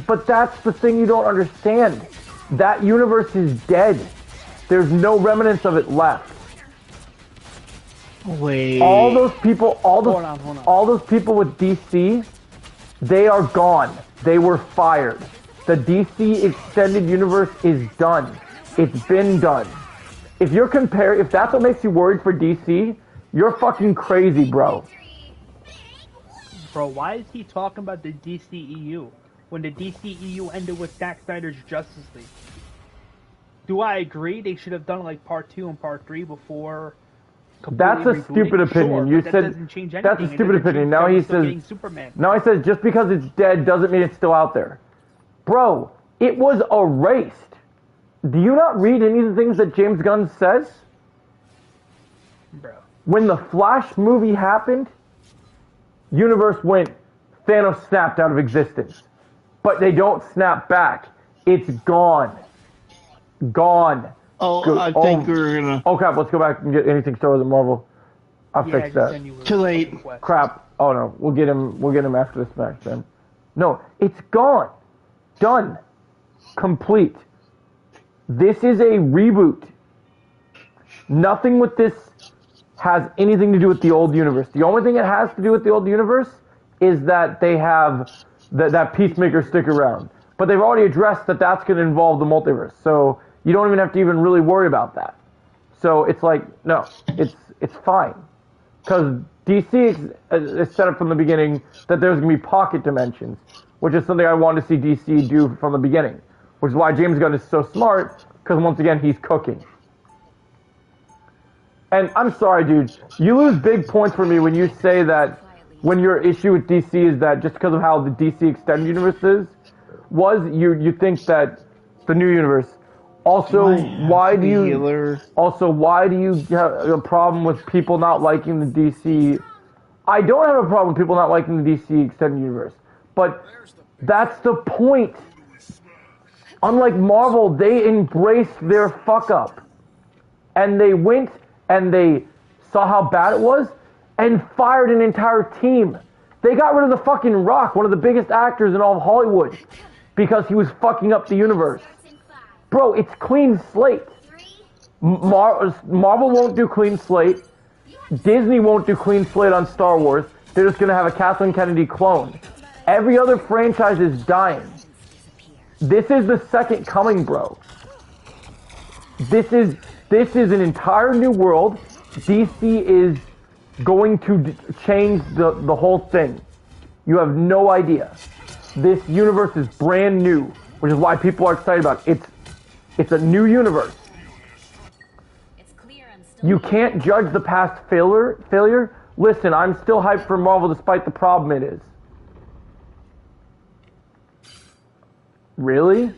But that's the thing you don't understand. That universe is dead. There's no remnants of it left. Wait. All those people, Hold on. all those people with DC, they are gone. They were fired. The DC extended universe is done. It's been done. If that's what makes you worried for DC, you're fucking crazy, bro. Bro, why is he talking about the DCEU when the DCEU ended with Zack Snyder's Justice League? Do I agree they should have done like part 2 and part 3 before? That's a stupid opinion. Sure, you that said doesn't change anything. That's a stupid opinion. Now he says. Now he says just because it's dead doesn't mean it's still out there, bro. It was erased. Do you not read any of the things that James Gunn says? Bro. When the Flash movie happened, universe went, Thanos snapped out of existence. But they don't snap back. It's gone. Gone. Oh, I think we're gonna... Oh, crap, let's go back and get anything Star Wars and Marvel. I'll fix that. Too late. Crap. Oh, no. We'll get him after this match, then. No, it's gone. Done. Complete. This is a reboot. Nothing with this has anything to do with the old universe. The only thing it has to do with the old universe is that they have that Peacemaker stick around. But they've already addressed that that's going to involve the multiverse. So you don't even have to even really worry about that. So it's like, no, it's fine. Because DC is set up from the beginning that there's going to be pocket dimensions, which is something I wanted to see DC do from the beginning. Which is why James Gunn is so smart, because once again, he's cooking. And I'm sorry, dude, you lose big points for me when you say that when your issue with DC is that just because of how the DC extended universe you think that the new universe. Also, why do you have a problem with people not liking the DC? I don't have a problem with people not liking the DC extended universe, but that's the point. Unlike Marvel, they embraced their fuck up. And they went and they saw how bad it was and fired an entire team. They got rid of the fucking Rock, one of the biggest actors in all of Hollywood, because he was fucking up the universe. Bro, it's clean slate. Marvel won't do clean slate. Disney won't do clean slate on Star Wars. They're just going to have a Kathleen Kennedy clone. Every other franchise is dying. This is the second coming, bro. This is an entire new world. DC is going to change the whole thing. You have no idea. This universe is brand new, which is why people are excited about it. It's a new universe. You can't judge the past failure. Listen, I'm still hyped for Marvel despite the problem it is. Really?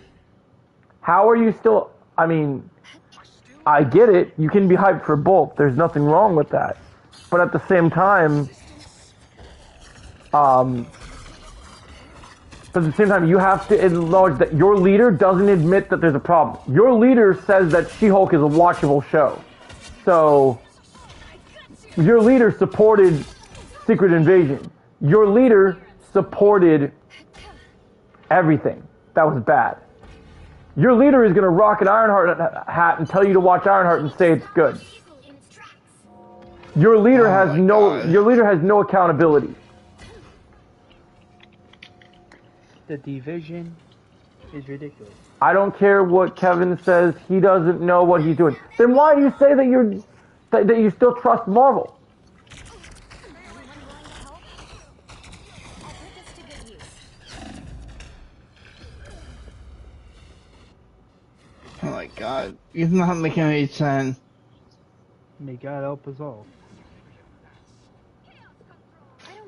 How are you still... I mean, I get it. You can be hyped for both. There's nothing wrong with that. But at the same time... you have to acknowledge that your leader doesn't admit that there's a problem. Your leader says that She-Hulk is a watchable show. So, your leader supported Secret Invasion. Your leader supported everything that was bad. Your leader is going to rock an Ironheart hat and tell you to watch Ironheart and say it's good. Your leader has no accountability. The division is ridiculous. I don't care what Kevin says. He doesn't know what he's doing. Then why do you say that you still trust Marvel? Oh my god, it's not making any sense. May God help us all.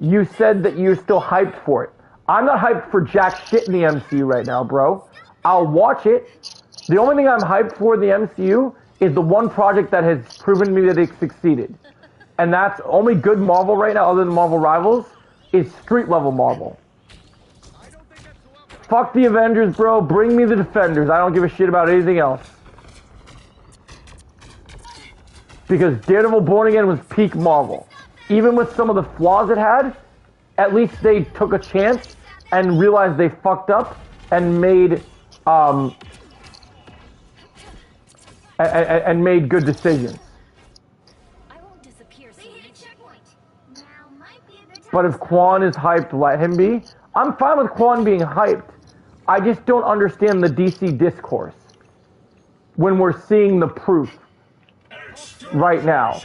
You said that you're still hyped for it. I'm not hyped for jack shit in the MCU right now, bro. I'll watch it. The only thing I'm hyped for in the MCU is the one project that has proven to me that it succeeded. And that's only good Marvel right now, other than Marvel Rivals, is street level Marvel. Fuck the Avengers, bro. Bring me the Defenders. I don't give a shit about anything else. Because Daredevil Born Again was peak Marvel. Even with some of the flaws it had, at least they took a chance and realized they fucked up and made made good decisions. But if Quan is hyped, let him be. I'm fine with Quan being hyped. I just don't understand the DC discourse when we're seeing the proof. right now.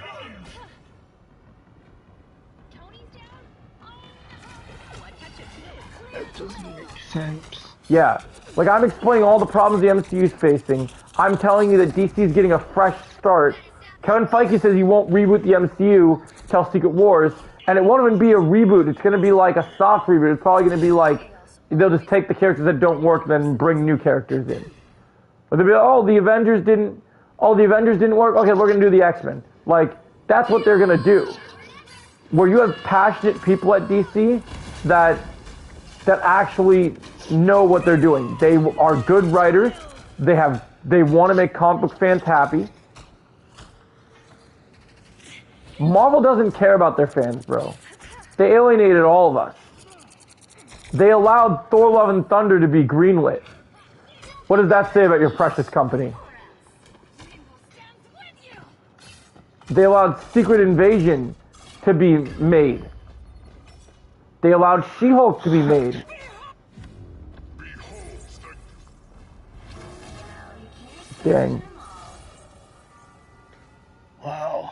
That doesn't make sense. Yeah. Like, I'm explaining all the problems the MCU is facing. I'm telling you that DC is getting a fresh start. Kevin Feige says he won't reboot the MCU till Secret Wars, and it won't even be a reboot. It's going to be like a soft reboot. It's probably going to be like, they'll just take the characters that don't work and then bring new characters in. But they'll be like, oh, the Avengers didn't work. Okay, we're going to do the X-Men. Like, that's what they're going to do. Where you have passionate people at DC that actually know what they're doing. They are good writers. They want to make comic book fans happy. Marvel doesn't care about their fans, bro. They alienated all of us. They allowed Thor: Love and Thunder to be greenlit. What does that say about your precious company? They allowed Secret Invasion to be made. They allowed She-Hulk to be made. Dang. Wow.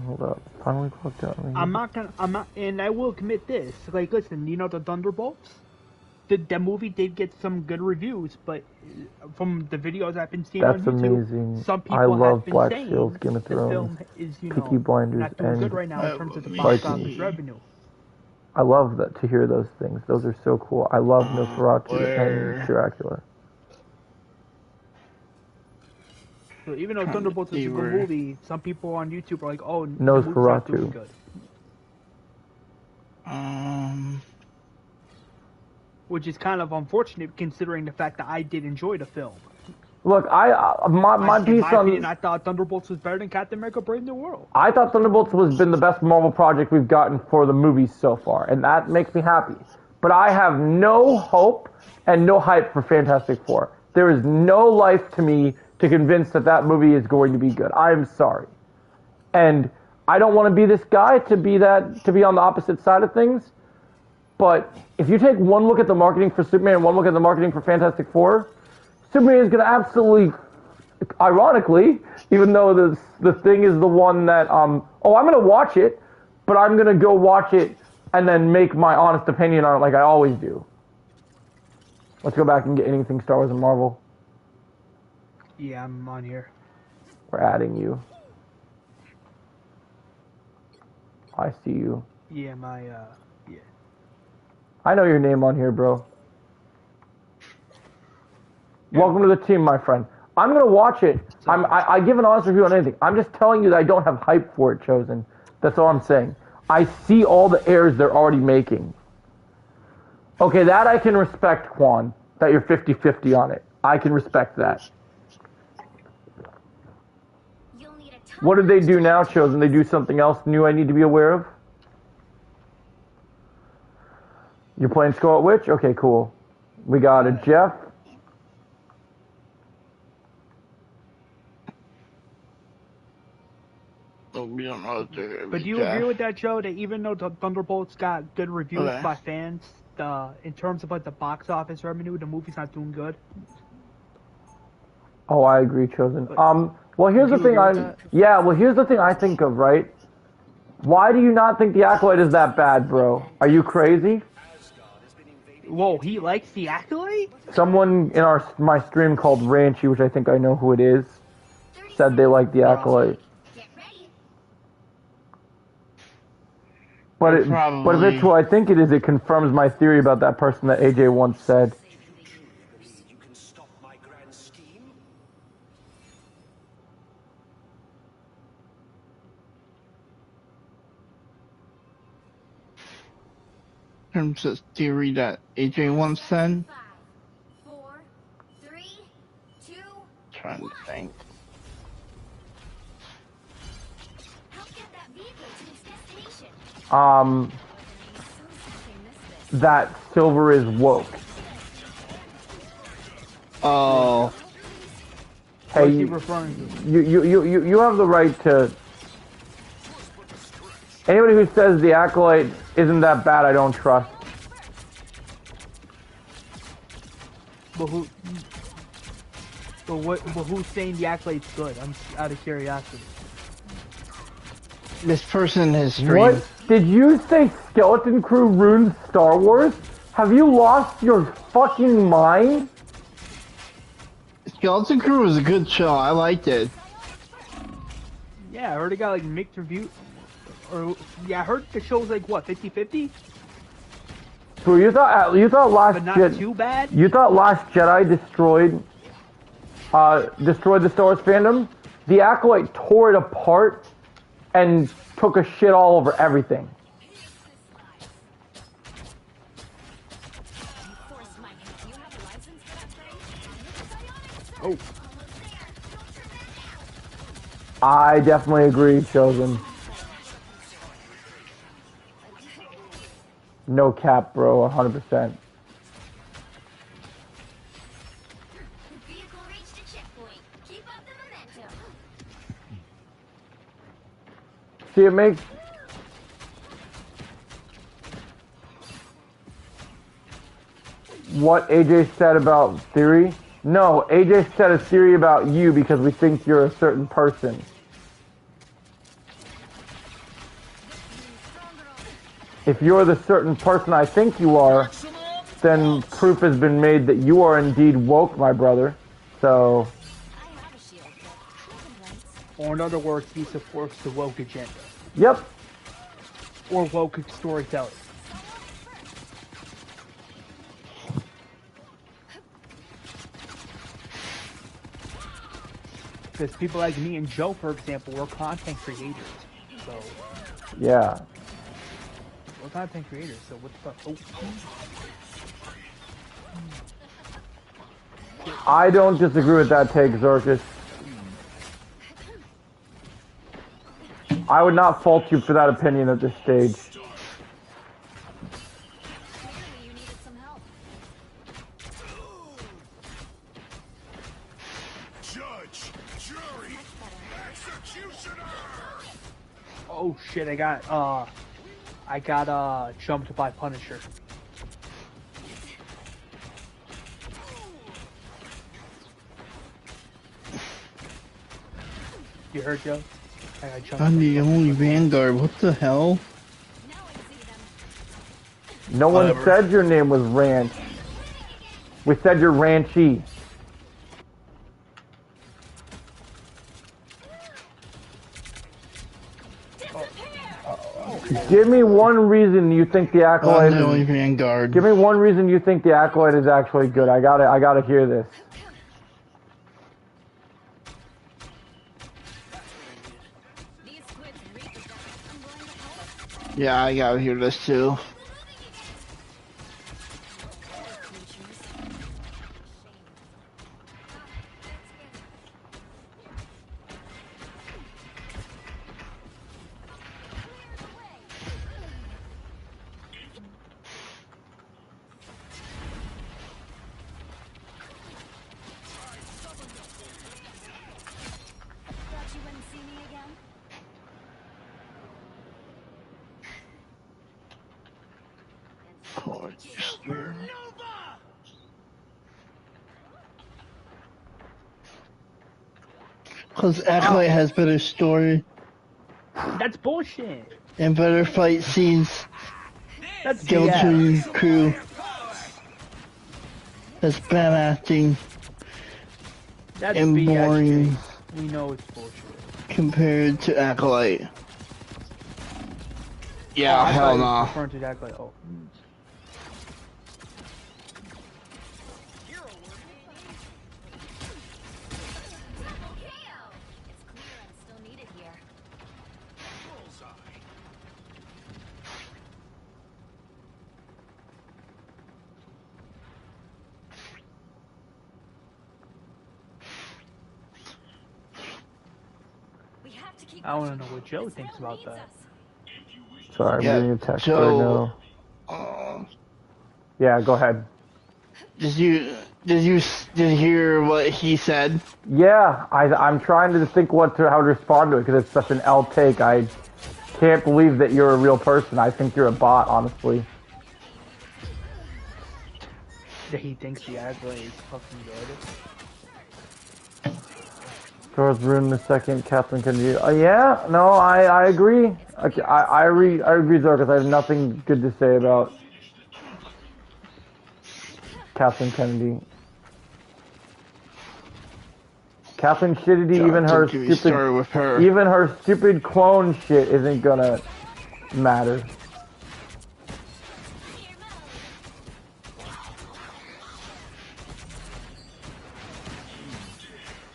Hold up. Finally plugged out. I'm not, and I will admit this. Like, listen, you know the Thunderbolts? That movie did get some good reviews, but from the videos I've been seeing That's on YouTube, amazing. some people I love have been Black saying Shield, Game of the film Thrones, is, Peaky Blinders, not doing and good right now in terms of the Vikings. box office revenue. I love that to hear those things. Those are so cool. I love Nosferatu and Dracula. So even though Thunderbolts is a good movie, some people on YouTube are like, "Oh, Nosferatu. the movie's not doing good." Which is kind of unfortunate considering the fact that I did enjoy the film. Look, my piece on... opinion, I thought Thunderbolts was better than Captain America: Brave New World. I thought Thunderbolts has been the best Marvel project we've gotten for the movies so far, and that makes me happy. But I have no hope and no hype for Fantastic Four. There is no life to me to convince that movie is going to be good. I'm sorry. And I don't want to be this guy to be on the opposite side of things. But if you take one look at the marketing for Superman and one look at the marketing for Fantastic Four, Superman is going to absolutely, ironically, even though the thing is the one that, I'm going to watch it, but I'm going to go watch it and then make my honest opinion on it like I always do. Let's go back and get anything Star Wars and Marvel. Yeah, I'm on here. We're adding you. I see you. Yeah, yeah. I know your name on here, bro. Welcome to the team, my friend. I'm going to watch it. I give an honest review on anything. I'm just telling you that I don't have hype for it, Chosen. That's all I'm saying. I see all the errors they're already making. Okay, that I can respect, Quan, that you're 50-50 on it. I can respect that. What did they do now, Chosen? They do something else new I need to be aware of? You're playing Scarlet Witch? Okay, cool. We got a Jeff. We don't know if but do you agree with that, Joe, that even though the Thunderbolts got good reviews by fans, in terms of like the box office revenue, the movie's not doing good? Oh, I agree, Chosen. Well, here's the thing here's the thing I think of, right? Why do you not think The Acolyte is that bad, bro? Are you crazy? Whoa, he likes The Acolyte? Someone in my stream called Ranchy, which I think I know who it is, said they like The Acolyte. But if it's who I think it is, it confirms my theory about that person that AJ once said. In terms of theory that AJ once said. 5, 4, 3, 2. Trying to think. Help get that vehicle to its destination. That Silver is woke. Oh. Hey, What's he referring to? You have the right to. Anybody who says The Acolyte isn't that bad, I don't trust. But But who's saying the Acolyte's good? I'm out of curiosity. This person has streamed. What? Did you say Skeleton Crew ruins Star Wars? Have you lost your fucking mind? Skeleton Crew was a good show. I liked it. Yeah, I heard it got like mixed reviews. Or yeah, I heard the show was like what, 50-50? So you thought Last But not Jedi too bad. You thought Last Jedi destroyed the Star Wars fandom? The Acolyte tore it apart and took a shit all over everything. Oh. I definitely agree, Chosen. No cap, bro, 100%. See, it makes... What AJ said about theory? No, AJ said a theory about you because we think you're a certain person. If you're the certain person I think you are, then proof has been made that you are indeed woke, my brother. So... Or in other words, he supports the woke agenda. Yep. Or woke storytelling. Because people like me and Joe, for example, we're content creators. So... Yeah. We're content creators, so what the fuck? Oh. I don't disagree with that take, Zorkus. I would not fault you for that opinion at this stage. Oh shit, I got jumped by Punisher. You heard, Joe? I got jumped. I'm the only Vanguard. What the hell? No one said your name was Ranch. We said you're Ranchy. Give me one reason you think the Acolyte I'm the only Vanguard. Give me one reason you think the Acolyte is actually good. I gotta hear this. Yeah, I gotta hear this too. Because Acolyte has better story. That's bullshit. And better fight scenes. That's Skeleton Crew has bad acting. That's and BS, boring. We know it's bullshit. Compared to Acolyte. Yeah, hell no. Referring to Acolyte. Oh. I want to know what Joe thinks about that. Sorry, I'm getting a text Joe, right now. Yeah, go ahead. Did you hear what he said? Yeah, I'm trying to think how to respond to it because it's such an L take. I can't believe that you're a real person. I think you're a bot, honestly. That he thinks the Acolyte is fucking good. Stars ruined the second Kathleen Kennedy. Yeah, no, I agree. I agree, Zarkus. I have nothing good to say about Kathleen Kennedy. Kathleen Shittity, even her stupid clone shit isn't gonna matter.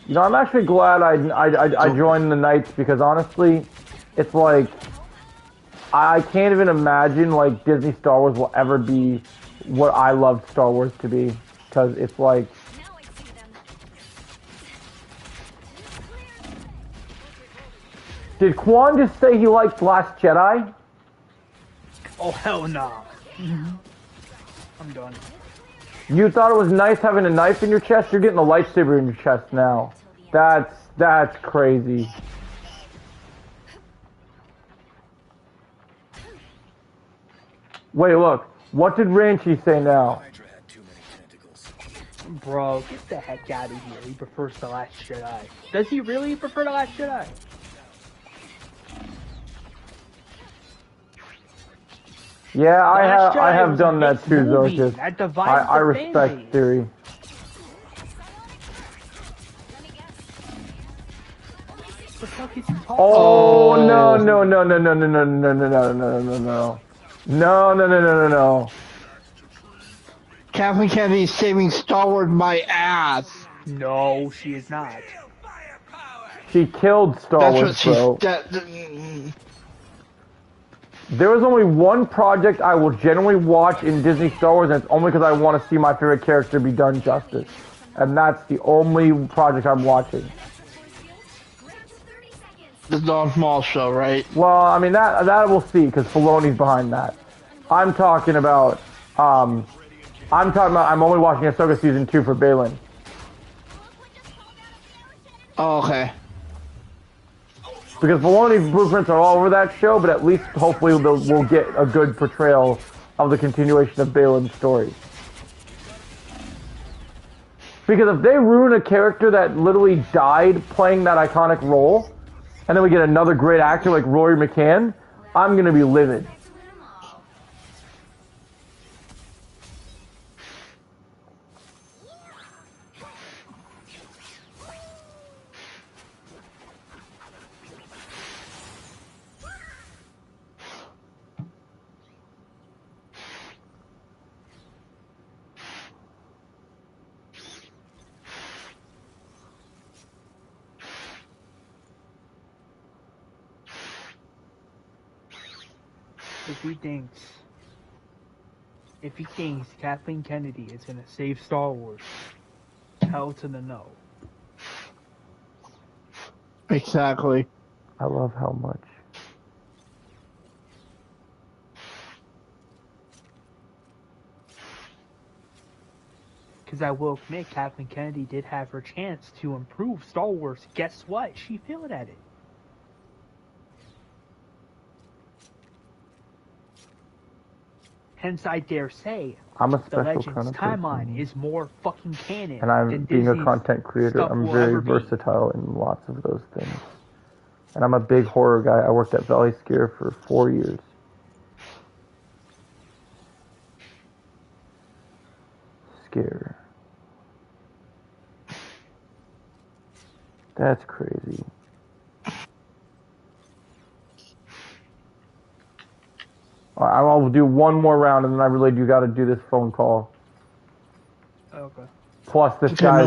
You know, I'm actually glad I joined the Knights because honestly, it's like I can't even imagine like Disney Star Wars will ever be what I loved Star Wars to be, because it's like. Did Quan just say he liked Last Jedi? Oh hell no. I'm done. You thought it was nice having a knife in your chest? You're getting a lightsaber in your chest now. That's crazy. Wait, look. What did Ranchi say now? Bro, get the heck out of here. He prefers The Last Jedi. Does he really prefer The Last Jedi? Yeah, I have done that too, Zorkus. I respect theory. Oh no. Kathleen Kennedy is saving Star Wars my ass. No, she is not. She killed Star Wars, bro. There was only one project I will generally watch in Disney Star Wars, and it's only because I want to see my favorite character be done justice. And that's the only project I'm watching. The Darth Maul show, right? Well, I mean, that we'll see, because Filoni's behind that. I'm talking about, I'm only watching Ahsoka Season 2 for Balin. Oh, okay. Because Filoni's blueprints are all over that show, but at least hopefully we'll get a good portrayal of the continuation of Balin's story. Because if they ruin a character that literally died playing that iconic role, and then we get another great actor like Rory McCann, I'm going to be livid. If he thinks Kathleen Kennedy is gonna save Star Wars, hell to the no. Exactly. I love how much. Because I will admit, Kathleen Kennedy did have her chance to improve Star Wars. Guess what? She failed at it. Hence, I dare say, I'm a the special Legends kind of timeline person. is more fucking canon. And I'm than being Disney's a content creator. stuff I'm will very ever be. versatile in lots of those things. And I'm a big horror guy. I worked at Valley Scare for 4 years. Scare. That's crazy. I'll do one more round, and then I really do got to do this phone call. Okay. Plus this guy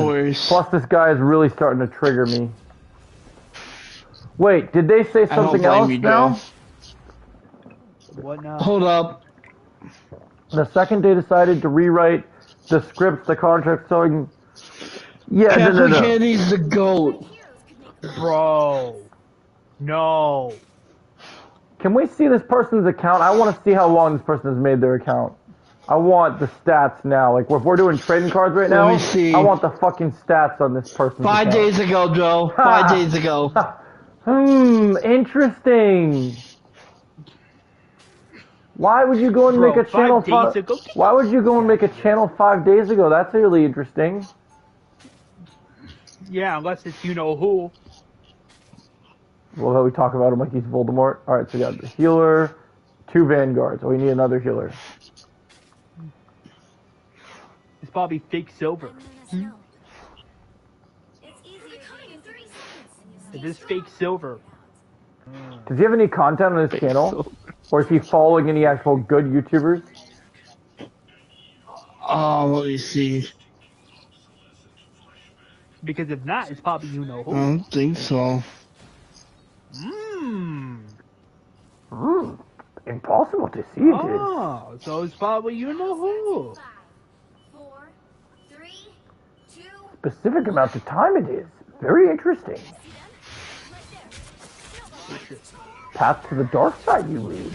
is really starting to trigger me. Wait, did they say something else now? What now? Hold up. The second they decided to rewrite the scripts, the contract, so yeah, Kathleen no. Kennedy's the GOAT. Bro. No. Can we see this person's account? I want to see how long this person has made their account. I want the stats now. Like, if we're doing trading cards right now, Let me see. I want the fucking stats on this person's account. 5 days ago, Joe. 5 days ago. Interesting. Why would you go and make a channel 5 days ago? Why would you go and make a channel 5 days ago? That's really interesting. Yeah, unless it's you know who. Well, we talk about him like he's Voldemort. All right, so we got the healer, 2 vanguards. Oh, we need another healer. It's probably fake silver. It is fake silver. Does he have any content on his channel? Or is he following any actual good YouTubers? Let me see. Because if not, it's probably you know I who. don't think so. Impossible to see, Oh, so it's probably you know who. 4, 3, 2. Specific amount of time it is. Very interesting. Path to the dark side you read.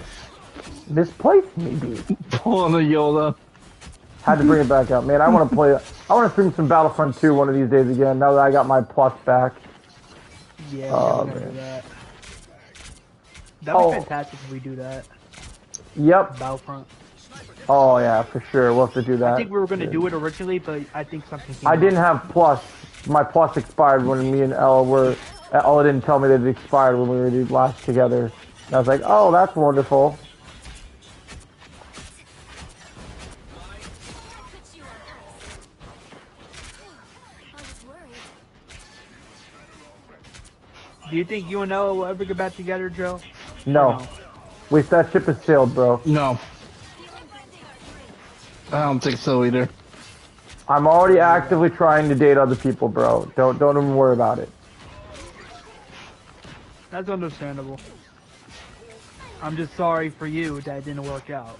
Misplaced, maybe. Pulling a Yoda. Had to bring it back up. Man, I want to play... I want to stream some Battlefront 2 one of these days again, now that I got my plus back. Yeah, Oh, we're gonna man. do that. That'd be fantastic if we do that. Yep. Battlefront. Oh, yeah, for sure. We'll have to do that. I think we were gonna do it originally, but I think something came I up. didn't have plus. My plus expired when me and Ella were... Ella didn't tell me that it expired when we were last together. And I was like, oh, that's wonderful. Do you think you and Ella will ever get back together, Joe? No. Wait, that ship has sailed, bro. No. I don't think so either. I'm already actively trying to date other people, bro. Don't even worry about it. That's understandable. I'm just sorry for you that it didn't work out.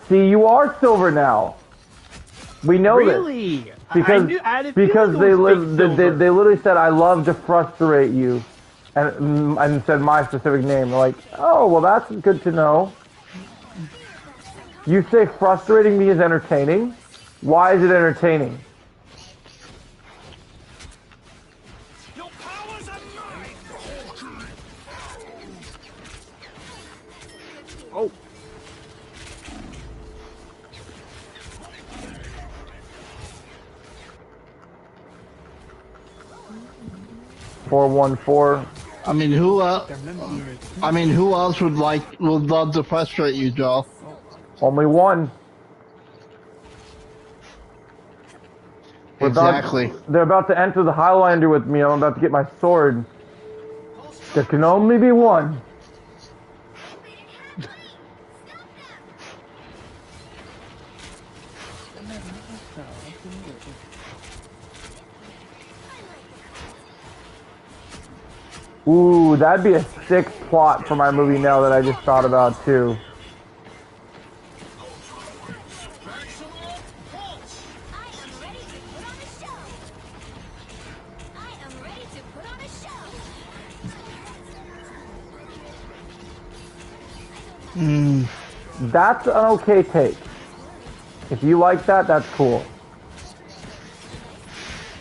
See, you are silver now. We know Really? this. Because they literally said, I love to frustrate you. And said my specific name. They're like, oh, well, that's good to know. You say frustrating me is entertaining? Why is it entertaining? Oh. $414. I mean, who else? Who else would love to frustrate you, Joe? Only one. Exactly. They're about to enter the Highlander with me. I'm about to get my sword. There can only be one. Ooh, that'd be a sick plot for my movie now that I just thought about too. That's an okay take. If you like that, that's cool.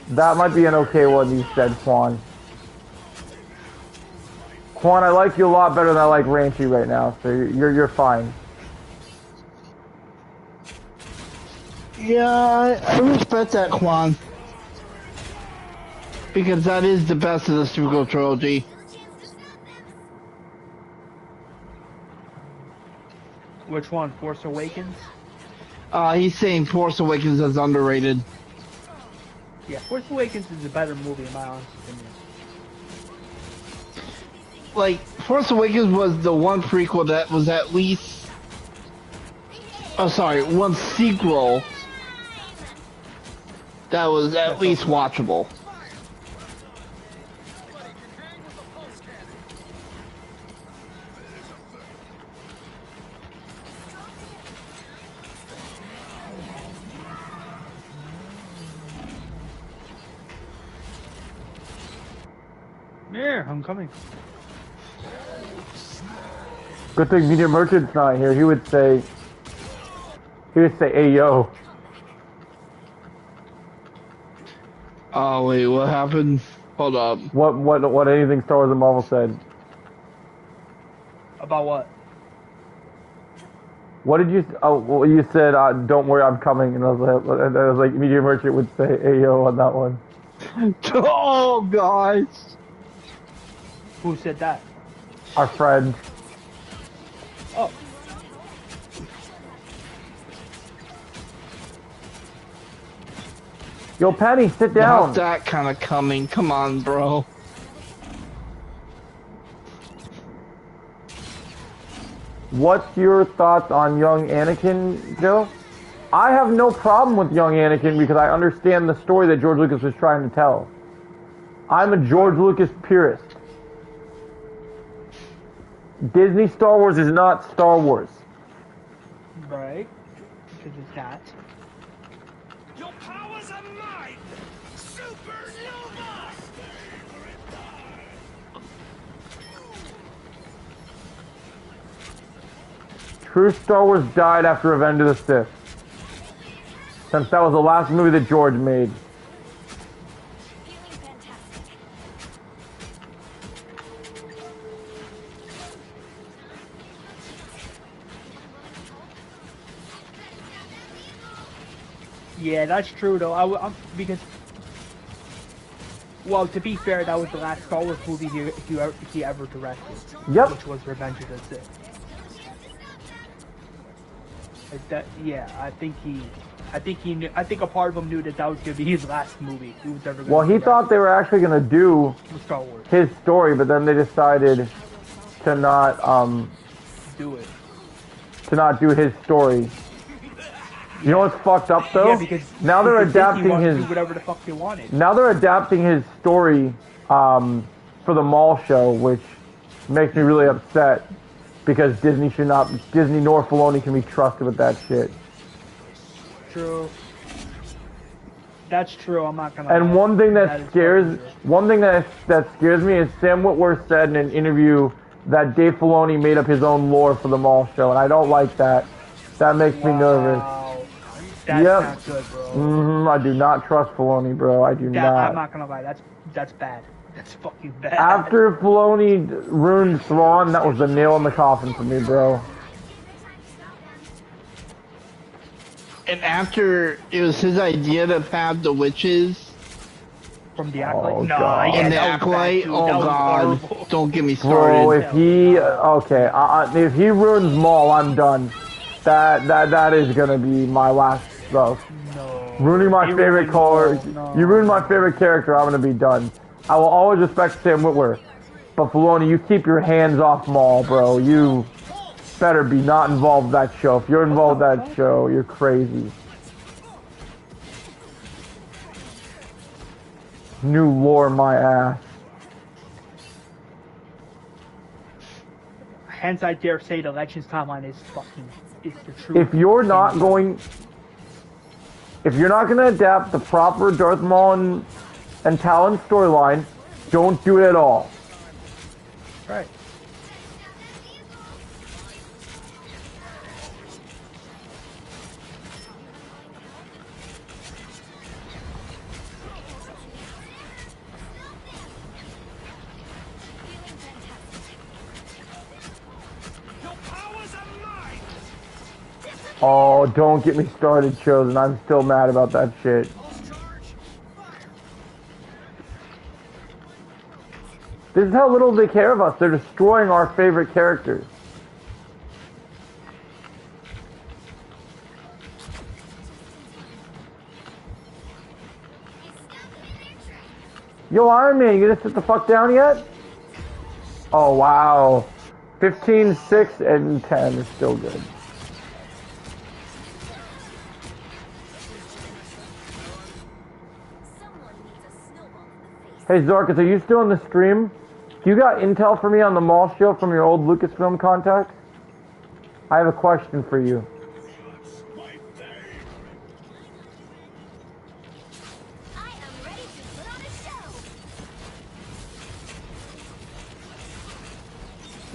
That might be an okay one you said, Quan. Quan, I like you a lot better than I like Ranchy right now, so you're fine. Yeah, I respect that, Quan. Because that is the best of the sequel trilogy. Which one? Force Awakens? He's saying Force Awakens is underrated. Yeah, Force Awakens is a better movie in my honest opinion. Like, Force Awakens was the one prequel that was at least... Oh, sorry, one sequel that was at least watchable. Here, I'm coming. Good thing Media Merchant's not here. He would say, hey yo. Oh wait, what happened? Hold up. What anything Star Wars and Marvel said? About what? What did you? Oh, well, you said, "Don't worry, I'm coming," and I was like, Media Merchant would say, "Hey yo" on that one. Oh, guys. Who said that? Our friend. Oh. Yo, Penny, sit How's down. that kind of coming? Come on, bro. What's your thoughts on young Anakin, Joe? I have no problem with young Anakin because I understand the story that George Lucas was trying to tell. I'm a George Lucas purist. Disney Star Wars is not Star Wars. Right. Because it's not. Your powers are mine! Supernova! True Star Wars died after Revenge of the Sith. Since that was the last movie that George made. Feeling fantastic. Yeah, that's true though. Because, well, to be fair, that was the last Star Wars movie he ever directed. Yep. Which was Revenge of the Sith. I think a part of him knew that was gonna be his last movie. He was ever gonna Well, he direct thought they were actually going to do Star Wars. his story, but then they decided to not Do it. to not do his story. You know what's fucked up though? Yeah, because now they're because Disney adapting wanted to his do whatever the fuck they wanted. now they're adapting his story for the mall show, which makes me really upset because Disney nor Filoni can be trusted with that shit. True. That's true. I'm not gonna. And lie. one thing that is scares fucking true. one thing that scares me is Sam Witwer said in an interview that Dave Filoni made up his own lore for the mall show, and I don't like that. That makes me nervous. Wow. That's Yep. not good, bro. I do not trust Filoni, bro. I do I'm not. not gonna lie. That's bad. That's fucking bad. After Filoni ruined Thrawn, that was the nail in the coffin for me, bro. And after it was his idea to have the witches From the Acolyte? Oh, No, God. yeah, and the that was bad, acolyte, dude. oh That was god, horrible. don't get me Bro, started. if he if he ruins Maul, I'm done. That is gonna be my last stuff. No. Ruining my You favorite ruined color. Maul, no. You ruined my favorite character. I'm gonna be done. I will always respect Sam Witwer, but Filoni, you keep your hands off Maul, bro. You better be not involved in that show. If you're involved in that show, you're crazy. New lore, my ass. Hence, I dare say the Legends timeline is the truth. If you're not going to adapt the proper Darth Maul and Talon storyline, don't do it at all. Right. Oh, don't get me started, Chosen. I'm still mad about that shit. This is how little they care of us. They're destroying our favorite characters. Yo, Iron Man, you gonna sit the fuck down yet? Oh, wow. 15, 6, and 10 is still good. Hey, Zarkus, are you still in the stream? You got intel for me on the mall show from your old Lucasfilm contacts? I have a question for you.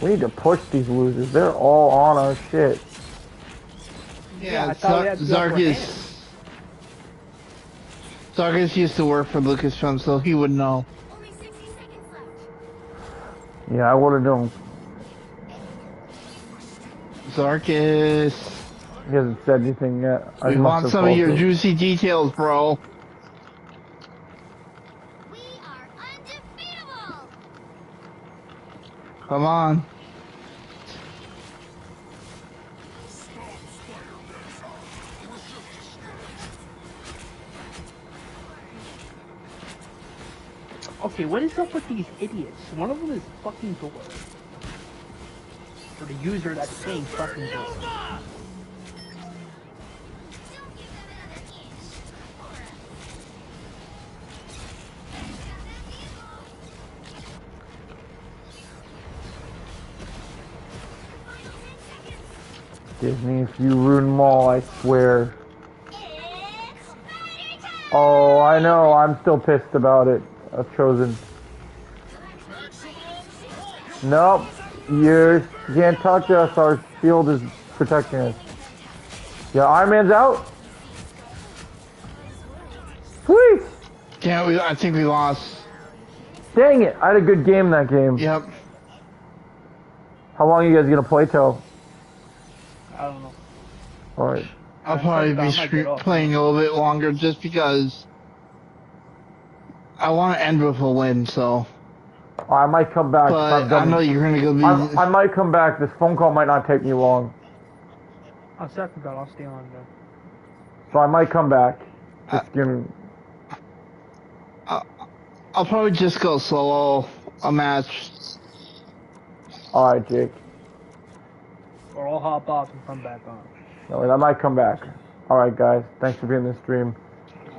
We need to push these losers. They're all on our shit. Yeah, I thought we had the upper hand. Zarkus used to work for Lucasfilm, so he would know. Only 60 seconds left. Yeah, I would have known. Zarkus, He hasn't said anything yet. I we must want have some of your told him. juicy details, bro. Come on. Okay, what is up with these idiots? One of them is fucking door. For the user that's saying fucking door. Disney, if you ruin them all, I swear. Oh, I know. I'm still pissed about it. I've chosen. Nope. You can't talk to us. Our shield is protecting us. Yeah, Iron Man's out. Sweet. Yeah, I think we lost. Dang it. I had a good game that game. Yep. How long are you guys going to play till? I don't know. Alright. I'll probably be playing a little bit longer just because I want to end with a win, so. I might come back. But I know you're going to go be... I might come back. This phone call might not take me long. I'll second that. I'll stay on there. So I might come back. Just give me... I'll probably just go solo a match. Alright, Jake. Or I'll hop off and come back on. No, I might come back. Alright, guys. Thanks for being in the stream.